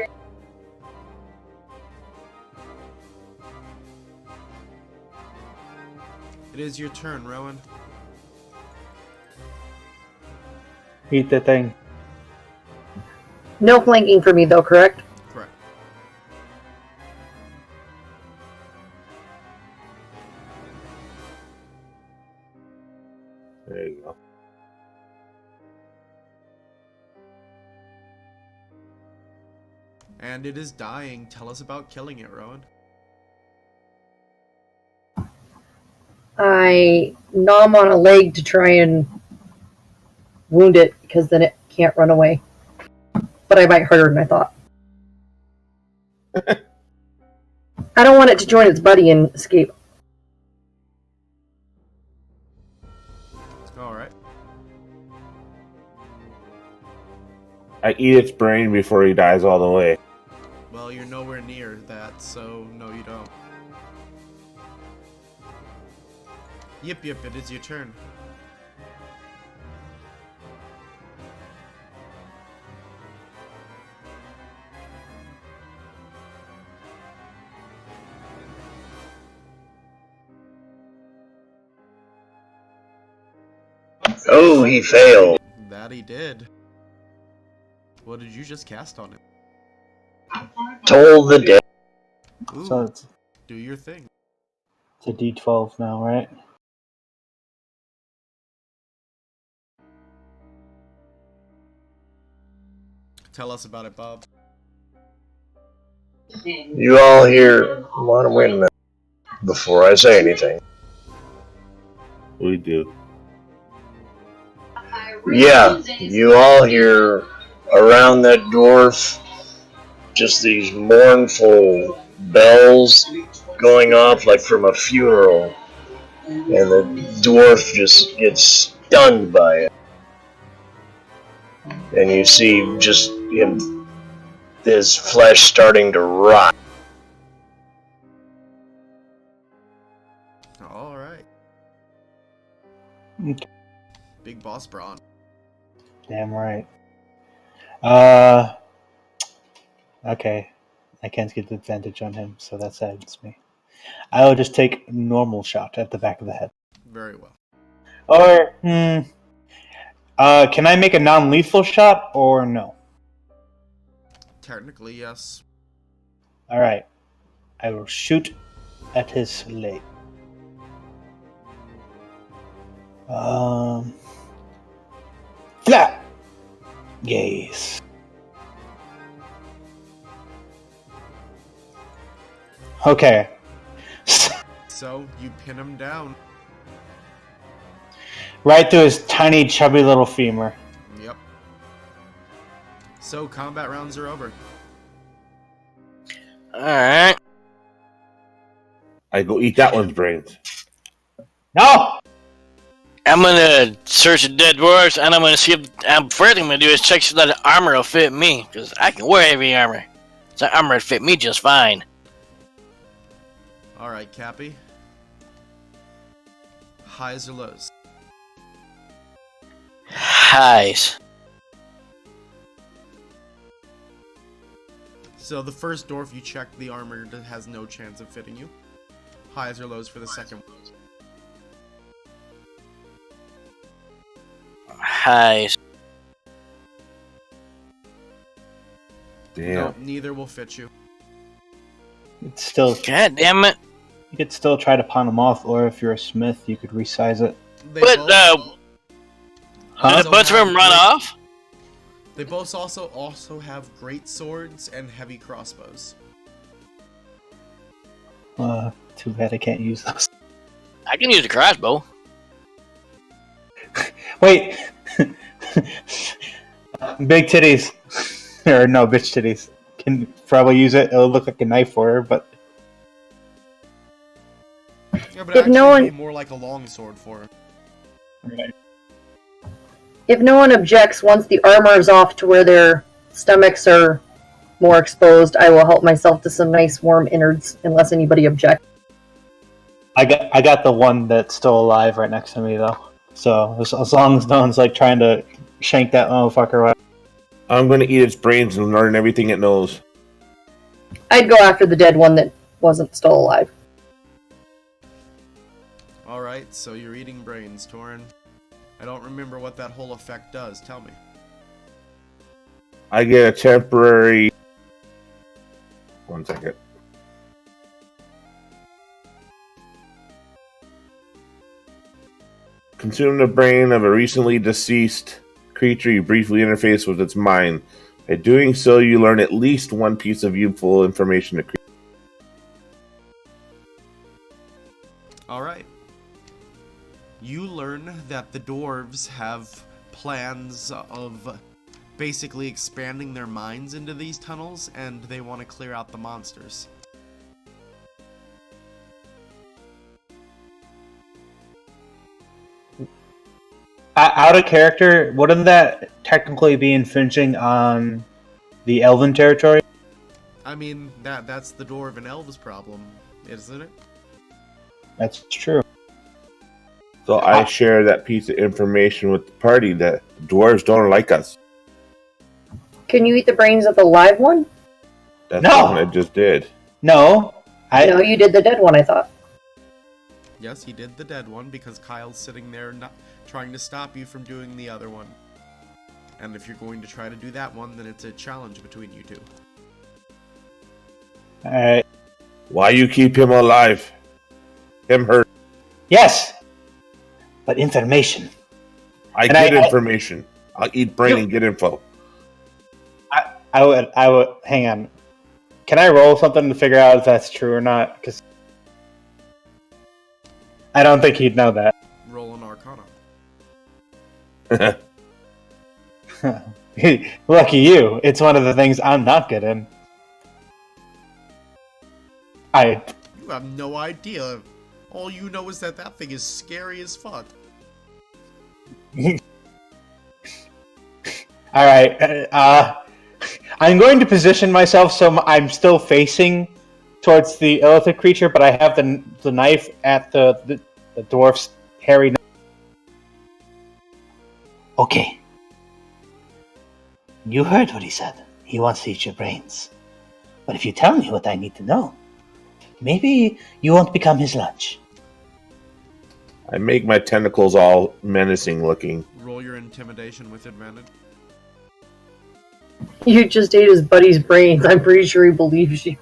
It is your turn, Rowan. eat the thing. No flanking for me, though, correct? Correct. There you go. And it is dying. Tell us about killing it, Rowan. I nom on a leg to try and wound it, because then it can't run away. But I might hurt her than I thought. I don't want it to join its buddy and escape. Alright. I eat its brain before he dies all the way. Well, you're nowhere near that, so no, you don't. Yip, it is your turn. Oh, he failed. That he did. What did you just cast on it? Toll the dead. Ooh, So it's do your thing. a D12 now, right? Tell us about it, Bob. You all hear... Wait a minute. Before I say anything. We do. Yeah, you all hear around that dwarf just these mournful bells going off like from a funeral. And the dwarf just gets stunned by it. And you see just him, his flesh starting to rot. Alright. Okay. Big Boss Braun. Damn right. Okay. I can't get the advantage on him, so that saddens me. I will just take a normal shot at the back of the head. Very well. Or, can I make a non-lethal shot, or no? Technically, yes. Alright. I will shoot at his leg. Flat! Yes. Okay. So, you pin him down. Right through his tiny, chubby little femur. Yep. So, combat rounds are over. Alright. I go eat that one's brains. No! I'm gonna search the dead dwarves, and I'm gonna see if. First thing I'm gonna do is check so that the armor will fit me, because I can wear heavy armor. So armor would fit me just fine. Alright, Cappy. Highs or lows? Highs. So the first dwarf you check, the armor has no chance of fitting you. Highs or lows for the second one? Highs. Damn. No, neither will fit you. It's still, God damn it. you could still try to pawn them off, or if you're a smith, you could resize it. They But, both did a bunch of them run have off? They both also have great swords and heavy crossbows. Too bad I can't use those. I can use a crossbow. Wait! Big titties. Or no, bitch titties. Can probably use it. It'll look like a knife for her, but... Yeah, but If actually no it'd be one- more like a long sword for her. If no one objects, once the armor is off to where their stomachs are more exposed, I will help myself to some nice warm innards, unless anybody objects. I got the one that's still alive right next to me, though. So, as long as no one's, like, trying to shank that motherfucker away. I'm going to eat its brains and learn everything it knows. I'd go after the dead one that wasn't still alive. Alright, so you're eating brains, Torin. I don't remember what that whole effect does. Tell me. I get a temporary... 1 second. Consume the brain of a recently deceased creature you briefly interface with its mind. By doing so, you learn at least one piece of useful information to create. Alright. You learn that the dwarves have plans of basically expanding their minds into these tunnels, and they want to clear out the monsters. Out of character, wouldn't that technically be infringing on the Elven territory? I mean, that's the Dwarven Elves problem, isn't it? That's true. So I share that piece of information with the party that dwarves don't like us. Can you eat the brains of the live one? That's No! what I just did. No, No, you did the dead one, I thought. Yes, he did the dead one because Kyle's sitting there not trying to stop you from doing the other one. And if you're going to try to do that one, then it's a challenge between you two. Alright. Why you keep him alive? Him hurt. Yes! But information. I And get I- information. I'll eat brain and get info. I would, hang on. Can I roll something to figure out if that's true or not? Because I don't think he'd know that. Roll an Arcana. Lucky you. It's one of the things I'm not good in. You have no idea. All you know is that thing is scary as fuck. Alright, I'm going to position myself so I'm still facing towards the illithid creature, but I have the knife at the dwarf's hairy. Okay. You heard what he said. He wants to eat your brains. But if you tell me what I need to know, maybe you won't become his lunch. I make my tentacles all menacing looking. Roll your intimidation with advantage. You just ate his buddy's brains. I'm pretty sure he believes you.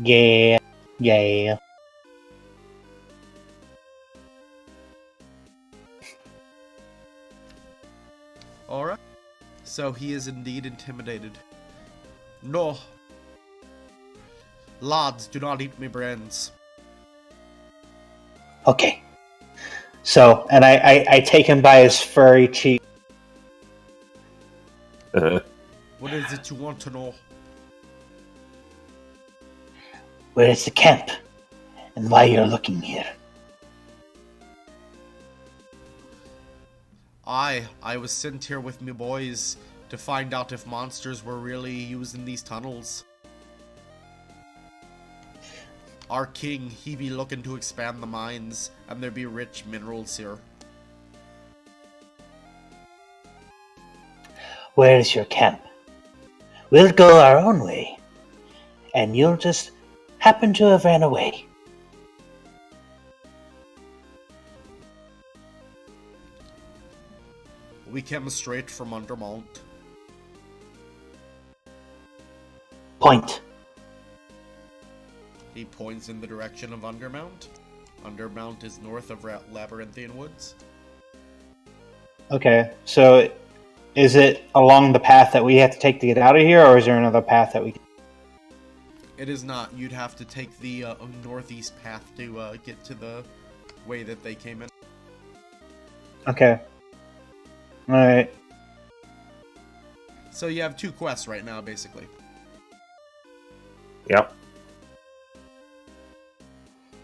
Yeah. Yeah. Alright. So he is indeed intimidated. No. Lads, do not eat me brains. Okay. So, and I take him by his furry cheek. What is it you want to know? Where is the camp? And why you're looking here? I was sent here with me boys to find out if monsters were really using these tunnels. Our king, he be looking to expand the mines, and there be rich minerals here. Where is your camp? We'll go our own way, and you'll just happen to have ran away. We came straight from Undermount. Point. He points in the direction of Undermount. Undermount is north of Labyrinthian Woods. Okay, so is it along the path that we have to take to get out of here, or is there another path that we can... It is not. You'd have to take the northeast path to get to the way that they came in. Okay. Alright. So you have 2 quests right now, basically. Yep.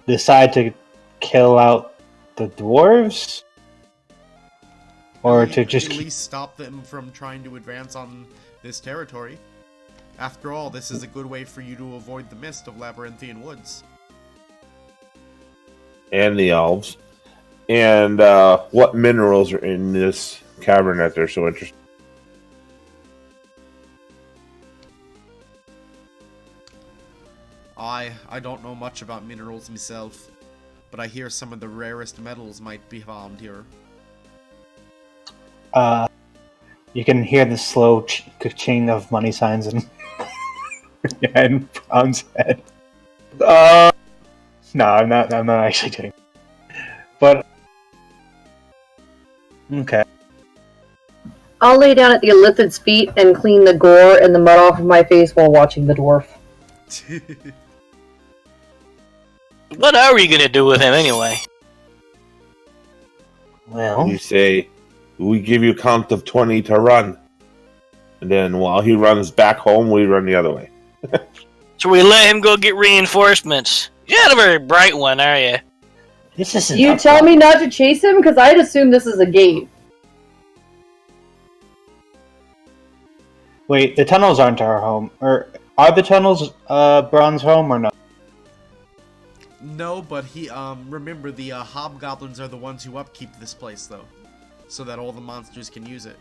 Decide to kill out the dwarves? Or to just... At least stop them from trying to advance on this territory. After all, this is a good way for you to avoid the mist of Labyrinthian Woods. And the elves. And what minerals are in this cavern that they're so interested? I don't know much about minerals myself, but I hear some of the rarest metals might be found here. You can hear the slow ching of money signs and and Brown's head. No, I'm not actually doing it. But okay. I'll lay down at the Elithid's feet and clean the gore and the mud off of my face while watching the dwarf. What are we gonna do with him anyway? Well, You say, we give you a count of 20 to run. And then while he runs back home, we run the other way. So we let him go get reinforcements. You're not a very bright one, are you? this isn't. You tell me not to chase him? Because I'd assume this is a gate. Wait, the tunnels aren't our home, or are the tunnels Brown's home or not? No, but remember the hobgoblins are the ones who upkeep this place, though, so that all the monsters can use it.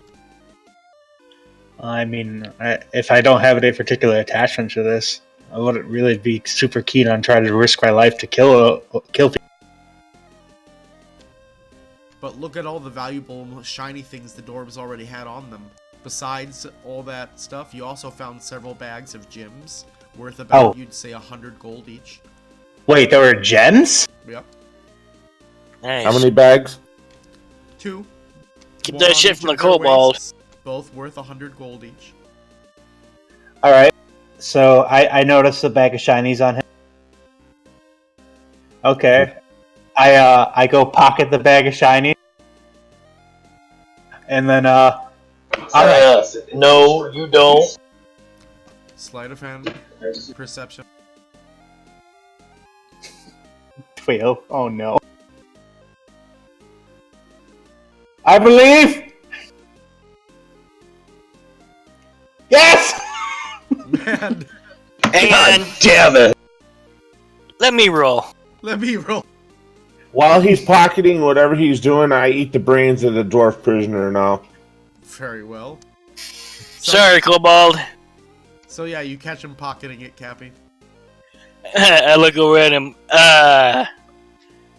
I mean, if I don't have any particular attachment to this, I wouldn't really be super keen on trying to risk my life to kill people. But look at all the valuable, shiny things the dwarves already had on them. Besides all that stuff, you also found several bags of gems, worth about, you'd say, 100 gold each. Wait, there were gems? Yep. Nice. How many bags? 2. Keep One that on shit each from the of their kobold. waists, both worth 100 gold each. Alright, so I noticed a bag of shinies on him. Okay. I go pocket the bag of shinies. And then, No, you don't. Sleight of hand, perception. wait, oh no. I believe! Yes! Man, And Damn it! let me roll. let me roll. While he's pocketing whatever he's doing, I eat the brains of the dwarf prisoner now. Very well. Sorry, kobold. So yeah, you catch him pocketing it, Cappy. I look over at him.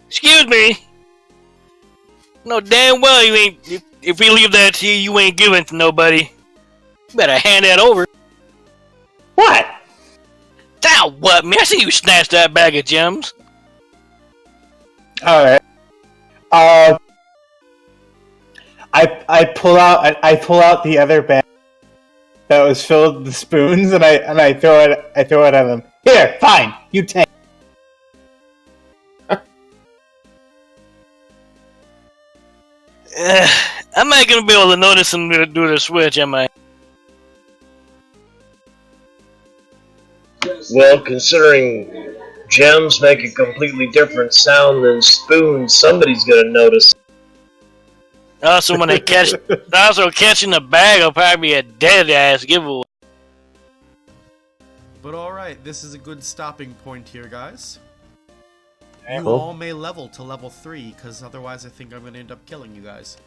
Excuse me. No, damn well you ain't. If we leave that to you, you ain't giving it to nobody. You better hand that over. What? Now what, man? I see you snatch that bag of gems. Alright. I pull out the other bag that was filled with spoons and I throw it at them. Here, fine, you take. I'm not gonna be able to notice him do the switch, am I? Well, considering gems make a completely different sound than spoons, somebody's gonna notice. Also, when they catch, also catching the bag will probably be a dead ass giveaway. But alright, this is a good stopping point here, guys. You Cool. all may level to level 3, because otherwise I think I'm going to end up killing you guys.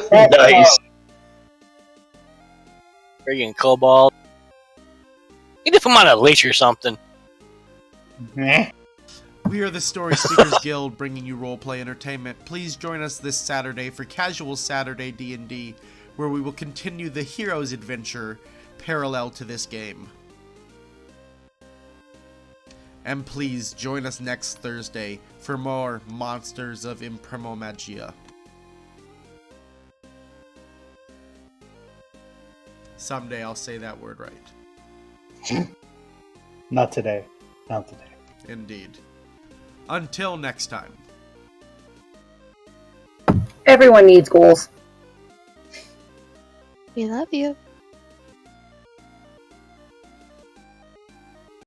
Nice. Friggin' kobold. You need to put him on a leash or something. Meh. We are the Storyspeakers Guild, bringing you roleplay entertainment. Please join us this Saturday for Casual Saturday D&D, where we will continue the hero's adventure parallel to this game. And please join us next Thursday for more Monsters of Magia. Someday I'll say that word right. Not today. Not today. Indeed. Until next time. Everyone needs goals. We love you.